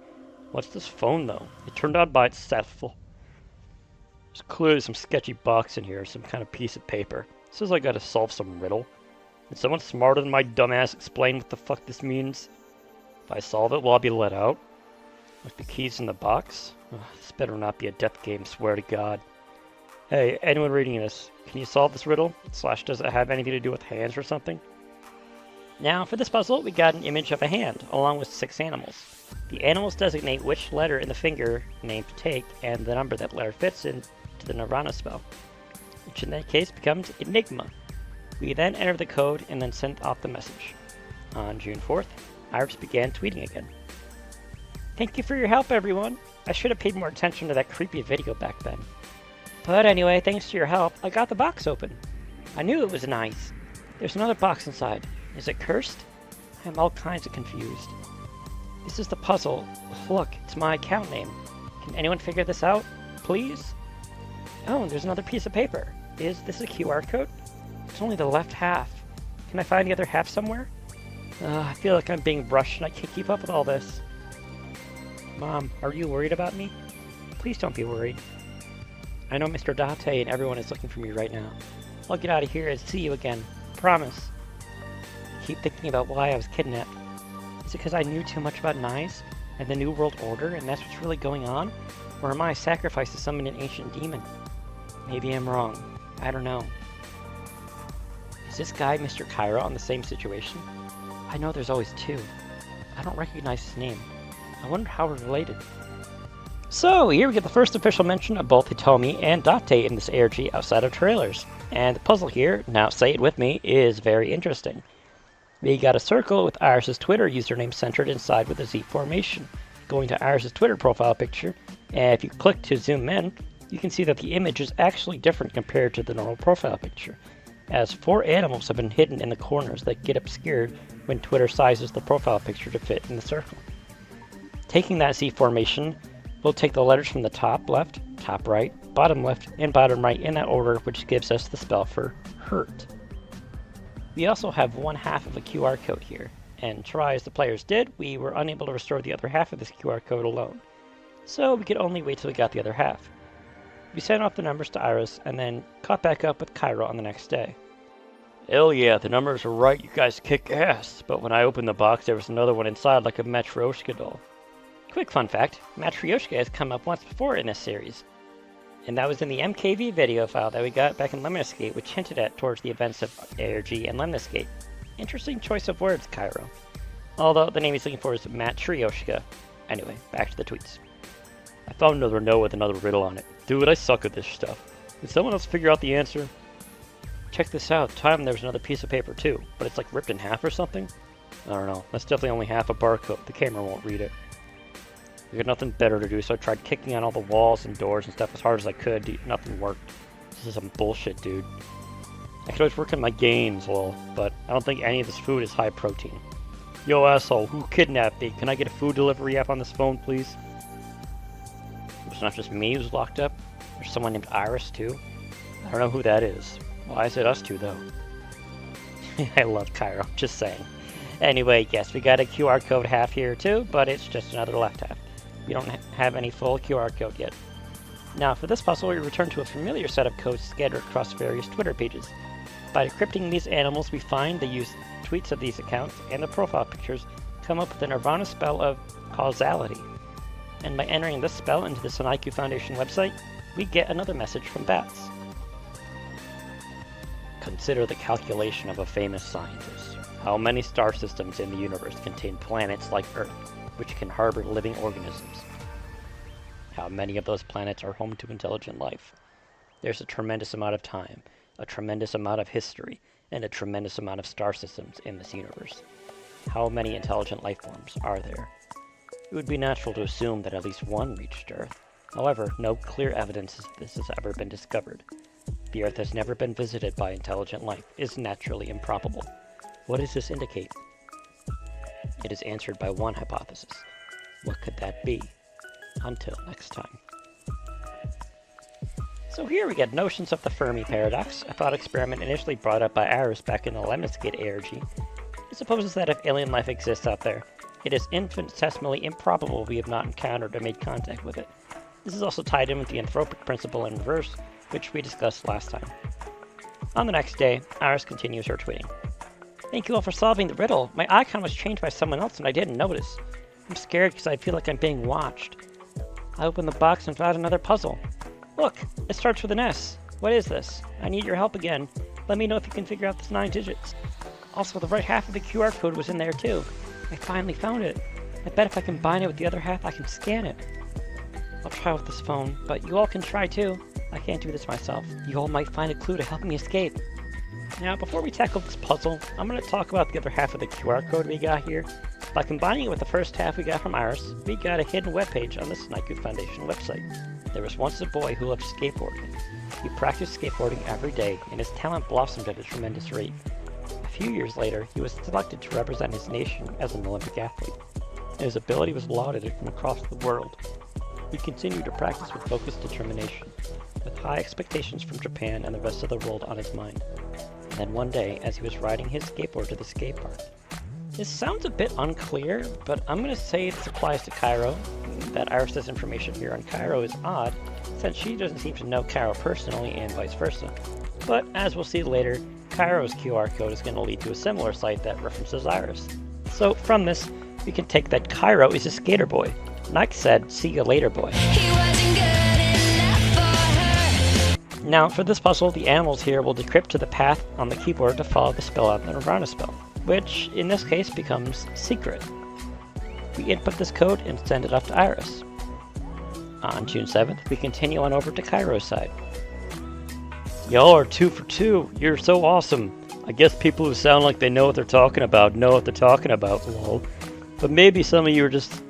What's this phone, though? It turned out by itself. There's clearly some sketchy box in here, some kind of piece of paper. It says I gotta solve some riddle. Did someone smarter than my dumbass explain what the fuck this means? If I solve it, will I be let out? Must be keys in the box? Ugh, this better not be a death game, swear to God. Hey, anyone reading this, can you solve this riddle? / does it have anything to do with hands or something? Now, for this puzzle, we got an image of a hand, along with 6 animals. The animals designate which letter in the finger name to take, and the number that letter fits into the nirvanA spell, which in that case becomes Enigma. We then enter the code and then send off the message. On June 4th, Iris began tweeting again. Thank you for your help, everyone. I should have paid more attention to that creepy video back then. But anyway, thanks to your help, I got the box open. I knew it was nice. There's another box inside. Is it cursed? I'm all kinds of confused. This is the puzzle. Look, it's my account name. Can anyone figure this out, please? Oh, there's another piece of paper. Is this a QR code? It's only the left half. Can I find the other half somewhere? I feel like I'm being rushed and I can't keep up with all this. Mom, are you worried about me? Please don't be worried. I know Mr. Date and everyone is looking for me right now. I'll get out of here and see you again. Promise. I keep thinking about why I was kidnapped. Is it because I knew too much about knives and the New World Order and that's what's really going on? Or am I sacrificed to summon an ancient demon? Maybe I'm wrong. I don't know. Is this guy Mr. Kyra on the same situation? I know there's always 2. I don't recognize his name. I wonder how we're related. So, here we get the first official mention of both Hitomi and Date in this ARG outside of trailers. And the puzzle here, now say it with me, is very interesting. We got a circle with Iris' Twitter username centered inside with a Z formation. Going to Iris' Twitter profile picture, and if you click to zoom in, you can see that the image is actually different compared to the normal profile picture, as 4 animals have been hidden in the corners that get obscured when Twitter sizes the profile picture to fit in the circle. Taking that Z formation, we'll take the letters from the top left, top right, bottom left, and bottom right in that order, which gives us the spell for hurt. We also have 1/2 of a QR code here, and try as the players did, we were unable to restore the other half of this QR code alone. So we could only wait till we got the other half. We sent off the numbers to Iris, and then caught back up with Kyra on the next day. Hell yeah, the numbers are right, you guys kick ass, but when I opened the box there was another one inside like a Matryoshka doll. Quick fun fact, Matryoshka has come up once before in this series, and that was in the MKV video file that we got back in Lemniscate, which hinted at towards the events of ARG and Lemniscate. Interesting choice of words, Cairo. Although the name he's looking for is Matryoshka. Anyway, back to the tweets. I found another note with another riddle on it. Dude, I suck at this stuff. Did someone else figure out the answer? Check this out, time there was another piece of paper too, but it's like ripped in half or something? I don't know, that's definitely only half a barcode, the camera won't read it. I got nothing better to do, so I tried kicking on all the walls and doors and stuff as hard as I could, nothing worked. This is some bullshit, dude. I could always work on my gains, lol, but I don't think any of this food is high protein. Yo asshole, who kidnapped me? Can I get a food delivery app on this phone, please? It's not just me who's locked up. There's someone named Iris, too. I don't know who that is. Why is it us two, though? I love Cairo, just saying. Anyway, yes, we got a QR code half here, too, but it's just another left half. We don't have any full QR code yet. Now, for this puzzle, we return to a familiar set of codes scattered across various Twitter pages. By decrypting these animals we find, they use tweets of these accounts, and the profile pictures come up with the nirvanA spell of causality. And by entering this spell into the Sanaiku Foundation website, we get another message from Bats. Consider the calculation of a famous scientist. How many star systems in the universe contain planets like Earth, which can harbor living organisms? How many of those planets are home to intelligent life? There's a tremendous amount of time, a tremendous amount of history, and a tremendous amount of star systems in this universe. How many intelligent life forms are there? It would be natural to assume that at least one reached Earth. However, no clear evidence of this has ever been discovered. The Earth has never been visited by intelligent life. It is naturally improbable. What does this indicate? It is answered by one hypothesis. What could that be? Until next time. So here we get notions of the Fermi paradox, a thought experiment initially brought up by ICARUS back in the Lemniscate ARG. It supposes that if alien life exists out there, it is infinitesimally improbable we have not encountered or made contact with it. This is also tied in with the anthropic principle in reverse, which we discussed last time. On the next day, ICARUS continues her tweeting. Thank you all for solving the riddle. My icon was changed by someone else and I didn't notice. I'm scared because I feel like I'm being watched. I opened the box and found another puzzle. Look, it starts with an S. What is this? I need your help again. Let me know if you can figure out this 9 digits. Also, the right half of the QR code was in there too. I finally found it. I bet if I combine it with the other half, I can scan it. I'll try with this phone, but you all can try too. I can't do this myself. You all might find a clue to help me escape. Now, before we tackle this puzzle, I'm going to talk about the other half of the QR code we got here. By combining it with the first half we got from ICARUS, we got a hidden webpage on the Snike Foundation website. There was once a boy who loved skateboarding. He practiced skateboarding every day, and his talent blossomed at a tremendous rate. A few years later, he was selected to represent his nation as an Olympic athlete, and his ability was lauded from across the world. He continued to practice with focused determination, with high expectations from Japan and the rest of the world on his mind. And then one day, as he was riding his skateboard to the skate park. This sounds a bit unclear, but I'm going to say this applies to Cairo, that ICARUS' information here on Cairo is odd, since she doesn't seem to know Cairo personally and vice versa. But as we'll see later, Cairo's QR code is going to lead to a similar site that references ICARUS. So from this, we can take that Cairo is a skater boy. Nike said, see you later boy. Now for this puzzle, the animals here will decrypt to the path on the keyboard to follow the spell out the nirvanA spell, which in this case becomes secret. We input this code and send it up to ICARUS. On June 7th, we continue on over to Cairo's side. Y'all are 2 for 2. You're so awesome. I guess people who sound like they know what they're talking about know what they're talking about, lol. But maybe some of you are just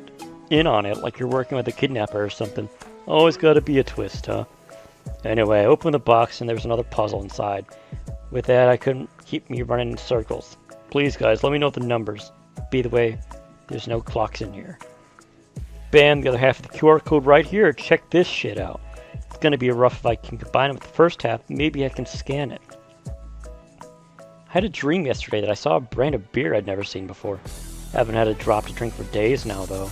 in on it, like you're working with a kidnapper or something. Always gotta be a twist, huh? Anyway, I opened the box and there's another puzzle inside. With that, I couldn't keep me running in circles. Please guys, let me know the numbers. By the way, there's no clocks in here. Bam, the other half of the QR code right here. Check this shit out. It's gonna be rough if I can combine it with the first half. Maybe I can scan it. I had a dream yesterday that I saw a brand of beer I'd never seen before. Haven't had a drop to drink for days now, though.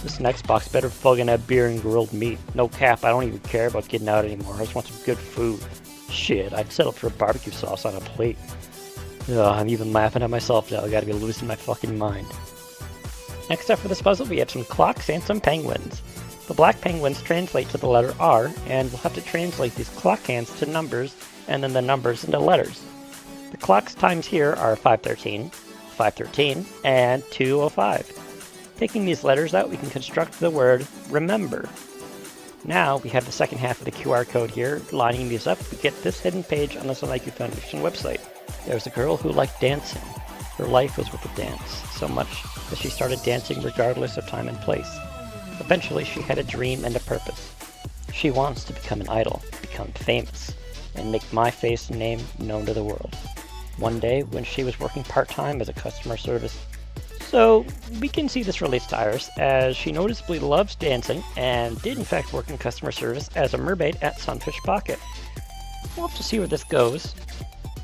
This next box better fucking have beer and grilled meat. No cap, I don't even care about getting out anymore. I just want some good food. Shit, I'd settle for a barbecue sauce on a plate. Ugh, I'm even laughing at myself now. I gotta be losing my fucking mind. Next up for this puzzle, we have some clocks and some penguins. The black penguins translate to the letter R, and we'll have to translate these clock hands to numbers, and then the numbers into letters. The clock's times here are 513, 513, and 205. Taking these letters out, we can construct the word remember. Now we have the second half of the QR code here. Lining these up, we get this hidden page on the Sonaiku Foundation website. There's a girl who liked dancing. Her life was with the dance, so much that she started dancing regardless of time and place. Eventually, she had a dream and a purpose. She wants to become an idol, become famous, and make my face and name known to the world. One day, when she was working part-time as a customer service. So, we can see this relates to ICARUS, as she noticeably loves dancing, and did in fact work in customer service as a mermaid at Sunfish Pocket. We'll have to see where this goes.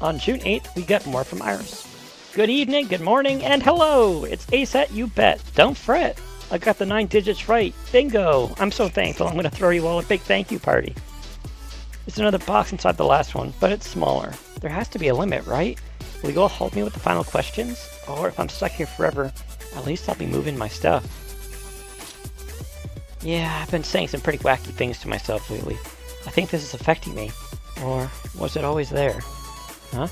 On June 8th, we got more from ICARUS. Good evening, good morning, and hello! It's ASAT, you bet. Don't fret. I got the 9 digits right. Bingo! I'm so thankful. I'm going to throw you all a big thank you party. There's another box inside the last one, but it's smaller. There has to be a limit, right? Will you all help me with the final questions? Or if I'm stuck here forever, at least I'll be moving my stuff. Yeah, I've been saying some pretty wacky things to myself lately. I think this is affecting me. Or was it always there? Huh?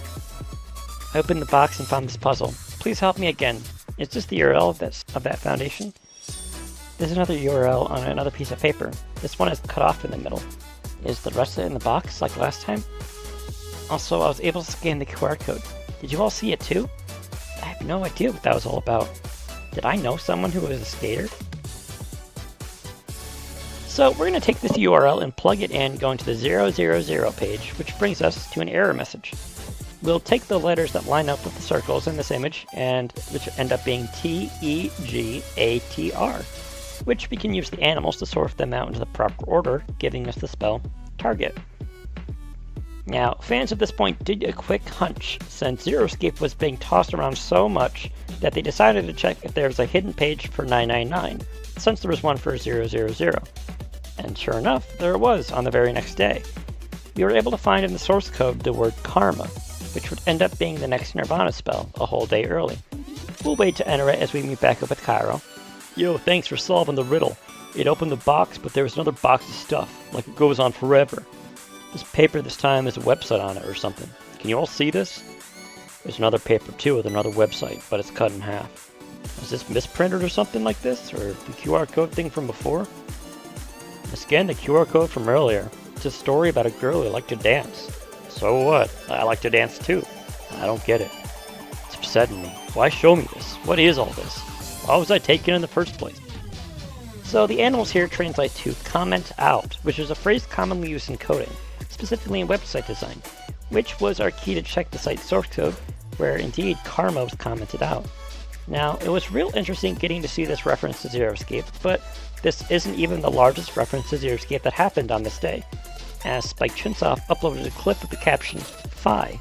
I opened the box and found this puzzle. Please help me again. Is this the URL of that foundation? There's another URL on another piece of paper. This one is cut off in the middle. Is the rest of it in the box like last time? Also, I was able to scan the QR code. Did you all see it too? I have no idea what that was all about. Did I know someone who was a skater? So we're going to take this URL and plug it in going to the 000 page, which brings us to an error message. We'll take the letters that line up with the circles in this image, and which end up being TEGATR. which we can use the animals to sort them out into the proper order, giving us the spell Target. Now, fans at this point did a quick hunch, since Zero Escape was being tossed around so much that they decided to check if there was a hidden page for 999, since there was one for 000. And sure enough, there it was on the very next day. We were able to find in the source code the word Karma, which would end up being the next nirvanA spell a whole day early. We'll wait to enter it as we meet back up with Cairo. Yo, thanks for solving the riddle. It opened the box, but there was another box of stuff, like it goes on forever. This paper this time has a website on it or something. Can you all see this? There's another paper too with another website, but it's cut in half. Is this misprinted or something like this? Or the QR code thing from before? I scanned the QR code from earlier. It's a story about a girl who liked to dance. So what? I like to dance too. I don't get it. It's upsetting me. Why show me this? What is all this? Why was I taken in the first place? So the animals here translate to comment out, which is a phrase commonly used in coding, specifically in website design, which was our key to check the site's source code, where indeed Karma was commented out. Now, it was real interesting getting to see this reference to Zero Escape, but this isn't even the largest reference to Zero Escape that happened on this day, as Spike Chunsoft uploaded a clip with the caption, Phi,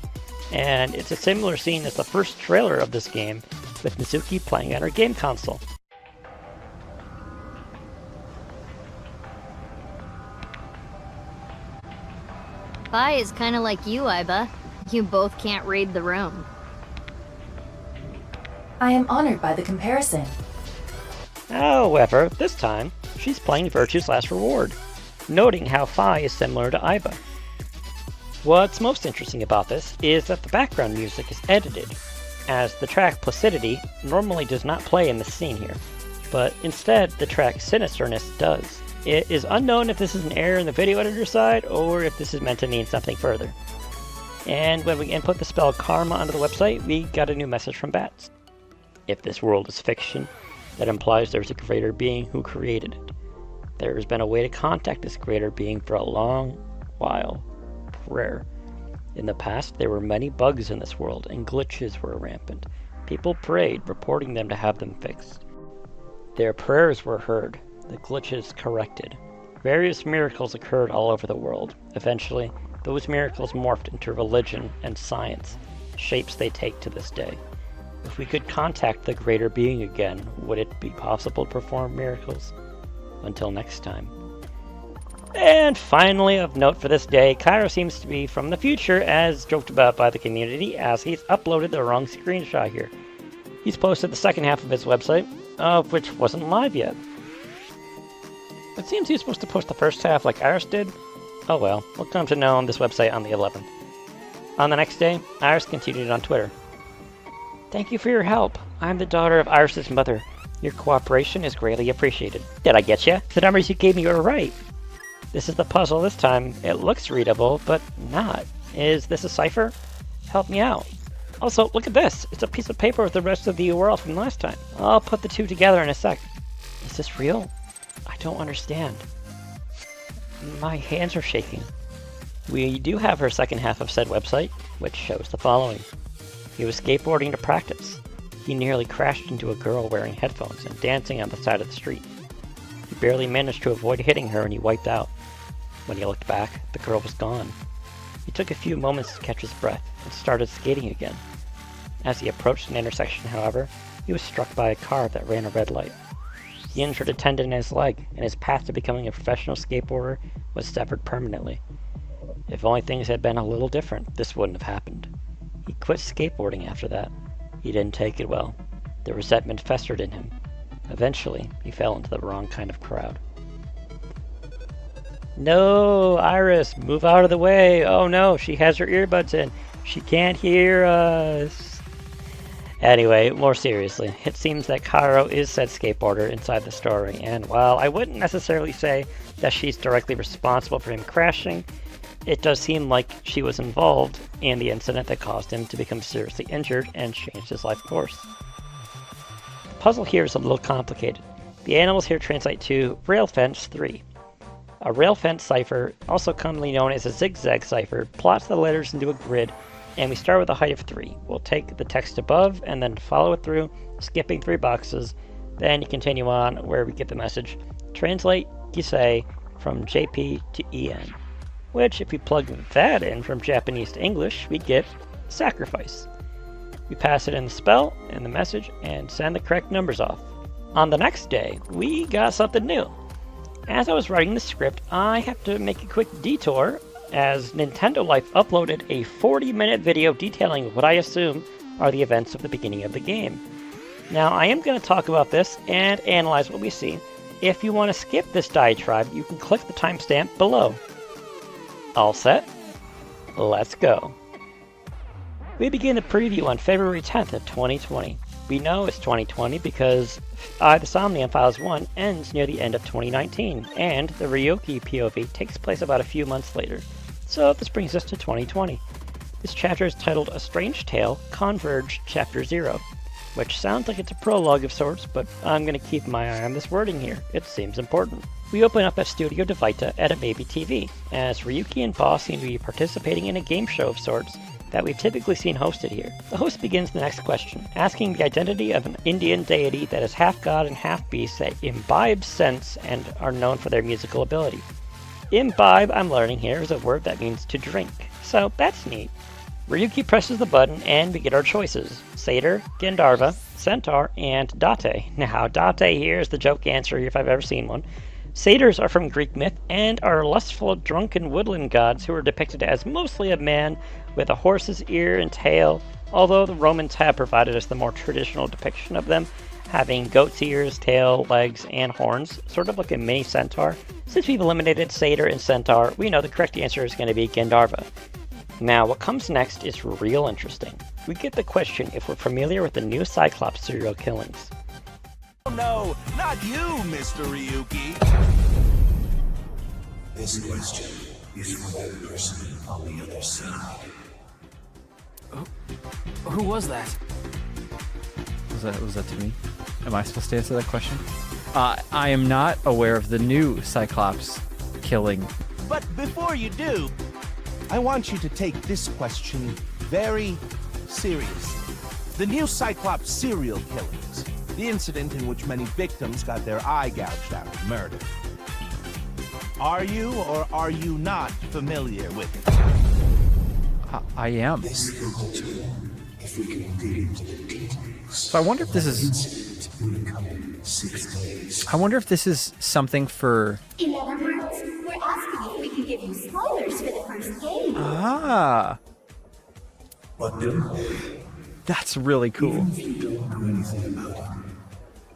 and it's a similar scene as the first trailer of this game, with Mizuki playing on her game console. Phi is kinda like you, Iba. You both can't read the room. I am honored by the comparison. However, this time, she's playing Virtue's Last Reward, noting how Phi is similar to Iba. What's most interesting about this is that the background music is edited, as the track Placidity normally does not play in this scene here, but instead the track Sinisterness does. It is unknown if this is an error in the video editor side, or if this is meant to mean something further. And when we input the spell Karma onto the website, we got a new message from Bats. If this world is fiction, that implies there's a greater being who created it. There has been a way to contact this greater being for a long while. Prayer. In the past, there were many bugs in this world, and glitches were rampant. People prayed, reporting them to have them fixed. Their prayers were heard, the glitches corrected. Various miracles occurred all over the world. Eventually, those miracles morphed into religion and science, shapes they take to this day. If we could contact the greater being again, would it be possible to perform miracles? Until next time. And finally, of note for this day, Cairo seems to be from the future, as joked about by the community, as he's uploaded the wrong screenshot here. He's posted the second half of his website, which wasn't live yet. It seems he's supposed to post the first half like Iris did. Oh well, we'll come to know on this website on the 11th. On the next day, Iris continued on Twitter. Thank you for your help. I'm the daughter of Iris's mother. Your cooperation is greatly appreciated. Did I get you? The numbers you gave me were right. This is the puzzle this time. It looks readable, but not. Is this a cipher? Help me out. Also, look at this. It's a piece of paper with the rest of the URL from last time. I'll put the two together in a sec. Is this real? I don't understand. My hands are shaking. We do have her second half of said website, which shows the following. He was skateboarding to practice. He nearly crashed into a girl wearing headphones and dancing on the side of the street. He barely managed to avoid hitting her and he wiped out. When he looked back, the girl was gone. He took a few moments to catch his breath and started skating again. As he approached an intersection, however, he was struck by a car that ran a red light. He injured a tendon in his leg, and his path to becoming a professional skateboarder was severed permanently. If only things had been a little different, this wouldn't have happened. He quit skateboarding after that. He didn't take it well. The resentment festered in him. Eventually, he fell into the wrong kind of crowd. No, Iris, move out of the way. Oh no, she has her earbuds in. She can't hear us. Anyway, more seriously, it seems that Cairo is said skateboarder inside the story, and while I wouldn't necessarily say that she's directly responsible for him crashing, it does seem like she was involved in the incident that caused him to become seriously injured and changed his life course. The puzzle here is a little complicated. The animals here translate to Rail Fence 3. A rail fence cipher, also commonly known as a zigzag cipher, plots the letters into a grid, and we start with a height of 3. We'll take the text above and then follow it through, skipping 3 boxes, Then you continue on where we get the message, translate Gisei from JP to EN, which if we plug that in from Japanese to English, we get sacrifice. We pass it in the spell and the message and send the correct numbers off. On the next day, we got something new. As I was writing the script, I have to make a quick detour as Nintendo Life uploaded a 40-minute video detailing what I assume are the events of the beginning of the game. Now, I am going to talk about this and analyze what we see. If you want to skip this diatribe, you can click the timestamp below. All set? Let's go. We begin the preview on February 10th of 2020. We know it's 2020 because AI The Somnium Files 1 ends near the end of 2019, and the Ryuki POV takes place about a few months later. So this brings us to 2020. This chapter is titled A Strange Tale, Converge Chapter 0, which sounds like it's a prologue of sorts, but I'm going to keep my eye on this wording here. It seems important. We open up at Studio DeVita at a Baby TV, as Ryuki and Boss seem to be participating in a game show of sorts that we've typically seen hosted here. The host begins the next question, asking the identity of an Indian deity that is half god and half beast that imbibe sense and are known for their musical ability. Imbibe, I'm learning here, is a word that means to drink, so that's neat. Ryuki presses the button and we get our choices, Satyr, Gandharva, Centaur, and Date. Now, Date here is the joke answer if I've ever seen one. Satyrs are from Greek myth and are lustful, drunken woodland gods who are depicted as mostly a man with a horse's ear and tail, although the Romans have provided us the more traditional depiction of them, having goat's ears, tail, legs, and horns, sort of like a mini centaur. Since we've eliminated Satyr and Centaur, we know the correct answer is going to be Gandharva. Now, what comes next is real interesting. We get the question if we're familiar with the new Cyclops serial killings. Oh no, not you, Mr. Ryuki! This question is for that person on the other side. Who was that? Was that to me? Am I supposed to answer that question? I am not aware of the new Cyclops killing. But before you do, I want you to take this question very seriously. The new Cyclops serial killings. The incident in which many victims got their eye gouged out and murdered. Are you or are you not familiar with it? I am. This is if we can dig into the details. So I wonder if this is... I wonder if this is something for... In other words, we're asking if we can give you spoilers for the first game. Ah. But don't worry. That's really cool. Even if you don't know anything about it,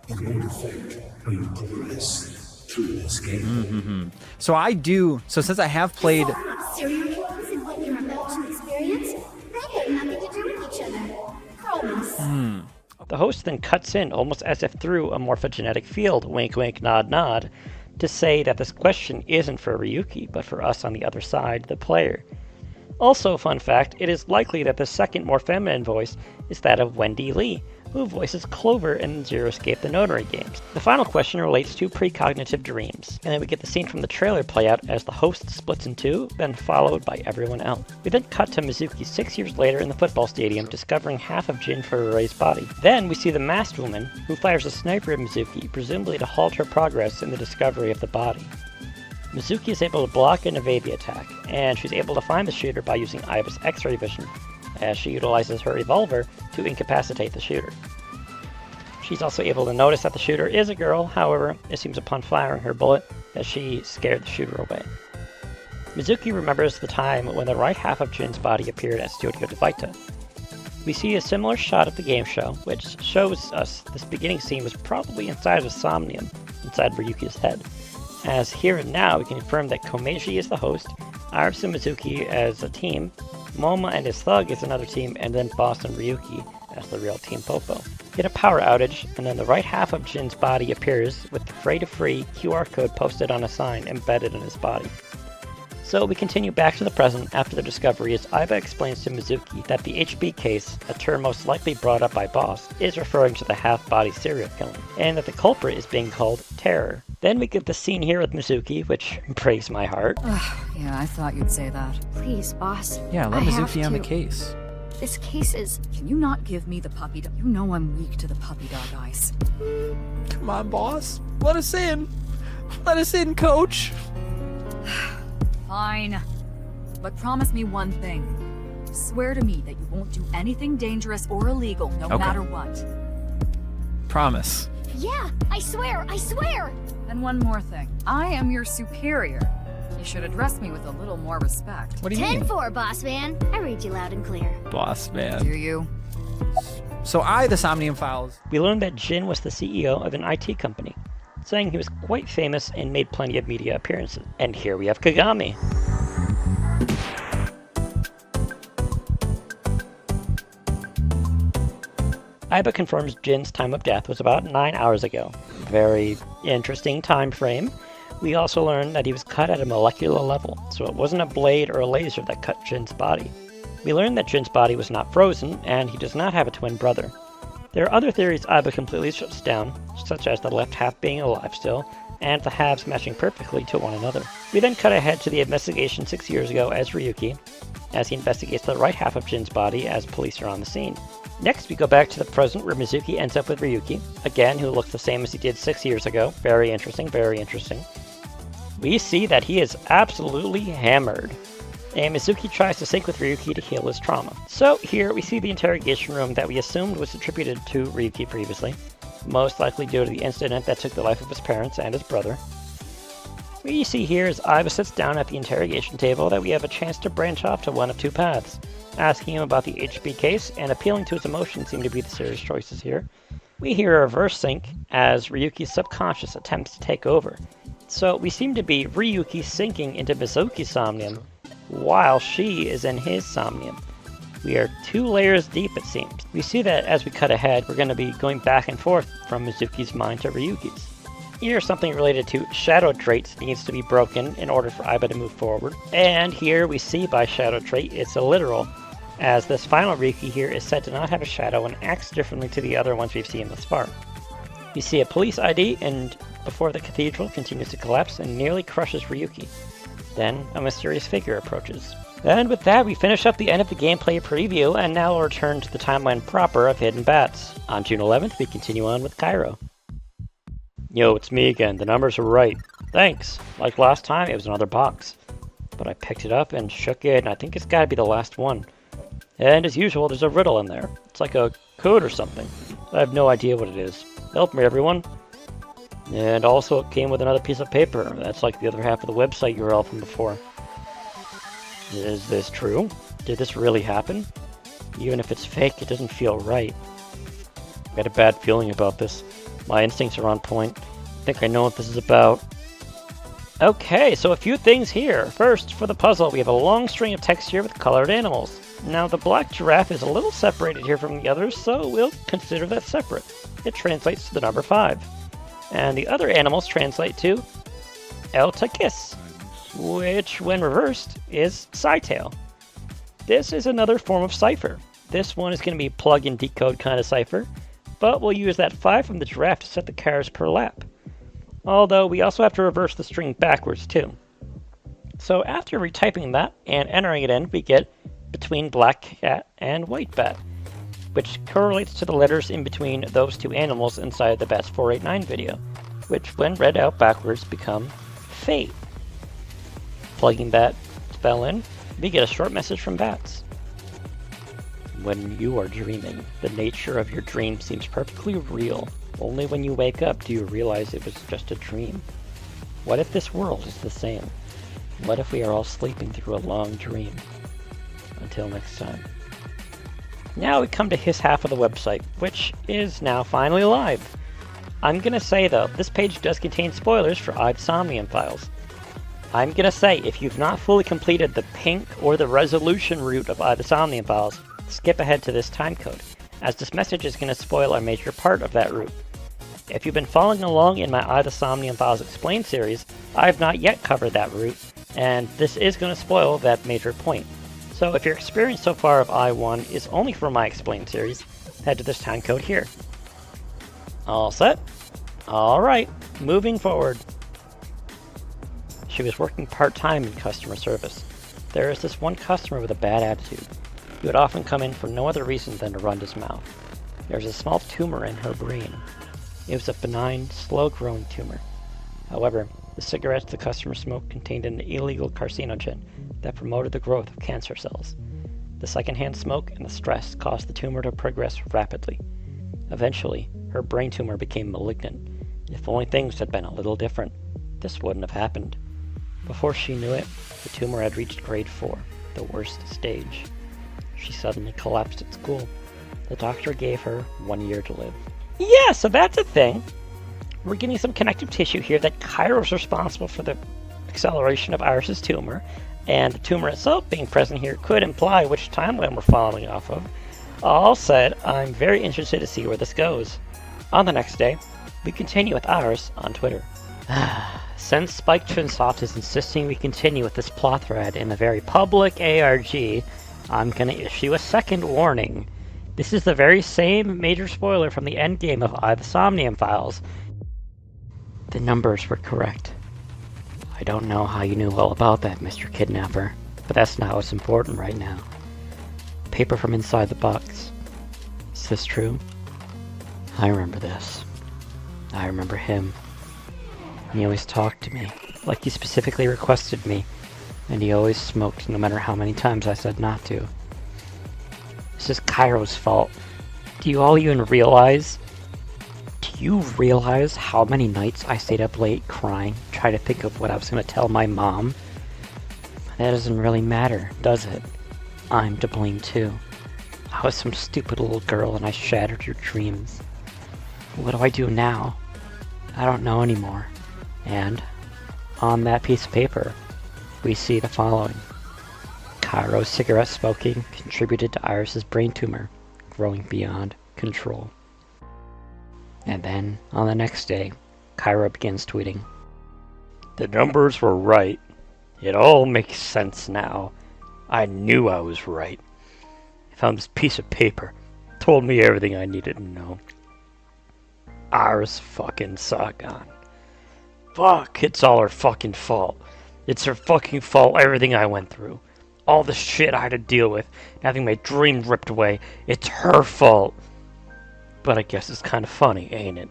it won't affect how you progress through this game. Mm-hmm. So I do... So since I have played... Serial killers and what you're about to experience, they have nothing to do with each other. Promise. The host then cuts in, almost as if through a morphogenetic field, wink wink nod nod, to say that this question isn't for Ryuki, but for us on the other side, the player. Also, fun fact, it is likely that the second more feminine voice is that of Wendy Lee, who voices Clover in Zero Escape the Notary games. The final question relates to precognitive dreams, and then we get the scene from the trailer play out as the host splits in two, then followed by everyone else. We then cut to Mizuki 6 years later in the football stadium, discovering half of Jin Furure's body. Then we see the masked woman, who fires a sniper at Mizuki, presumably to halt her progress in the discovery of the body. Mizuki is able to block and evade the attack, and she's able to find the shooter by using Iva's X-ray vision, as she utilizes her revolver to incapacitate the shooter. She's also able to notice that the shooter is a girl, however, it seems upon firing her bullet that she scared the shooter away. Mizuki remembers the time when the right half of Jin's body appeared at Studio DeVita. We see a similar shot of the game show, which shows us this beginning scene was probably inside of a Somnium, inside Ryuki's head. As here and now, we can confirm that Komeiji is the host, Iris and Mizuki as a team, Moma and his thug is another team, and then Boss and Ryuki as the real Team Popo. Get a power outage, and then the right half of Jin's body appears with the Free to Free QR code posted on a sign embedded in his body. So we continue back to the present after the discovery as Iva explains to Mizuki that the HB case, a term most likely brought up by Boss, is referring to the half-body serial killing, and that the culprit is being called Terror. Then we get the scene here with Mizuki, which breaks my heart. Yeah, I thought you'd say that. Please, boss. Yeah, let Mizuki on the case. This case is... Can you not give me the puppy dog? You know I'm weak to the puppy dog eyes. Come on, boss. Let us in. Let us in, coach. Fine. But promise me one thing. Swear to me that you won't do anything dangerous or illegal, no matter what. Promise. Yeah, I swear, I swear! And one more thing. I am your superior. You should address me with a little more respect. What do you mean? 10-4, boss man. I read you loud and clear. Boss man. Do you? So The Somnium Files. We learned that Jin was the CEO of an IT company, saying he was quite famous and made plenty of media appearances. And here we have Kagami. Aiba confirms Jin's time of death was about 9 hours ago. Very interesting time frame. We also learned that he was cut at a molecular level, so it wasn't a blade or a laser that cut Jin's body. We learned that Jin's body was not frozen, and he does not have a twin brother. There are other theories Aiba completely shuts down, such as the left half being alive still, and the halves matching perfectly to one another. We then cut ahead to the investigation 6 years ago as Ryuki, as he investigates the right half of Jin's body as police are on the scene. Next, we go back to the present where Mizuki ends up with Ryuki, again who looks the same as he did 6 years ago. Very interesting, very interesting. We see that he is absolutely hammered, and Mizuki tries to sync with Ryuki to heal his trauma. So here we see the interrogation room that we assumed was attributed to Ryuki previously, most likely due to the incident that took the life of his parents and his brother. What you see here is Aiba sits down at the interrogation table that we have a chance to branch off to one of two paths. Asking him about the HB case and appealing to his emotions seem to be the serious choices here. We hear a reverse sync as Ryuki's subconscious attempts to take over. So we seem to be Ryuki sinking into Mizuki's somnium while she is in his somnium. We are 2 layers deep, it seems. We see that as we cut ahead, we're going to be going back and forth from Mizuki's mind to Ryuki's. Here, something related to shadow traits needs to be broken in order for Aiba to move forward. And here we see by shadow trait, it's a literal, as this final Ryuki here is said to not have a shadow and acts differently to the other ones we've seen thus far. We see a police ID and before the cathedral continues to collapse and nearly crushes Ryuki. Then a mysterious figure approaches. And with that, we finish up the end of the gameplay preview, and now we'll return to the timeline proper of Hidden Bats. On June 11th, we continue on with Cairo. Yo, it's me again. The numbers are right. Thanks. Like last time, it was another box. But I picked it up and shook it, and I think it's gotta be the last one. And as usual, there's a riddle in there. It's like a code or something. I have no idea what it is. Help me, everyone. And also, it came with another piece of paper. That's like the other half of the website URL from before. Is this true? Did this really happen? Even if it's fake, it doesn't feel right. I got a bad feeling about this. My instincts are on point. I think I know what this is about. Okay, so a few things here. First, for the puzzle, we have a long string of text here with colored animals. Now, the black giraffe is a little separated here from the others, so we'll consider that separate. It translates to the number 5. And the other animals translate to El Takis, which, when reversed, is Scytail. This is another form of cipher. This one is going to be plug and decode kind of cipher, but we'll use that 5 from the giraffe to set the carats per lap. Although we also have to reverse the string backwards too. So after retyping that and entering it in, we get between black cat and white bat, which correlates to the letters in between those two animals inside the Bats 489 video, which when read out backwards become fate. Plugging that spell in, we get a short message from Bats. When you are dreaming, the nature of your dream seems perfectly real. Only when you wake up do you realize it was just a dream. What if this world is the same? What if we are all sleeping through a long dream? Until next time. Now we come to his half of the website, which is now finally live. I'm gonna say though, this page does contain spoilers for AI The Somnium Files. I'm gonna say, if you've not fully completed the pink or the resolution route of AI The Somnium Files, skip ahead to this timecode, as this message is gonna spoil a major part of that route. If you've been following along in my AI The Somnium Files Explained series, I have not yet covered that route, and this is gonna spoil that major point. So if your experience so far of I1 is only from my Explained series, head to this timecode here. All set? Alright, moving forward. She was working part-time in customer service. There is this one customer with a bad attitude. He would often come in for no other reason than to run his mouth. There was a small tumor in her brain. It was a benign, slow-growing tumor. However, the cigarettes the customer smoked contained an illegal carcinogen that promoted the growth of cancer cells. The secondhand smoke and the stress caused the tumor to progress rapidly. Eventually, her brain tumor became malignant. If only things had been a little different, this wouldn't have happened. Before she knew it, the tumor had reached grade 4, the worst stage. She suddenly collapsed at school. The doctor gave her 1 year to live. Yeah, so that's a thing. We're getting some connective tissue here that Cairo is responsible for the acceleration of Iris's tumor, and the tumor itself being present here could imply which timeline we're following off of. All said, I'm very interested to see where this goes. On the next day, we continue with Iris on Twitter. Since Spike Chunsoft is insisting we continue with this plot thread in a very public ARG, I'm gonna issue a second warning. This is the very same major spoiler from the endgame of AI The Somnium Files. The numbers were correct. I don't know how you knew all about that, Mr. Kidnapper, but that's not what's important right now. Paper from inside the box. Is this true? I remember this. I remember him. He always talked to me, like he specifically requested me, and he always smoked no matter how many times I said not to. This is Cairo's fault. Do you all even realize? Do you realize how many nights I stayed up late crying, trying to think of what I was going to tell my mom? That doesn't really matter, does it? I'm to blame too. I was some stupid little girl and I shattered your dreams. What do I do now? I don't know anymore. And on that piece of paper, we see the following. Cairo's cigarette smoking contributed to Iris's brain tumor growing beyond control. And then, on the next day, Cairo begins tweeting. The numbers were right. It all makes sense now. I knew I was right. I found this piece of paper. Told me everything I needed to know. Iris fucking Saga. Fuck, it's all her fucking fault. It's her fucking fault, everything I went through. All the shit I had to deal with, having my dream ripped away. It's her fault. But I guess it's kind of funny, ain't it?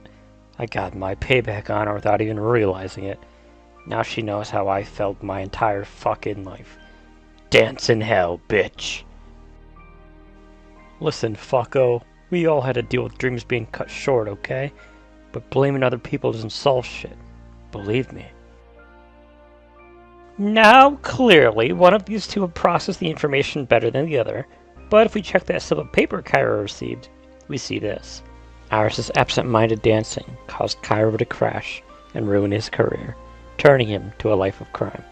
I got my payback on her without even realizing it. Now she knows how I felt my entire fucking life. Dance in hell, bitch. Listen, fucko. We all had to deal with dreams being cut short, okay? But blaming other people doesn't solve shit. Believe me. Now, clearly, one of these two have processed the information better than the other, but if we check that slip of paper Cairo received, we see this. Iris's absent-minded dancing caused Cairo to crash and ruin his career, turning him to a life of crime.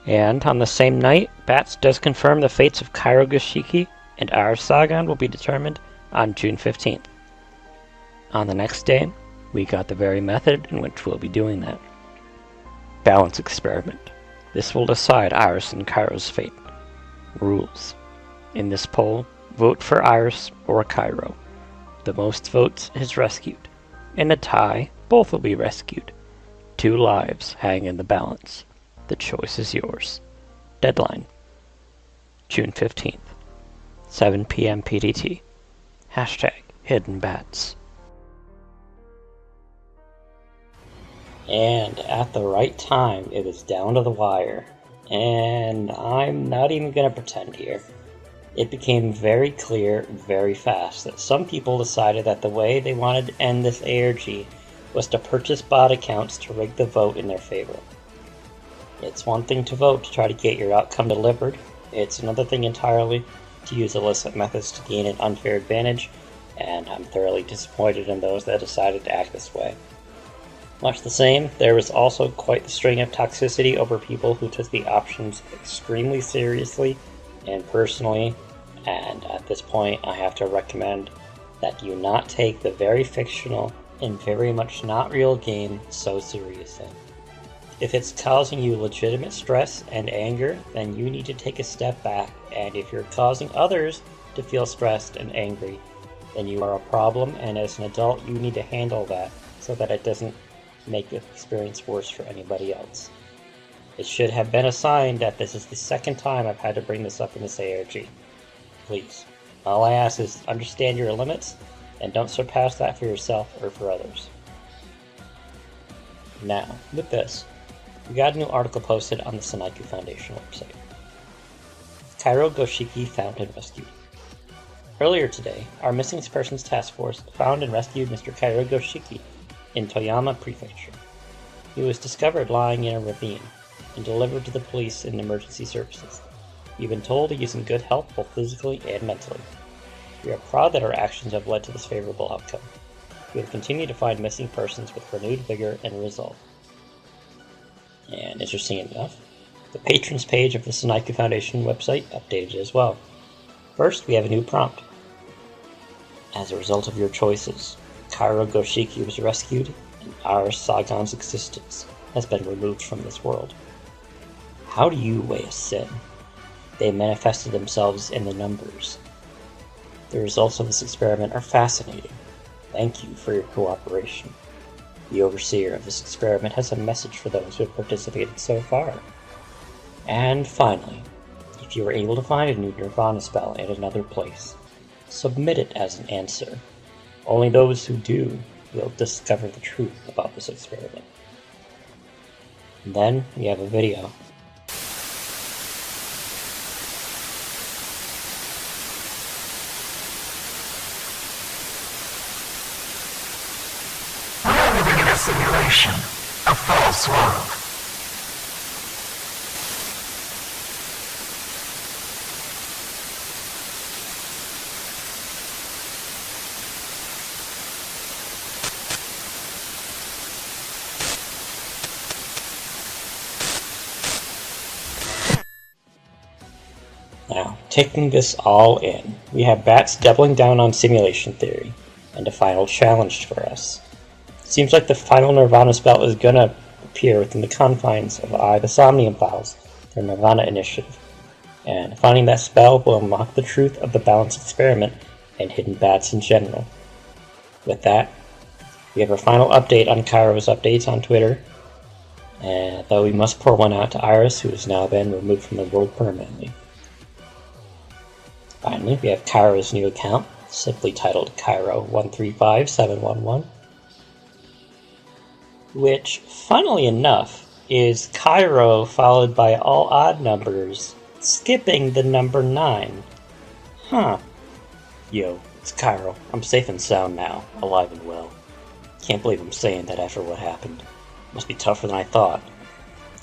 And on the same night, Bats does confirm the fates of Cairo Gashiki and Iris Sagan will be determined on June 15th. On the next day, we got the very method in which we'll be doing that. Balance experiment. This will decide Iris and Cairo's fate. Rules. In this poll, vote for Iris or Cairo. The most votes is rescued. In a tie, both will be rescued. 2 lives hang in the balance. The choice is yours. Deadline. June 15th. 7 p.m. PDT. Hashtag Hidden Bats. And at the right time, it was down to the wire. And I'm not even going to pretend here. It became very clear very fast that some people decided that the way they wanted to end this ARG was to purchase bot accounts to rig the vote in their favor. It's one thing to vote to try to get your outcome delivered. It's another thing entirely to use illicit methods to gain an unfair advantage, and I'm thoroughly disappointed in those that decided to act this way. Much the same, there was also quite the string of toxicity over people who took the options extremely seriously and personally, and at this point I have to recommend that you not take the very fictional and very much not real game so seriously. If it's causing you legitimate stress and anger, then you need to take a step back, and if you're causing others to feel stressed and angry, then you are a problem, and as an adult you need to handle that so that it doesn't make the experience worse for anybody else. It should have been a sign that this is the second time I've had to bring this up in this ARG. please. All I ask is understand your limits and don't surpass that for yourself or for others. Now, with this, we got a new article posted on the Sanaiku Foundation website. Kairo Goshiki found and rescued. Earlier today, our Missing Persons Task Force found and rescued Mr. Kairo Goshiki in Toyama Prefecture. He was discovered lying in a ravine and delivered to the police and emergency services. We've been told he is in good health both physically and mentally. We are proud that our actions have led to this favorable outcome. We will continue to find missing persons with renewed vigor and resolve. And interesting enough, the patrons page of the Sanaiku Foundation website updated as well. First, we have a new prompt. As a result of your choices, Kairo Goshiki was rescued, and our Sagan's existence has been removed from this world. How do you weigh a sin? They manifested themselves in the numbers. The results of this experiment are fascinating. Thank you for your cooperation. The overseer of this experiment has a message for those who have participated so far. And finally, if you are able to find a new nirvanA spell in another place, submit it as an answer. Only those who do will discover the truth about this experiment. And then we have a video. We're living in a simulation, a false world. Now, taking this all in, we have Bats doubling down on simulation theory, and a final challenge for us. Seems like the final nirvanA spell is gonna appear within the confines of AI The Somnium Files, their nirvanA initiative, and finding that spell will unlock the truth of the balance experiment and hidden bats in general. With that, we have our final update on Kairo's updates on Twitter, though we must pour one out to Iris, who has now been removed from the world permanently. Finally, we have Kairo's new account, simply titled Kairo135711, which, funnily enough, is Kairo followed by all odd numbers, skipping the number 9. Huh. Yo, it's Kairo. I'm safe and sound now, alive and well. Can't believe I'm saying that after what happened. Must be tougher than I thought.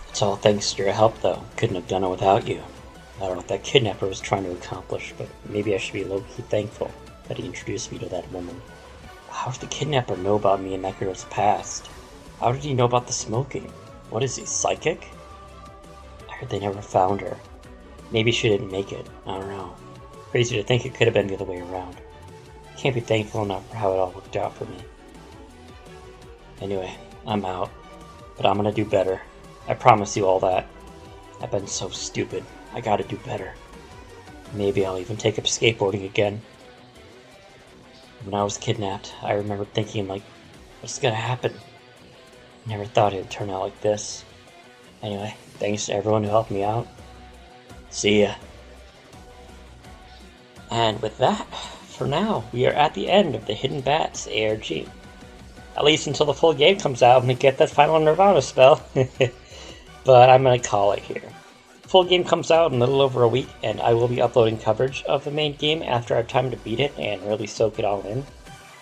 It's all thanks to your help, though. Couldn't have done it without you. I don't know what that kidnapper was trying to accomplish, but maybe I should be low-key thankful that he introduced me to that woman. How did the kidnapper know about me and that girl's past? How did he know about the smoking? What is he, psychic? I heard they never found her. Maybe she didn't make it. I don't know. Crazy to think it could have been the other way around. Can't be thankful enough for how it all worked out for me. Anyway, I'm out. But I'm gonna do better. I promise you all that. I've been so stupid. I gotta do better. Maybe I'll even take up skateboarding again. When I was kidnapped, I remember thinking, like, what's gonna happen? Never thought it would turn out like this. Anyway, thanks to everyone who helped me out. See ya. And with that, for now, we are at the end of the Hidden Bats ARG. At least until the full game comes out and we get that final nirvanA spell. But I'm gonna call it here. Full game comes out in a little over a week, and I will be uploading coverage of the main game after I have time to beat it and really soak it all in.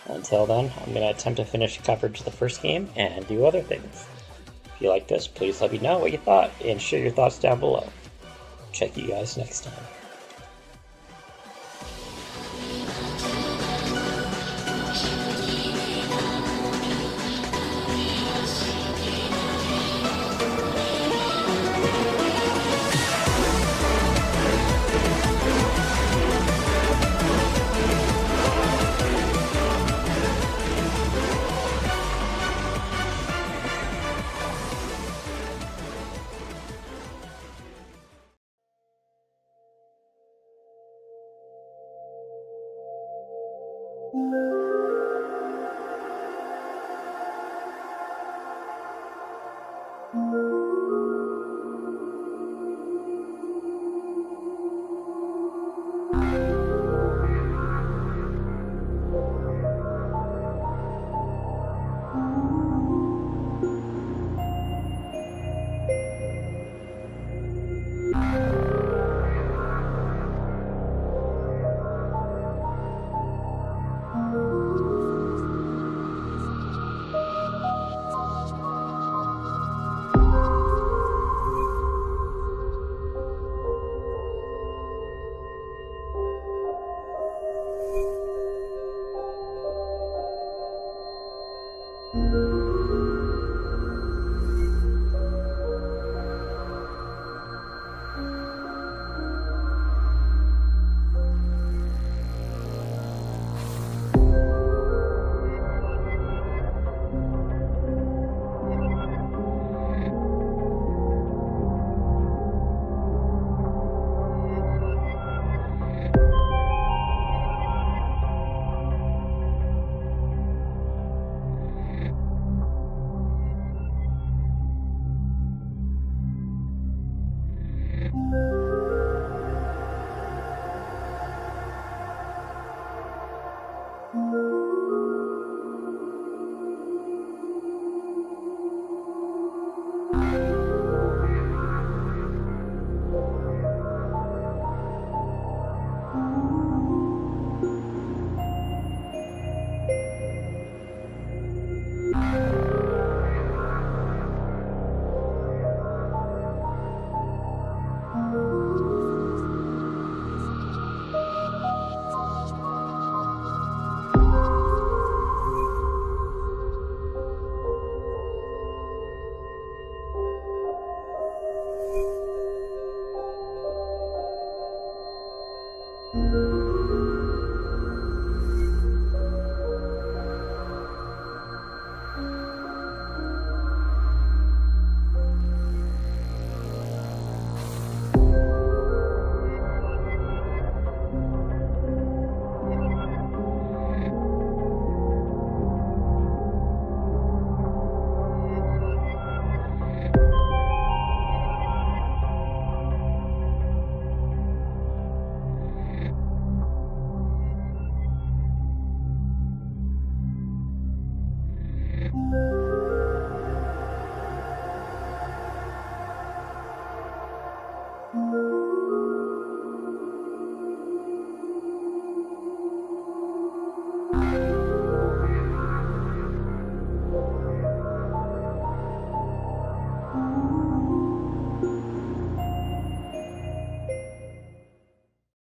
Until then, I'm going to attempt to finish coverage of the first game and do other things. If you like this, please let me know what you thought and share your thoughts down below. Check you guys next time.